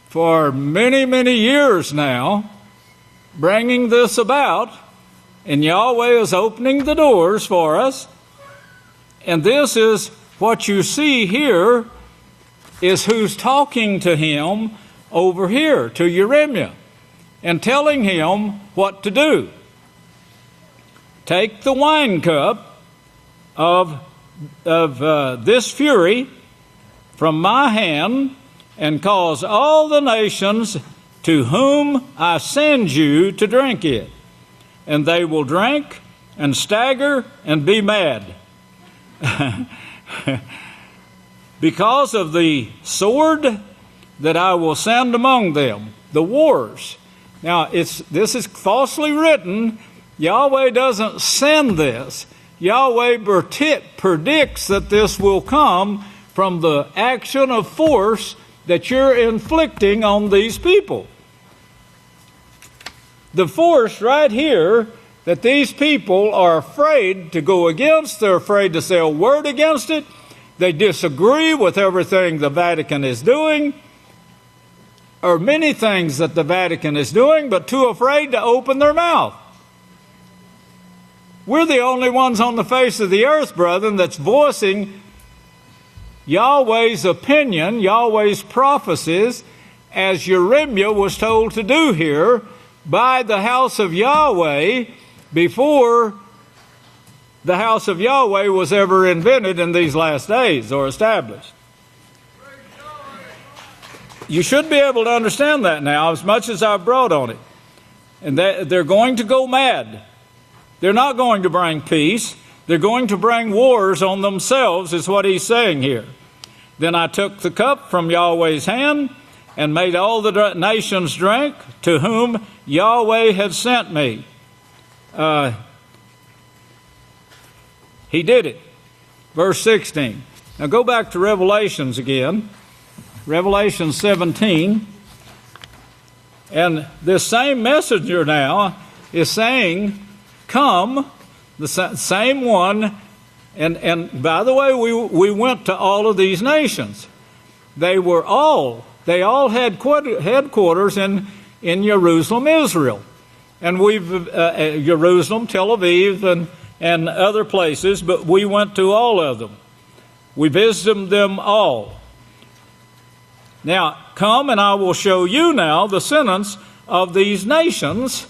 for many, many years now, bringing this about, and Yahweh is opening the doors for us. And this is what you see here is who's talking to him over here, to Jeremiah, and telling him what to do. Take the wine cup of this fury from my hand, and cause all the nations to whom I send you to drink it. And they will drink and stagger and be mad. Because of the sword that I will send among them, the wars. Now, this is falsely written. Yahweh doesn't send this. Yahweh predicts that this will come from the action of force that you're inflicting on these people. The force right here that these people are afraid to go against, they're afraid to say a word against it, they disagree with everything the Vatican is doing, or many things that the Vatican is doing, but too afraid to open their mouth. We're the only ones on the face of the earth, brethren, that's voicing Yahweh's opinion, Yahweh's prophecies, as Jeremiah was told to do here by the house of Yahweh before the house of Yahweh was ever invented in these last days or established. You should be able to understand that now as much as I've brought on it. And they're going to go mad. They're not going to bring peace. They're going to bring wars on themselves, is what he's saying here. Then I took the cup from Yahweh's hand and made all the nations drink to whom Yahweh had sent me. He did it. Verse 16. Now go back to Revelations again. Revelation 17. And this same messenger now is saying, come, the same one. And by the way, we went to all of these nations. They all had headquarters in Jerusalem, Israel. And Jerusalem, Tel Aviv, and other places, but we went to all of them. We visited them all. Now, come and I will show you now the sentence of these nations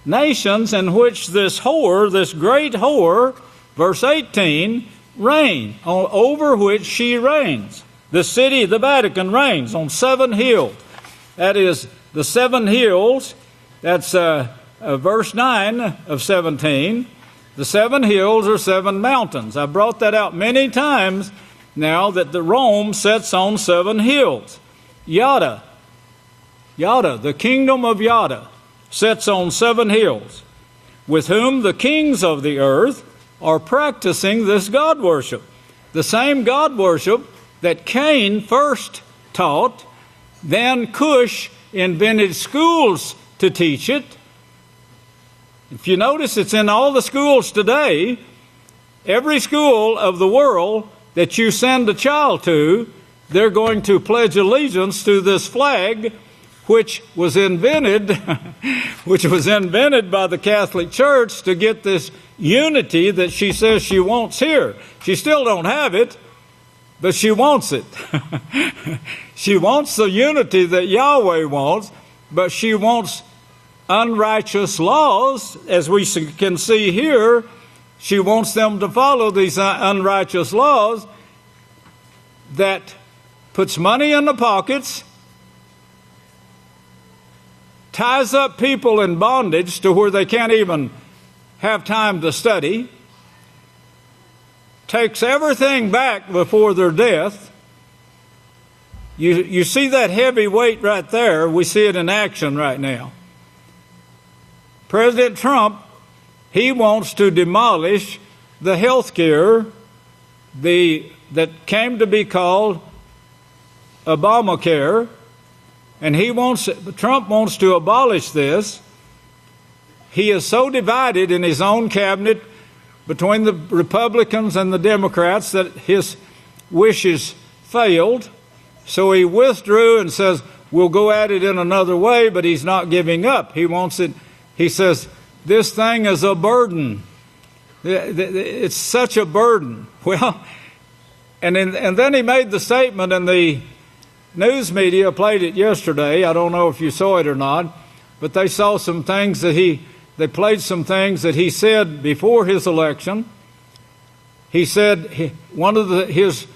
in which this whore, this great whore, verse 18, reign, over which she reigns. The city, the Vatican, reigns on 7 hills. That is, the 7 hills, that's verse 9 of 17. The 7 hills are 7 mountains. I brought that out many times now that the Rome sits on 7 hills. Yada, the kingdom of Yada, sits on 7 hills, with whom the kings of the earth are practicing this God worship. The same God worship that Cain first taught, then Cush invented schools to teach it. If you notice, it's in all the schools today. Every school of the world that you send a child to, they're going to pledge allegiance to this flag, which was invented by the Catholic Church to get this unity that she says she wants here. She still don't have it, but she wants it. She wants the unity that Yahweh wants, but she wants unrighteous laws, as we can see here. She wants them to follow these unrighteous laws that puts money in the pockets, ties up people in bondage to where they can't even have time to study, takes everything back before their death. You see that heavy weight right there. We see it in action right now. President Trump, he wants to demolish the health care that came to be called Obamacare, and Trump wants to abolish this. He is so divided in his own cabinet between the Republicans and the Democrats that his wishes failed. So he withdrew and says, we'll go at it in another way, but he's not giving up. He wants it. He says, this thing is a burden. It's such a burden. Well, and then he made the statement, and the news media played it yesterday. I don't know if you saw it or not, but they saw some things they played some things that he said before his election. He said one of his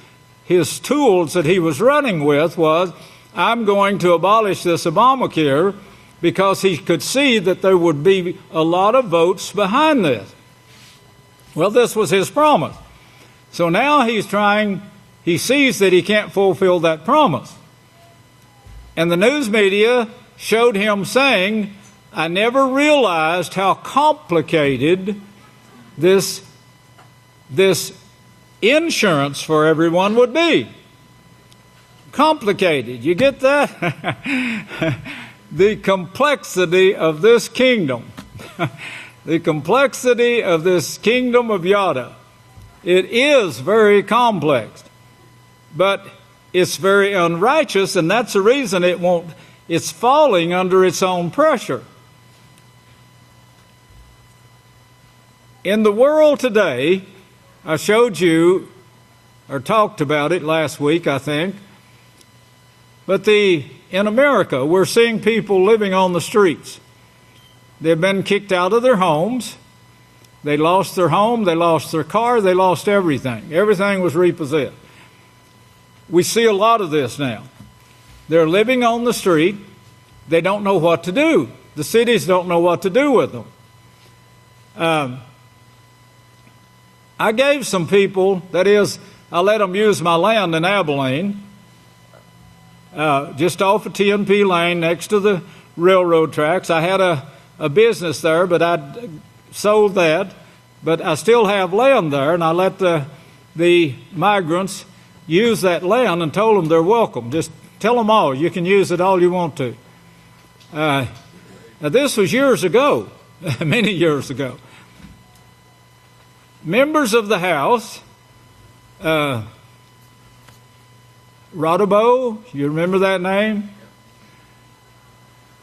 tools that he was running with was, I'm going to abolish this Obamacare, because he could see that there would be a lot of votes behind this. Well, this was his promise. So now he sees that he can't fulfill that promise. And the news media showed him saying, I never realized how complicated this insurance for everyone would be. Complicated. You get that? The complexity of this kingdom. The complexity of this kingdom of Yada. It is very complex. But it's very unrighteous, and that's the reason it's falling under its own pressure. In the world today, I showed you, or talked about it last week, I think, but in America, we're seeing people living on the streets. They've been kicked out of their homes. They lost their home, they lost their car, they lost everything. Everything was repossessed. We see a lot of this now. They're living on the street. They don't know what to do. The cities don't know what to do with them. I gave some people, that is, I let them use my land in Abelin, just off of TNP Lane next to the railroad tracks. I had a business there, but I sold that. But I still have land there, and I let the migrants use that land and told them they're welcome. Just tell them all, you can use it all you want to. Now this was years ago, many years ago. Members of the House, Rodabo, you remember that name?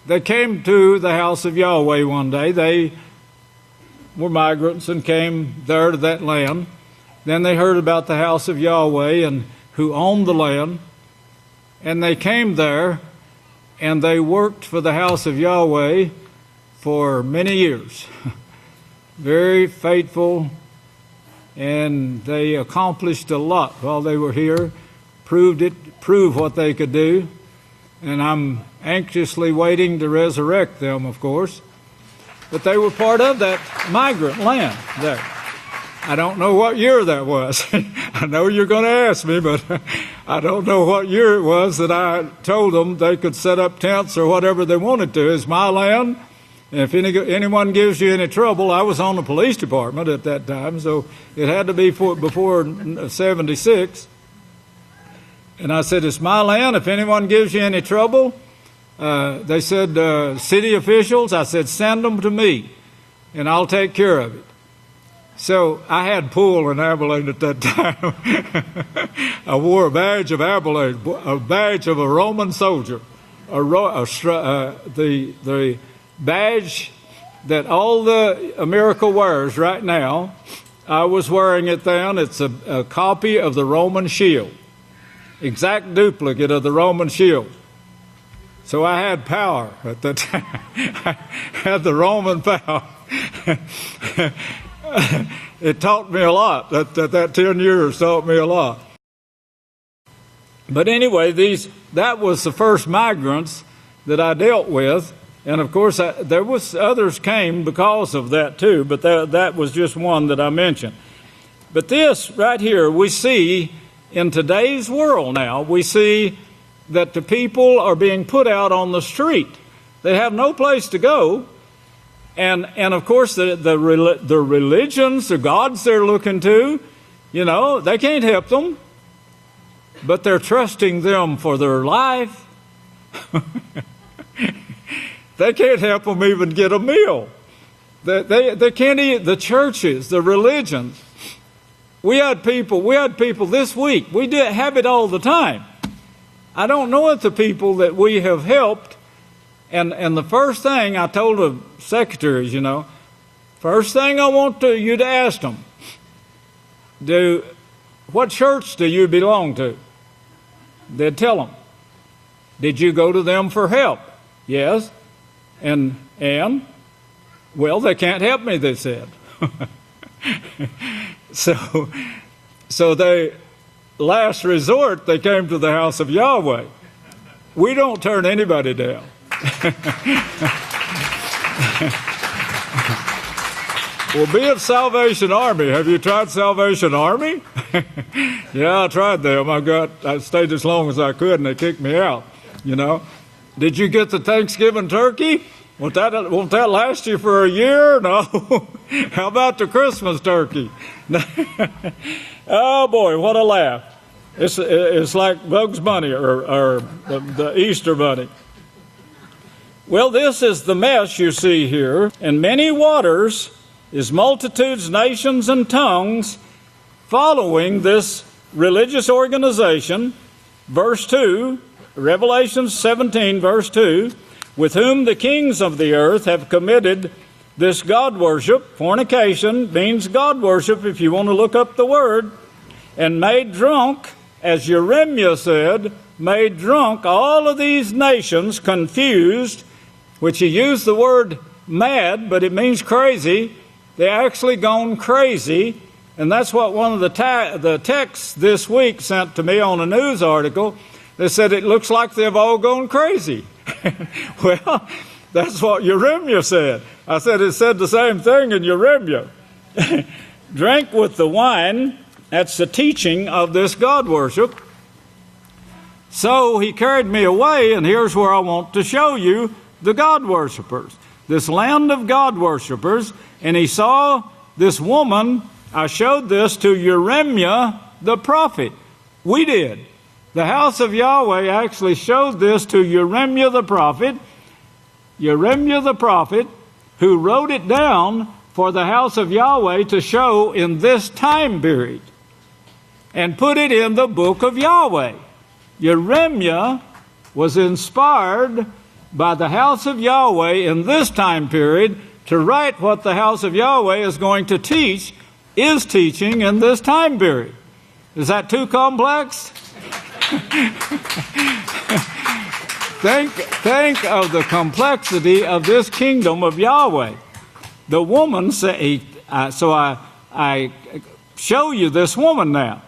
They came to the house of Yahweh one day. They were migrants and came there to that land. Then they heard about the house of Yahweh and who owned the land. And they came there and they worked for the house of Yahweh for many years. Very faithful. And they accomplished a lot while they were here, proved what they could do. And I'm anxiously waiting to resurrect them, of course. But they were part of that migrant land there. I don't know what year that was. I know you're going to ask me, but I don't know what year it was that I told them they could set up tents or whatever they wanted to. It's my land. And if anyone gives you any trouble, I was on the police department at that time, so it had to be before 76. And I said, it's my land. If anyone gives you any trouble, they said, city officials, I said, send them to me, and I'll take care of it. So I had pull in Abelin at that time. I wore a badge of Abelin, a badge of a Roman soldier, the badge that all the America wears right now. I was wearing it then. It's a copy of the Roman shield, exact duplicate of the Roman shield. So I had power at that time. I had the Roman power. It taught me a lot. That 10 years taught me a lot. But anyway, that was the first migrants that I dealt with. And of course, there was others came because of that too, but that was just one that I mentioned. But this right here, we see in today's world now, we see that the people are being put out on the street. They have no place to go. And of course, the religions, the gods they're looking to, they can't help them. But they're trusting them for their life. They can't help them even get a meal. They can't eat. The churches, the religions. We had people this week. We have it all the time. I don't know if the people that we have helped, and the first thing I told the secretaries, first thing I want you to ask them, what church do you belong to? They'd tell them. Did you go to them for help? Yes. And well, they can't help me, they said. So they, last resort, they came to the house of Yahweh. We don't turn anybody down. Well, be it Salvation Army. Have you tried Salvation Army? Yeah, I tried them. I stayed as long as I could, and they kicked me out. Did you get the Thanksgiving turkey? Won't that last you for a year? No. How about the Christmas turkey? Oh boy, what a laugh! It's like Bugs Bunny or the Easter Bunny. Well, this is the mess you see here. And many waters is multitudes, nations, and tongues following this religious organization. Verse 2, Revelation 17, verse 2, with whom the kings of the earth have committed this God worship. Fornication means God worship, if you want to look up the word. And made drunk, as Jeremiah said, made drunk all of these nations, confused, which he used the word mad, but it means crazy. They actually gone crazy. And that's what one of the texts this week sent to me on a news article. They said it looks like they've all gone crazy. Well, that's what Jeremiah said. I said it said the same thing in Jeremiah. Drink with the wine, that's the teaching of this God worship. So he carried me away, and here's where I want to show you the God worshipers, this land of God worshipers. And he saw this woman. I showed this to Jeremiah the prophet. We did. The house of Yahweh actually showed this to Jeremiah the prophet. Jeremiah the prophet, who wrote it down for the house of Yahweh to show in this time period and put it in the Book of Yahweh. Jeremiah was inspired by the house of Yahweh in this time period to write what the house of Yahweh is going to teach, is teaching in this time period. Is that too complex? Think of the complexity of this kingdom of Yahweh. The woman said, so I show you this woman now.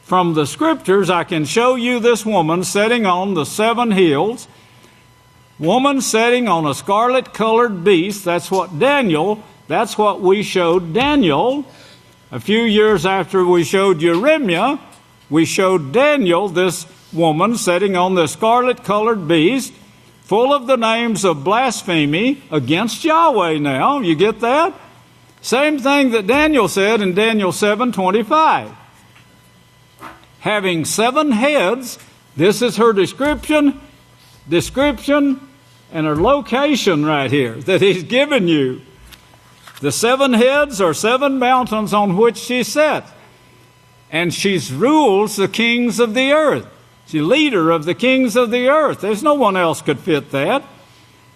From the scriptures, I can show you this woman sitting on the 7 hills. Woman sitting on a scarlet-colored beast. That's what we showed Daniel. A few years after we showed Jeremiah, we showed Daniel this woman sitting on the scarlet-colored beast, full of the names of blasphemy against Yahweh now. You get that? Same thing that Daniel said in Daniel 7:25. Having 7 heads, this is her description, and her location right here that he's given you. The 7 heads are 7 mountains on which she sits. And she rules the kings of the earth. She's leader of the kings of the earth. There's no one else could fit that.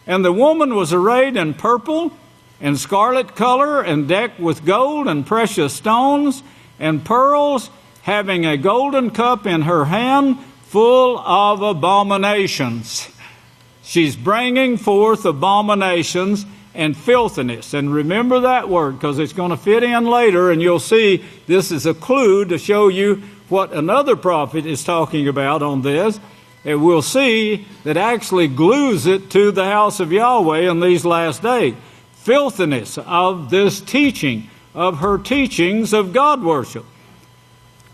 And the woman was arrayed in purple and scarlet color and decked with gold and precious stones and pearls, having a golden cup in her hand full of abominations. She's bringing forth abominations and filthiness. And remember that word, because it's going to fit in later, and you'll see this is a clue to show you what another prophet is talking about on this. And we'll see that actually glues it to the house of Yahweh in these last days. Filthiness of this teaching, of her teachings of God worship.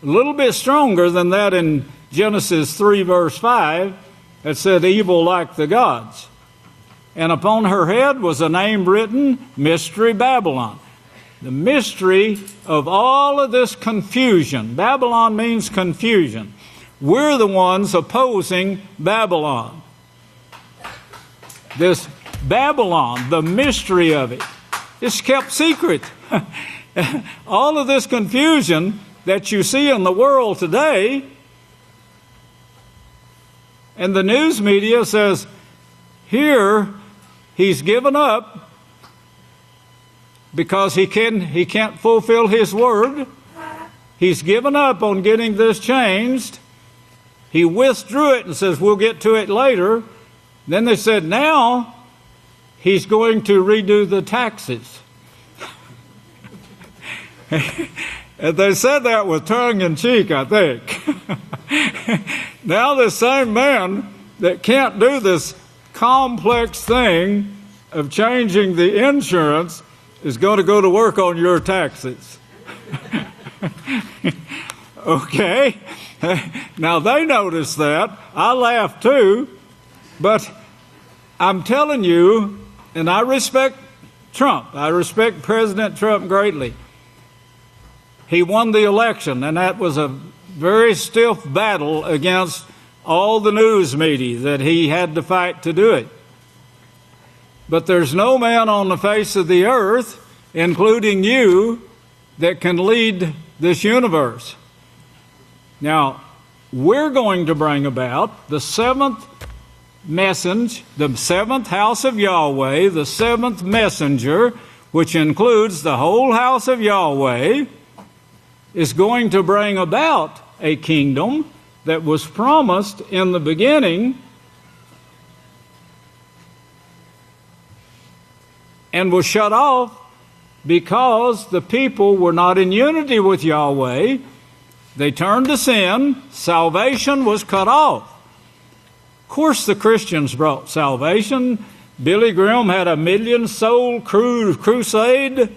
A little bit stronger than that in Genesis 3 verse 5. that said, evil like the gods. And upon her head was a name written, Mystery Babylon. The mystery of all of this confusion. Babylon means confusion. We're the ones opposing Babylon. This Babylon, the mystery of it, is kept secret. All of this confusion that you see in the world today, and the news media says, here he's given up because he can't fulfill his word. He's given up on getting this changed. He withdrew it and says, we'll get to it later. Then they said, now he's going to redo the taxes. And they said that with tongue in cheek, I think. Now the same man that can't do this complex thing of changing the insurance is going to go to work on your taxes. Okay? Now they noticed that. I laughed too. But I'm telling you, and I respect Trump. I respect President Trump greatly. He won the election, and that was a very stiff battle against all the news media that he had to fight to do it. But there's no man on the face of the earth, including you, that can lead this universe. Now, we're going to bring about the seventh message, the seventh house of Yahweh, the seventh messenger, which includes the whole house of Yahweh, is going to bring about a kingdom that was promised in the beginning and was shut off because the people were not in unity with Yahweh. They turned to sin. Salvation was cut off. Of course, the Christians brought salvation. Billy Graham had a 1,000,000-soul crusade.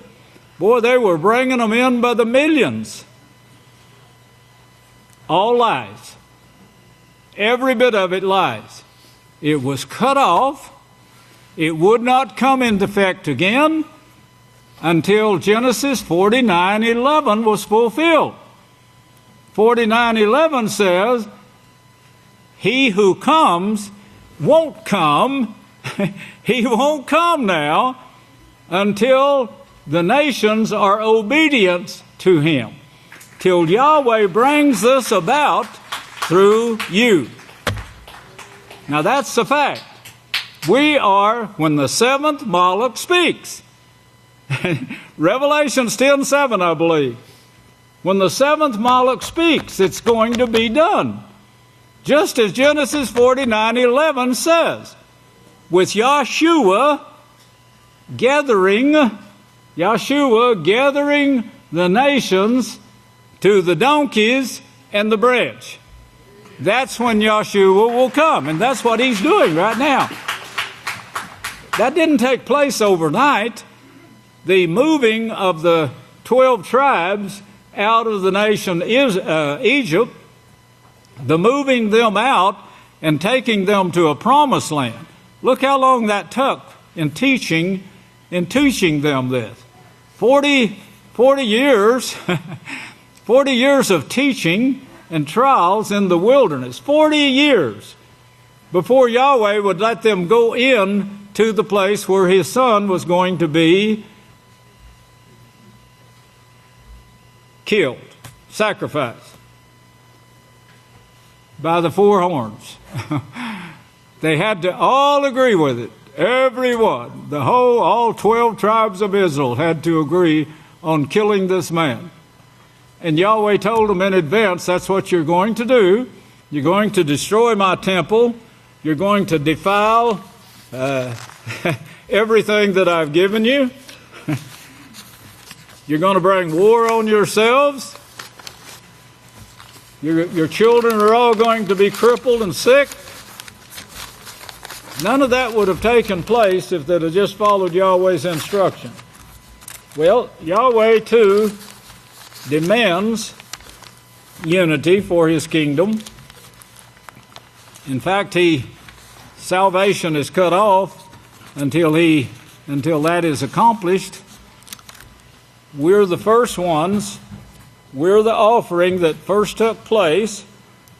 Boy, they were bringing them in by the millions. All lies. Every bit of it lies. It was cut off. It would not come into effect again until Genesis 49:11 was fulfilled. 49:11 says, he who comes won't come. He won't come now until the nations are obedient to him. Till Yahweh brings this about through you. Now that's the fact. We are, when the seventh Moloch speaks. Revelations 10:7, I believe. When the seventh Moloch speaks, it's going to be done. Just as Genesis 49:11 says. With Yahshua gathering the nations to the donkeys and the bridge. That's when Yahshua will come, and that's what he's doing right now. That didn't take place overnight. The moving of the 12 tribes out of the nation Egypt, the moving them out and taking them to a promised land. Look how long that took in teaching them this. 40 years, 40 years of teaching and trials in the wilderness. 40 years before Yahweh would let them go in to the place where his son was going to be killed, sacrificed by the four horns. They had to all agree with it. Everyone, all 12 tribes of Israel had to agree on killing this man. And Yahweh told them in advance, that's what you're going to do. You're going to destroy my temple. You're going to defile everything that I've given you. You're going to bring war on yourselves. Your children are all going to be crippled and sick. None of that would have taken place if they'd have just followed Yahweh's instruction. Well, Yahweh, too, demands unity for his kingdom. In fact, he salvation is cut off until that is accomplished. We're the first ones. We're the offering that first took place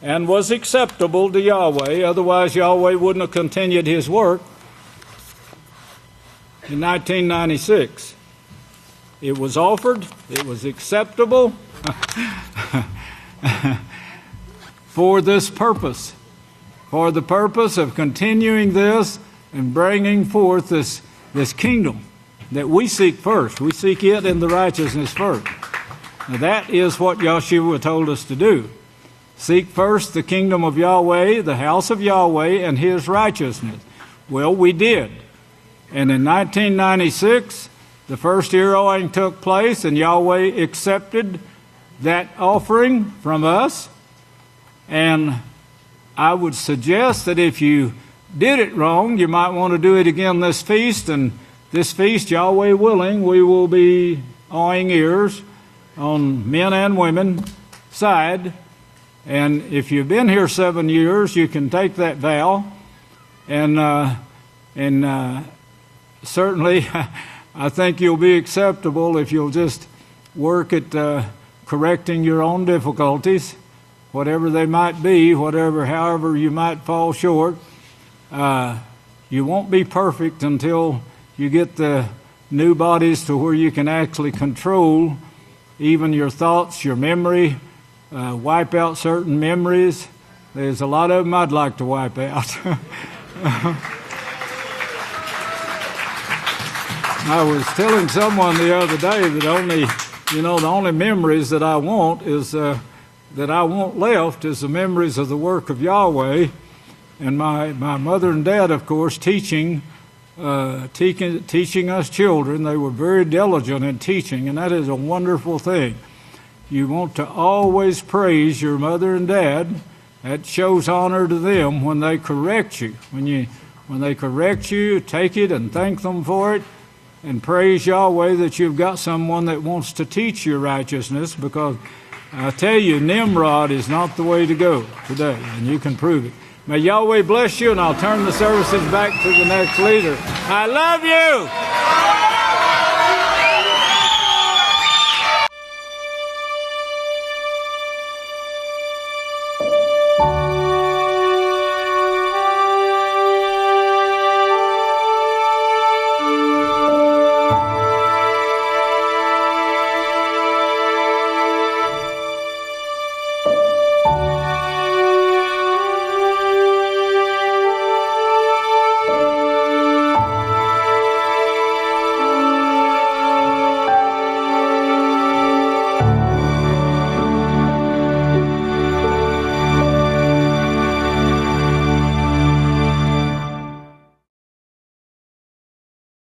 and was acceptable to Yahweh. Otherwise, Yahweh wouldn't have continued his work in 1996. It was offered. It was acceptable for this purpose, for the purpose of continuing this and bringing forth this kingdom that we seek first. We seek it in the righteousness first. Now that is what Yahshua told us to do. Seek first the kingdom of Yahweh, the house of Yahweh, and his righteousness. Well, we did. And in 1996, the first ear-owing took place, and Yahweh accepted that offering from us. And I would suggest that if you did it wrong, you might want to do it again this feast. And this feast, Yahweh willing, we will be awing ears on men and women side. And if you've been here 7 years, you can take that vow. And certainly, I think you'll be acceptable if you'll just work at correcting your own difficulties, whatever they might be, however you might fall short. You won't be perfect until you get the new bodies to where you can actually control even your thoughts, your memory, wipe out certain memories. There's a lot of them I'd like to wipe out. I was telling someone the other day that the only memories that I want left is the memories of the work of Yahweh. And my mother and dad, of course, teaching us children. They were very diligent in teaching, and that is a wonderful thing. You want to always praise your mother and dad. That shows honor to them when they correct you. When they correct you, take it and thank them for it, and praise Yahweh that you've got someone that wants to teach you righteousness, because I tell you, Nimrod is not the way to go today, and you can prove it. May Yahweh bless you, and I'll turn the services back to the next leader. I love you!